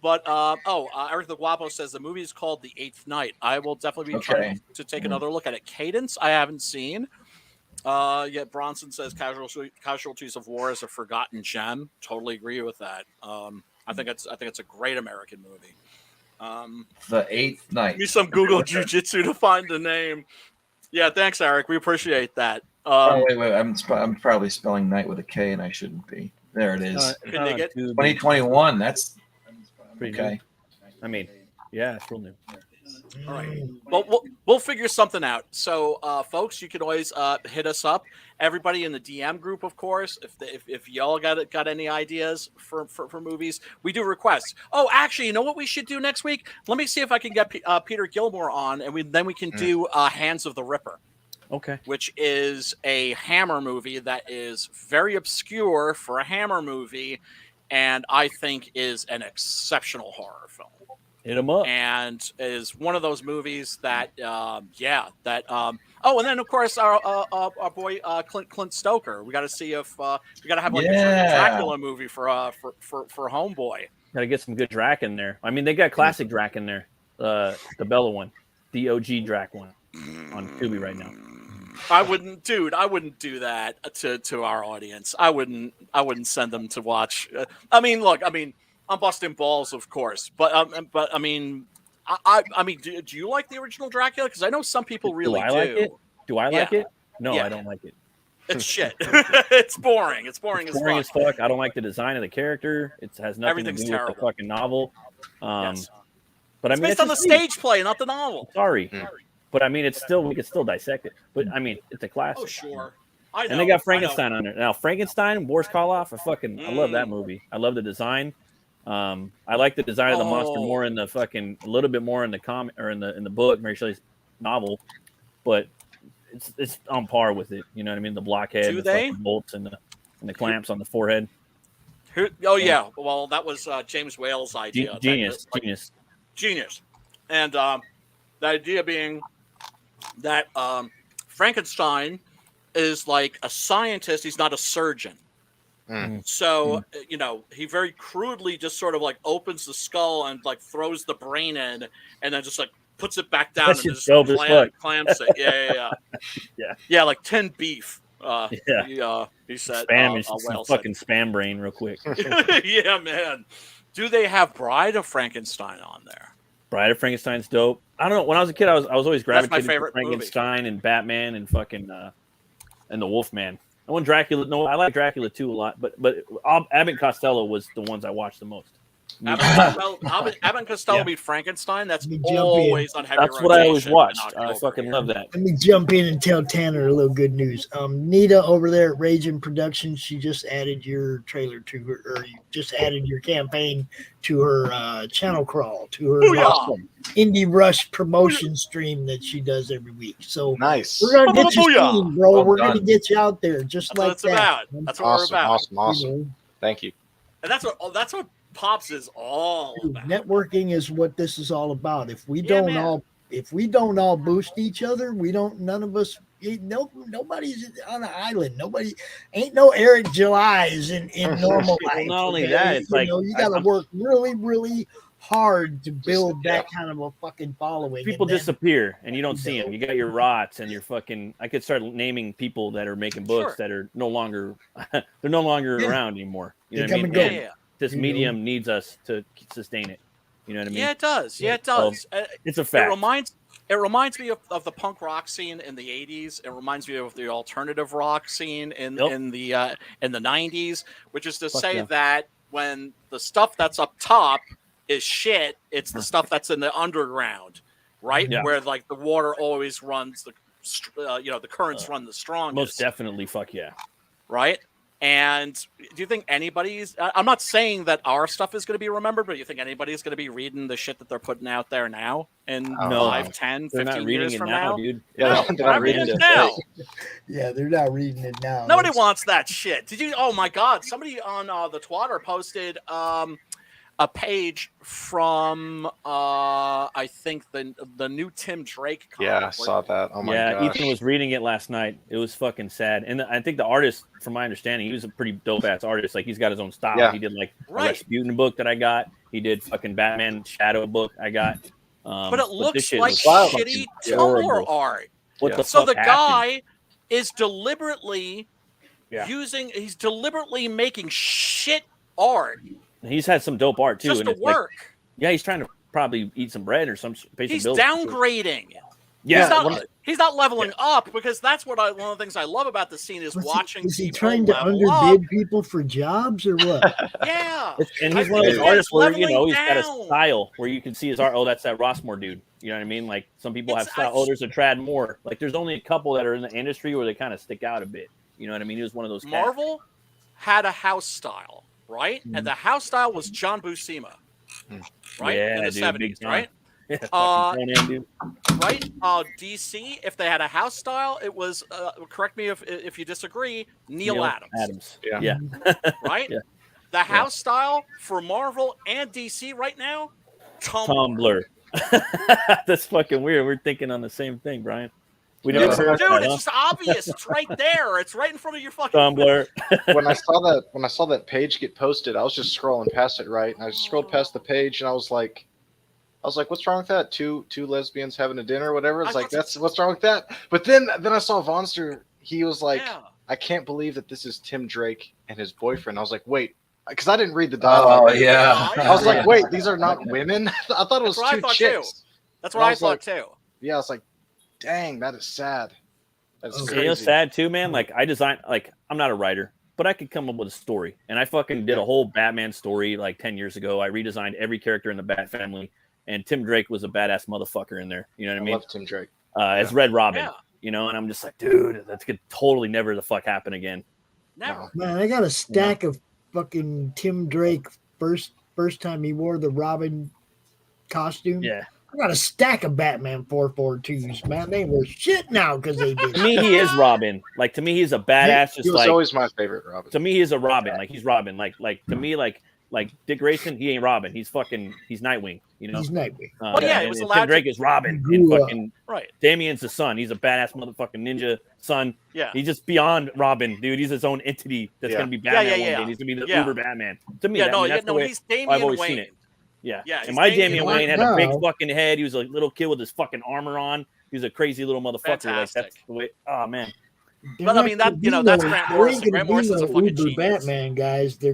But Eric the Guapo says the movie is called The Eighth Night. I will definitely be trying to take another look at it. Cadence, I haven't seen. Yet Bronson says Casualties of War is a forgotten gem. Totally agree with that. I think it's a great American movie. The Eighth Night. Give me some Google Jiu-Jitsu to find the name. Yeah, thanks, Eric. We appreciate that. Oh wait, I'm probably spelling night with a K, and I shouldn't be. There it is. Can they get- 2021. That's Pretty okay. new. I mean, yeah, it's real new. All right. Well, we'll figure something out. So, folks, you can always hit us up. Everybody in the DM group, of course. If y'all got any ideas for movies, we do requests. Oh, actually, you know what we should do next week? Let me see if I can get Peter Gilmore on, and then we can do Hands of the Ripper, Okay. which is a Hammer movie that is very obscure for a Hammer movie, and I think is an exceptional horror film. Hit them up. And is one of those movies that, oh, and then of course our boy Clint Stoker. We got to see if we got to have like a Dracula movie for Homeboy. Got to get some good Drac in there. I mean, they got classic Drac in there. The Bella one, the OG Drac one on Tubi right now. I wouldn't do that to our audience. I wouldn't send them to watch. I'm busting balls, of course, but I mean, do you like the original Dracula? Because I know some people really do. Do I like it? Do I like Yeah. it? No, Yeah. I don't like it. It's shit. It's boring. It's boring It's boring as as fuck. fuck. I don't like the design of the character. It has nothing Everything's to do with terrible. the fucking novel. Yes. But I It's mean, based on the just me. stage play, not the novel. Sorry, but I mean, it's still we could still dissect it. But I mean, it's a classic. Oh sure. I know. And they got I know. Frankenstein on it now. Frankenstein, Boris Karloff. I love that movie. I love the design. I like the design of the monster more in the a little bit more in the comic or in the book, Mary Shelley's novel, but it's on par with it. You know what I mean? The blockhead, Do the they? fucking bolts, and the clamps on the forehead. Oh yeah. Well, that was James Whale's idea. Genius. Genius. And the idea being that Frankenstein is like a scientist. He's not a surgeon. So, he very crudely just sort of like opens the skull and like throws the brain in and then just like puts it back down That and shit's just dope as fuck. clamps it. Yeah. Yeah, like 10 beef. Yeah. He said. Spam is some Whale said. fucking spam brain real quick. Yeah, man. Do they have Bride of Frankenstein on there? Bride of Frankenstein's dope. I don't know. When I was a kid, I was always That's my gravitated to favorite Frankenstein and Batman and fucking and the Wolfman. I want Dracula. No, I like Dracula too a lot, but Abbott and Costello was the ones I watched the most. Abbott and Costello beat Frankenstein. That's Let me jump always on heavy That's what I always rotation watched. in I October fucking here. love that. Let me jump in and tell Tanner a little good news. Nita over there at Raging Productions, she just added your trailer to her, or you just added your campaign to her channel crawl, to her Indie Rush promotion stream that she does every week. So Nice. we're gonna get you seen, bro. Well we're done. gonna get you out there, just That's like what it's that. about. That's what we're about. Awesome. Thank you. And that's what Pops is all about. Networking is what this is all about. If we Yeah, don't man. all all boost each other, nobody's on an island. Nobody ain't no Eric Julys in normal Well, life. not only okay? that, it's like you got to I'm- work really, really hard to build that kind of a fucking following. People and then- disappear and you don't see them. You got your rots and your fucking. I could start naming people that are making books that are no longer they're no longer around anymore. You know They what I come mean? and go. Yeah. This You medium needs us to sustain it. You know what I mean? Yeah, it does. Yeah, it does. It's a fact. It reminds me of the punk rock scene in the 80s. It reminds me of the alternative rock scene in the 90s, which is to say that when the stuff that's up top is shit, it's the stuff that's in the underground, right? Yeah. Where like the water always runs the currents run the strongest. Most definitely, fuck yeah. Right? And do you think anybody's... I'm not saying that our stuff is going to be remembered, but do you think anybody's going to be reading the shit that they're putting out there now in 5, 10, They're 15 not reading years it from now, now? dude. Yeah, They're not reading it now. Yeah, they're not reading it now. Nobody That's- wants that shit. Did you? Oh my God! Somebody on the Twitter posted a page from I think the new Tim Drake comic. Yeah, I saw that. Oh my yeah, gosh. Ethan was reading it last night. It was fucking sad. And I think the artist, from my understanding, he was a pretty dope ass artist. Like he's got his own style. Yeah. He did like a Right. Rasputin book that I got. He did fucking Batman Shadow book I got. But it this looks shit like was shitty fucking Tumblr horrible. art. What the So fuck the happened? guy is deliberately Yeah. he's deliberately making shit art He's had some dope art too. just and to it's like- work. yeah, he's trying to probably eat some bread or some pay some He's bills. downgrading. Yeah, he's not leveling up because that's one of the things I love about the scene is watching. Is he people trying to level underbid up. people for jobs or what? Yeah, and I he's one of think those he's artists where leveling he's got a down. style where you can see his art. Oh, that's that Rossmore dude. You know what I mean? Like some people have style. Oh, there's a Trad Moore. Like there's only a couple that are in the industry where they kind of stick out a bit. You know what I mean? He was one of those. Cats. Marvel had a house style, right? And the house style was John Buscema, right? Yeah, in the dude, 70s, big time. right? Yeah, fucking Conan, dude. Right? DC, if they had a house style, it was, correct me if you disagree, Neil Adams. Yeah. Right? Yeah. The house style for Marvel and DC right now, Tumblr. That's fucking weird. We're thinking on the same thing, Brian. We Dude, never heard that, it's huh? just obvious. It's right there. It's right in front of your fucking Tumblr. when I saw that page get posted, I was just scrolling past it, right? And I scrolled past the page, and I was like, what's wrong with that? Two lesbians having a dinner or whatever. It's like, that's what's wrong with that. But then I saw Vonster. He was like, I can't believe that this is Tim Drake and his boyfriend. I was like, wait, because I didn't read the dialogue. Oh yeah. I was like, wait, these are not women. I thought it was That's what I two thought, chicks. too. That's what I thought too. Yeah, I was like, dang, that is sad. That's You crazy. know, sad too, man. Like I designed, like I'm not a writer, but I could come up with a story, and I fucking did a whole Batman story like 10 years ago. I redesigned every character in the Bat family, and Tim Drake was a badass motherfucker in there. You know what I mean? I love Tim Drake. As Red Robin, Yeah. you know, and I'm just like, dude, that could totally never the fuck happen again. Never. Man, I got a stack of fucking Tim Drake first time he wore the Robin costume. Yeah. I got a stack of Batman 442s, man. They were shit now because they did. To me, he is Robin. Like to me, he's a badass. He Just was like always my favorite Robin. to me, he's a Robin. Like he's Robin. Like to me, like like Dick Grayson, he ain't Robin. He's Nightwing. You know, He's Nightwing. Well, yeah, it was and allowed Tim Drake is Robin, Grew and up. fucking Right. Damien's the son. He's a badass motherfucking ninja son. Yeah. He's just beyond Robin, dude. He's his own entity that's Yeah. gonna be Batman one yeah. day. He's gonna be the Yeah. Uber Batman. To me, Yeah, that's the way he's Damian I've always Wayne. seen it. Yeah, Yeah, and he's my Damian Damian Wayne. Wayne had a big Now- fucking head. He was a little kid with his fucking armor on. He was a crazy little motherfucker. Like that's Fantastic. the way. Oh man, They're But I not mean, that- gonna you know, be that's no- Grant there Morrison. ain't gonna Grant be Morrison's a no fucking Uber genius. Batman, guys. They're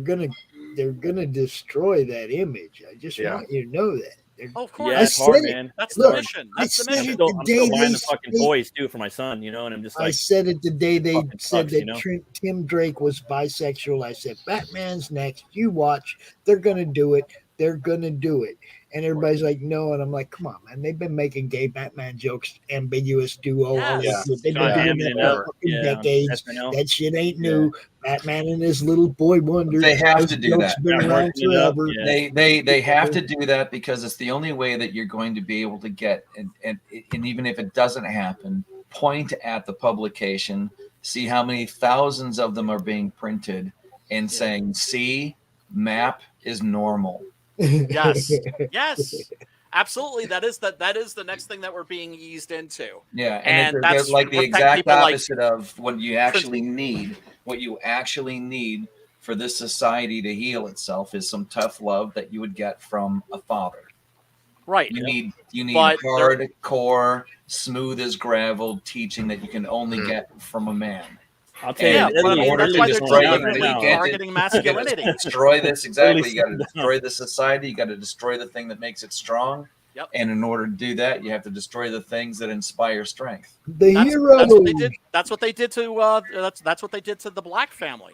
gonna destroy that image. I just Yeah. want you to know that. They're- Oh, of course. yeah, I it's hard, said it. man. That's It's the hard. mission. I That's the said mission. it. I'm still the day buying the they fucking say- toys too for my son, you know, and I'm just I like, said it the day they fucking said sucks, that you know? Tim Drake was bisexual. I said, Batman's next. You watch. They're going to do it. They're going to do it. And everybody's like, no. And I'm like, come on, man. They've been making gay Batman jokes, ambiguous duo, all Yes. this shit. They've John been doing Hammond that and for up, fucking yeah, decades. SNL. That shit ain't new. Batman and his little boy wonder. They have Those to do jokes that. been They're around working it up, forever. yeah. They have to do that because it's the only way that you're going to be able to get and even if it doesn't happen, point at the publication, see how many thousands of them are being printed, and saying, "See, map is normal." Yes. Yes. Absolutely. That is the next thing that we're being eased into. Yeah, And they're that's like the protect exact people like- opposite of what you actually need. What you actually need for this society to heal itself is some tough love that you would get from a father. Right. You need But hardcore, smooth as gravel teaching that you can only get from a man. I'll tell you, Yeah, Italy- but I mean, that's Italy why they're destroyed it deliberately right now. targeting You gotta masculinity. destroy this exactly. Really You got to slow down. destroy the society. You got to destroy the thing that makes it strong. Yep. And in order to do that, you have to destroy the things that inspire strength. The hero. That's what they did. That's what they did to. That's what they did to the black family,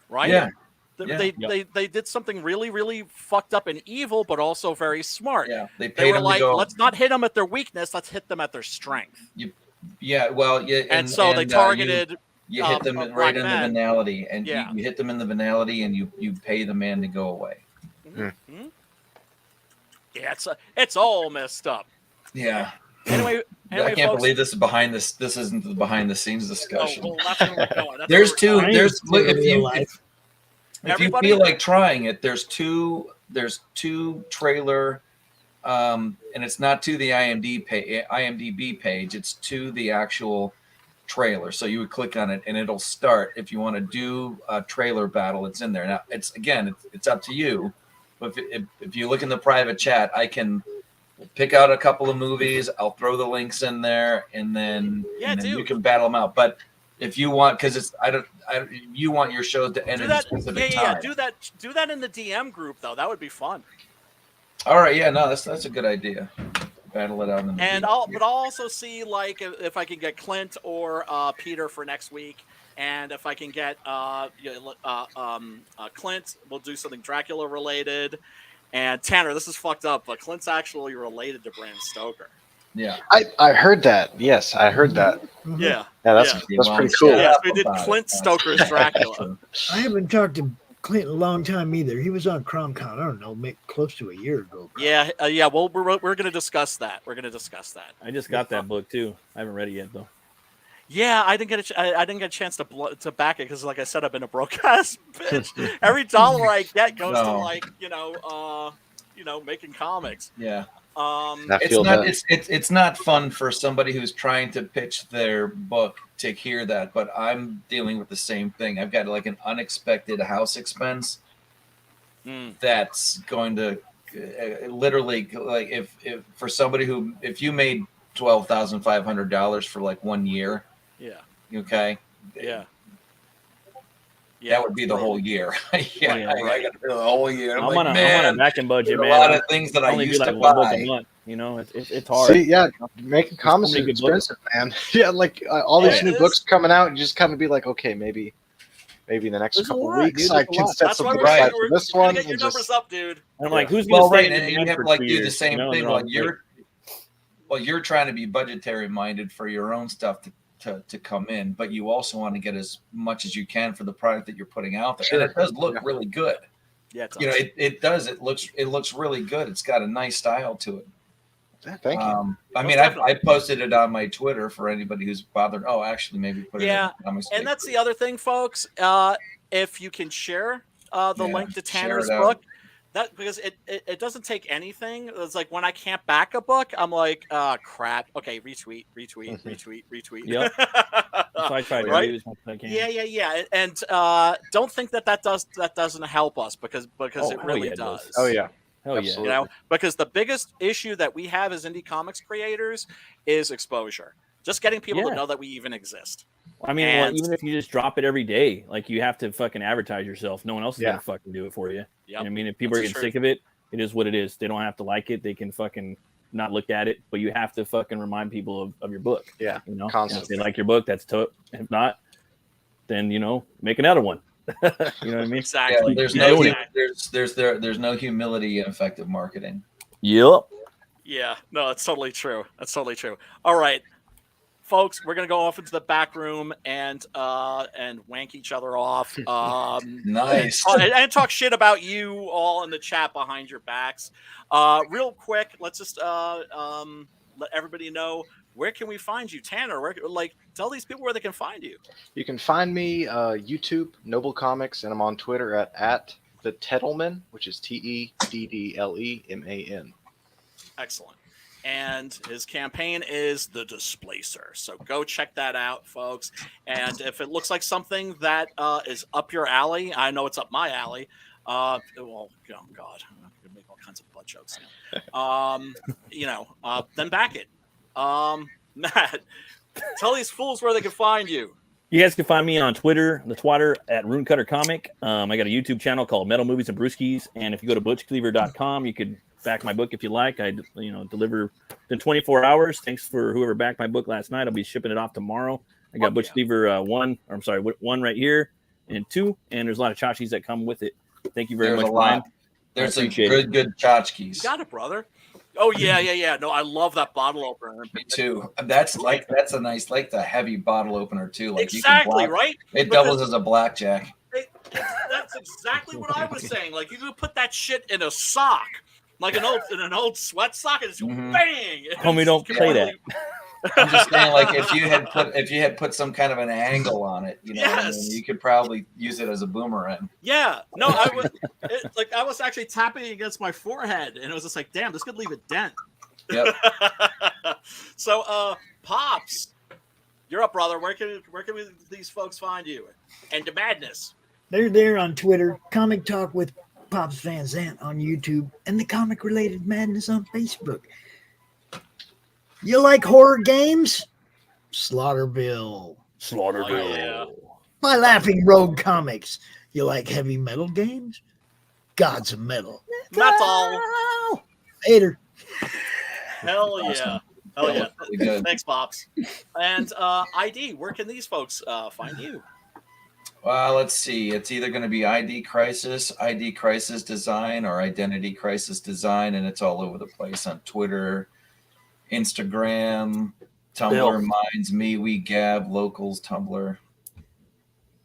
right? Yeah. They did something really, really fucked up and evil, but also very smart. Yeah. They They paid were them like, to go. let's not hit them at their weakness. Let's hit them at their strength. Yeah. Well. Yeah. And so they targeted. You hit them black right in the men. venality, and Yeah. you hit them in the venality, and you pay the man to go away. Mhm. Yeah, it's all messed up. Yeah. Anyway, I can't folks, believe this is behind this. This isn't the behind the scenes Oh, discussion. well, that's where we're going. That's There's where two. we're going. There's Science in if real you life. if you Everybody- feel like trying it, there's two trailer, and it's not to the IMDb page. It's to the actual trailer. So you would click on it, and it'll start. If you want to do a trailer battle, it's in there. Now it's up to you. But if you look in the private chat, I can pick out a couple of movies. I'll throw the links in there, and then, Yeah, and then you dude. can battle them out. But if you want, because it's you want your shows to end Do at a that. specific Yeah. time. Do that in the DM group though. That would be fun. All right, yeah, no, that's a good idea. Battle it out in the And I'll also see like if I can get Clint or Peter for next week, and if I can get Clint, we'll do something Dracula related. And Tanner, this is fucked up, but Clint's actually related to Bram Stoker. yeah. I heard that. Yes, I heard that. Mhm. Yeah. Yeah, that's Yeah. that's Well, pretty cool. shut Yes, up we did about it. Clint Stoker's Dracula. I haven't talked to Clint in a long time either. He was on CromCon, I don't know, close to a year ago. Yeah, yeah. Well, we're going to discuss that. We're going to discuss that. I just got that book too. I haven't read it yet though. Yeah, I didn't get I didn't get a chance to back it because, like I said, I've been a broke ass bitch. Every dollar I get goes to No. like making comics. Yeah. I It's feel not that. it's not fun for somebody who's trying to pitch their book to hear that, but I'm dealing with the same thing. I've got like an unexpected house expense Mm. that's going to literally, like, if for somebody who, if you made $12,500 for like 1 year, Yeah, okay, yeah. that would be the whole year. Yeah, Yeah, I got to do the whole year. I'm, I'm like, on a man, backing budget, there's man. a lot of things that I I only do used like to one book buy. a month. You know, it's hard. See, yeah, making comics many is good books. expensive, man. Yeah, like all these Yeah, new it books is. coming out, you just kind of be like, okay, maybe in the next There's a couple lot, of weeks dude, I there's a can lot. set That's why something we're aside we're for this gonna one. get your And numbers just, up, dude. And I'm like, who's Well, gonna right, stay in and the you band have for to like 2 do the years, same you know, thing. and they're Well, all you're trying to be budgetary minded for your own stuff to come in, but you also want to get as much as you can for the product that you're putting out there. Sure. And it does look Yeah. really good. Yeah, it's You know, awesome. it does. It looks really good. It's got a nice style to it. yeah, thank you. I Most mean, definitely. I posted it on my Twitter for anybody who's bothered. Oh, actually, maybe put it. Yeah, in the comics And page. that's the other thing, folks. If you can share the Yeah, link to share Tanner's it out. book. That because it doesn't take anything. It's like when I can't back a book, I'm like, crap. Okay, retweet. Yep. That's what I try to Right? do as much as I can. Yeah. And don't think that doesn't help us because Oh, it hell really yeah, it does. does. Oh yeah, Hell absolutely. You know, because the biggest issue that we have as indie comics creators is exposure. Just getting people to Yeah. know that we even exist. I mean, well, And- even if you just drop it every day, like you have to fucking advertise yourself. No one else is Yeah. gonna fucking do it for you. Yep, You know what I mean, if people that's are the getting sick truth. of it, it is what it is. They don't have to like it. They can fucking not look at it, but you have to fucking remind people of your book. Yeah, You know, constantly. if they like your book, that's tough. If not, then make another one. You know what I mean? Exactly. Yeah, there's Keep no doing there's no humility in effective marketing. Yep. Yeah, no, that's totally true. All right, folks, we're gonna go off into the back room and wank each other off. Nice. And talk shit about you all in the chat behind your backs. Real quick, let's just let everybody know, where can we find you, Tanner? Tell these people where they can find you. You can find me YouTube, Noble Comics, and I'm on Twitter at the Teddleman, which is TEDDLEMAN. Excellent. And his campaign is The Displacer. So go check that out, folks. And if it looks like something that is up your alley, I know it's up my alley. Oh God, I'm gonna make all kinds of butt jokes now. Then back it. Matt, tell these fools where they can find you. You guys can find me on Twitter, the Twitter at Runecutter Comic. I got a YouTube channel called Metal Movies and Brewskis, and if you go to butchcleaver.com, you could back my book if you like. I deliver in 24 hours. Thanks for whoever backed my book last night. I'll be shipping it off tomorrow. I got Butch Cleaver 1 right here and 2, and there's a lot of tchotchkes that come with it. Thank you very There's much, a lot. Ryan. There's some appreciate good tchotchkes. You got it, brother. Oh yeah. No, I love that bottle opener. Me too. That's a nice, the heavy bottle opener too. Like Exactly, you can right? It doubles as a blackjack. That's exactly what I was saying. Like, you could put that shit in a sock, like an old sweat sock, and just bang. Homie, don't play that. I'm just saying, like, if you had put some kind of an angle on it, what I mean? You could probably use it as a boomerang. Yeah, no, I was actually tapping against my forehead, and it was just like, damn, this could leave a dent. Yep. So, Pops, you're up, brother. Where can these folks find you? And the madness. They're there on Twitter, Comic Talk with Pops Van Zant on YouTube, and the Comic Related Madness on Facebook. You like horror games? Slaughterville. Slaughterville. Oh, yeah. My Laughing Rogue Comics. You like heavy metal games? Gods of Metal. Metal. Later. Hell yeah. Awesome. Hell yeah. Really good. Thanks, Pops. And ID, where can these folks find you? Well, let's see. It's either going to be ID Crisis Design, or Identity Crisis Design, and it's all over the place on Twitter, Instagram, Tumblr, Minds, MeWe, Gab, Locals, Tumblr.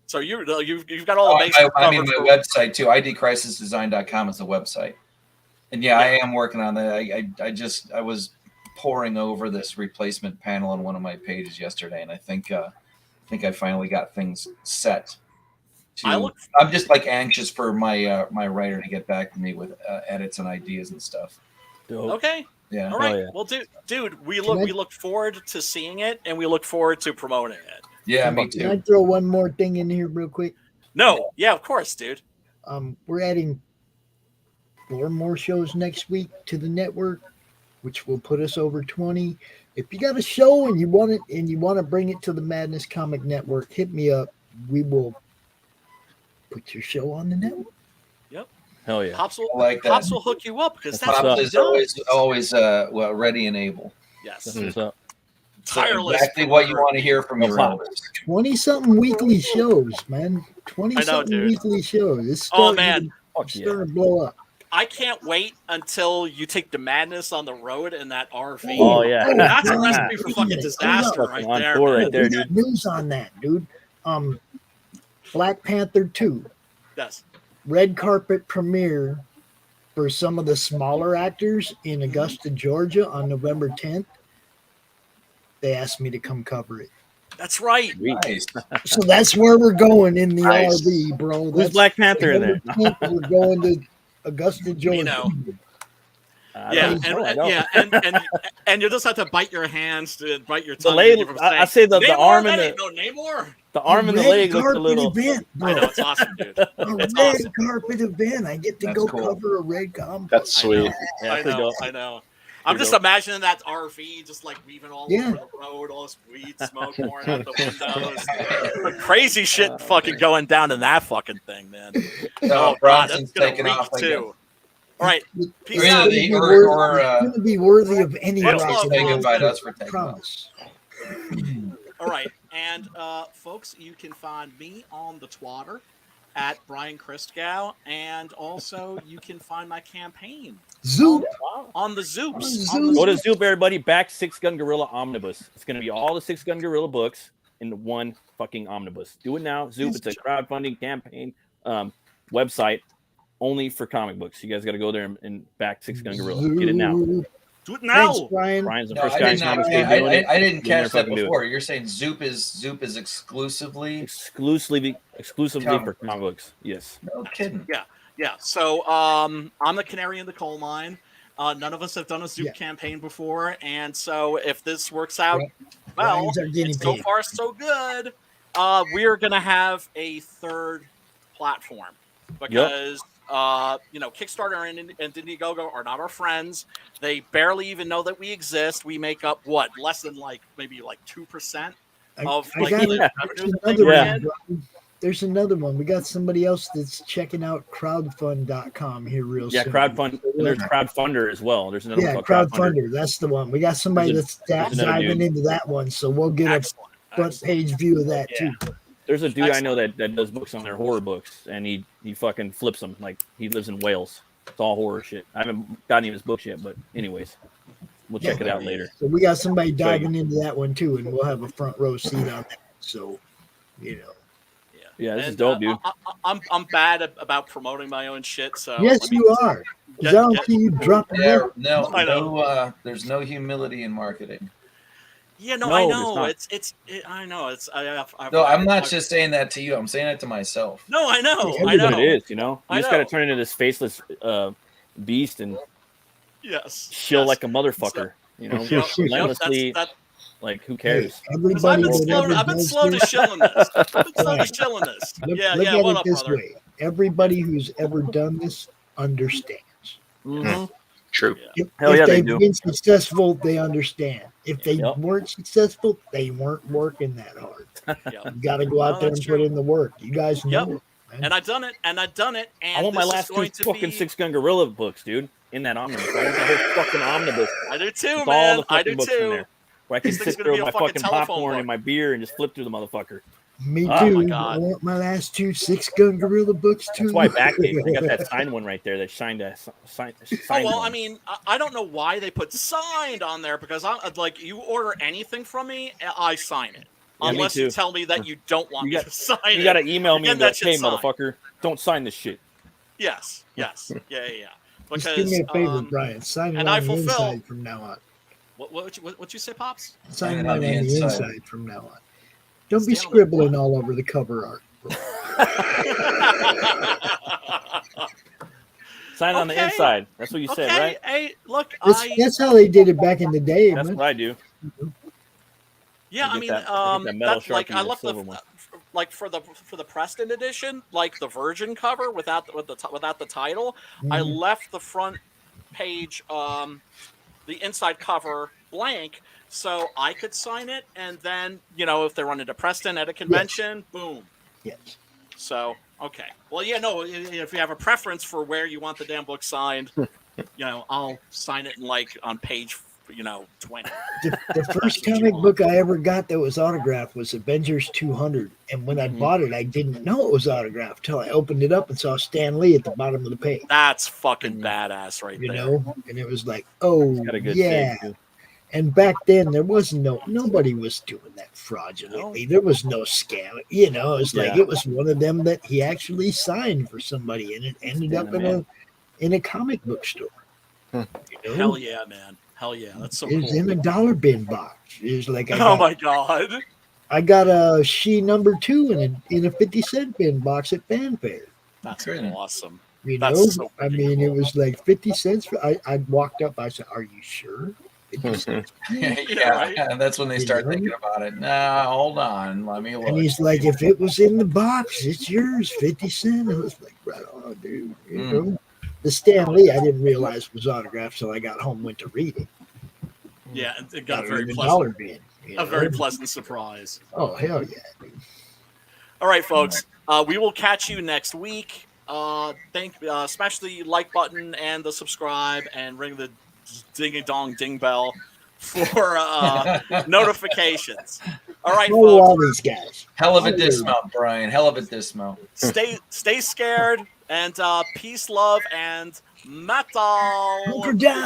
So you've got all the bases I mean, covered my website too. IDCrisisDesign.com is the website. And yeah, I am working on that. I was poring over this replacement panel on one of my pages yesterday, and I think I finally got things set. I'm just like anxious for my my writer to get back to me with edits and ideas and stuff. Okay. Yeah. All right. Oh, yeah. Well, dude, we look forward to seeing it, and we look forward to promoting it. Yeah, me Can I too. throw one more thing in here real quick? No, yeah, of course, dude. We're adding 4 more shows next week to the network, which will put us over 20. If you got a show and you want to bring it to the Madness Comic Network, hit me up. We will put your show on the network. Yep. Hell yeah. Pops will, I like that. Pops will hook you up because that's Pops what Pops he is does. always ready and able. Yes. That's what's up. Tireless. Exactly what you want to hear from your Pops. elders. 20-something weekly shows, man. I 20-something know, dude. weekly shows. It's Oh, starting man. to- Fuck yeah. starting to blow up. I can't wait until you take the madness on the road in that RV. Oh, yeah. That's a recipe for fucking Hold disaster up. right On there. tour man. right there, We got dude. news on that, dude. Black Panther 2. Yes. Red carpet premiere for some of the smaller actors in Augusta, Georgia on November 10th. They asked me to come cover it. That's right. Nice. So that's where we're going in the Nice. RV, bro. Who's That's Black Panther in there? We're going to Augusta, Georgia. know. I Yeah, don't know, I and don't. yeah, and you just have to bite your hands to bite your The tongue. leg, to keep from I saying, say the Namor? arm and That ain't the no Namor. arm and the red leg looks a carpet little. event, bro. I know it's awesome, dude. A It's red awesome. carpet event. I get to That's go cool. cover a red comic. That's I know. sweet. Yeah, I pretty know. dope. I know. I'm just dope. imagining that RV just like weaving all Yeah. over the road, all this weed smoke pouring out the windows. But crazy shit fucking going down in that fucking thing, man. No, God, Bronson's that's gonna taking reek off. I too. All right, peace Either out. the- It's or, going to be worthy of any Let's rock close and it. roll. Invite us for 10 promise. All right, and folks, you can find me on the Twitter at Brian Christgau, and also you can find my campaign Zoop. on the Zoops. On On the Zoop. Go to Zoops. Zoop, everybody. Back Six Gun Gorilla Omnibus. It's going to be all the Six Gun Gorilla books in one fucking omnibus. Do it now. Zoop. It's a crowdfunding campaign website only for comic books. You guys got to go there and back Six Gun Gorilla. Get it now. Zoop. Do it now. Thanks, Brian. Brian's the No, first I guy in did not. comics doing it. I didn't Get in there, catch that fucking do it. before. You're saying Zoop is exclusively. Exclusively Comic for comic books. Yes. No kidding. Yeah. So I'm the canary in the coal mine. None of us have done a Zoop Yeah. campaign before, and so if this works out Right. well, Brian's our guinea so pig. far so good. We're gonna have a third platform because Kickstarter and Indiegogo are not our friends. They barely even know that we exist. We make up less than maybe 2% of I like got the it. revenue that There's they another Yeah. bring in. one, bro. There's another one. We got somebody else that's checking out crowdfund.com here real Yeah, soon. crowdfund. And there's Crowdfunder as well. There's another Yeah, one called Crowdfunder. crowdfunder. That's the one. We got somebody There's that's another diving dude. into that one, so we'll get a Excellent. front page view of that Yeah. too. There's a dude I know that does books on their horror books, and he fucking flips them. Like, he lives in Wales. It's all horror shit. I haven't gotten any of his books yet, but anyways, we'll check it out later. So we got somebody diving into that one too, and we'll have a front row seat on that. So, Yeah, this is And, dope, dude. I'm bad about promoting my own shit. So yes, let me you are. 'Cause I don't see you dropping Yeah, that. no, I know. there's no humility in marketing. Yeah, no, No, I it's know. not. I know. No, I'm not just saying that to you. I'm saying it to myself. No, I know. Yeah, I But know. it is, you know? I You just got to know. turn into this faceless beast and Yes. chill yes. like a motherfucker, you know? Yep, yep, Relentlessly, that's- like, who Hey, cares? Because I've everybody been that slow. ever I've been does slow this, to shilling this. I've been slow to shilling this. look, Yeah, look yeah. at What it up, this brother? way. Everybody who's ever done this understands. Mhm. True. If, Hell if yeah, they they've do. been successful, they understand. If they Yep. weren't successful, they weren't working that hard. Yeah. You got to go out No, there that's and put true. in the work. You guys know Yep. it. Man. And I've done it. And I want my this is last two going to fucking be- Six Gun Gorilla books, dude, in that omnibus. I want the whole fucking omnibus. I do too, With man. all the I fucking do books in too. there. Where I can This thing's sit gonna there be with a my fucking fucking telephone popcorn book. and my beer and just flip through the motherfucker. Me Oh too. my I God. want my last two Six Gun Gorilla books too. That's why I backed it. I got that signed one right there. That signed Oh one. well, I mean, I don't know why they put signed on there because I'm like, you order anything from me, I sign it. Yeah, me Unless you too. tell me that you don't want You me got- to sign it. You got to email me Again, and be like, that hey, shit's signed. motherfucker, don't sign this shit. Yes. Yeah. Because Just do me a favor, Brian. Sign it and on I the fulfill- inside from now on. what you say, Pops? Sign it on on the the inside. inside from now on. Don't be Stay on the scribbling what? all over the cover art. Sign on the Okay. inside. That's what you said, Okay, right? hey, look, That's how they did it back in the day, That's man. what I do. yeah, I I get mean, that- I get that metal that's like Sharpie I and the left silver one. like for the Preston edition, like the Virgin cover without the title, I Mhm. left the front page, the inside cover blank, so I could sign it, and then if they run into Preston at a convention, boom. Yes. So okay, well, yeah, no, if you have a preference for where you want the damn book signed, I'll sign it on page 20. The first comic book I ever got that was autographed was Avengers 200. And when I Mhm. bought it, I didn't know it was autographed till I opened it up and saw Stan Lee at the bottom of the page. That's fucking badass, right You there. know? And it was like, oh, Got a good yeah. shade, too. And back then, there was nobody was doing that fraudulently. There was no scam. It was like Yeah. it was one of them that he actually signed for somebody, and it ended up in a comic book store. You know? Hell yeah, man. Hell yeah. That's so It was cool. in a dollar bin box. It was like, I Oh got my god. I got a She #2 in a 50-cent bin box at Fanfare. That's Good. awesome. You That's know, so I freaking mean, it cool. was like 50 cents. I walked up. I said, "Are you sure?" 50 cents. Yeah, right. and that's when they start You know? thinking about it. Nah, hold on, let me look. And he's like, "If it was in the box, it's yours, 50 cents." I was like, "Right on, dude." You know, the Stan Lee I didn't realize was autographed, so I got home, went to read it. Yeah, it got Got a it very in the pleasant, dollar bin. You a very know? pleasant surprise. Oh hell yeah! All right, folks. We will catch you next week. Smash the like button and the subscribe and ring the ding dong ding bell for notifications. All right, Follow folks. all these guys. Hell of a Onward. dismount, Brian. Hell of a dismount. Stay scared and peace, love, and metal. Hunker down.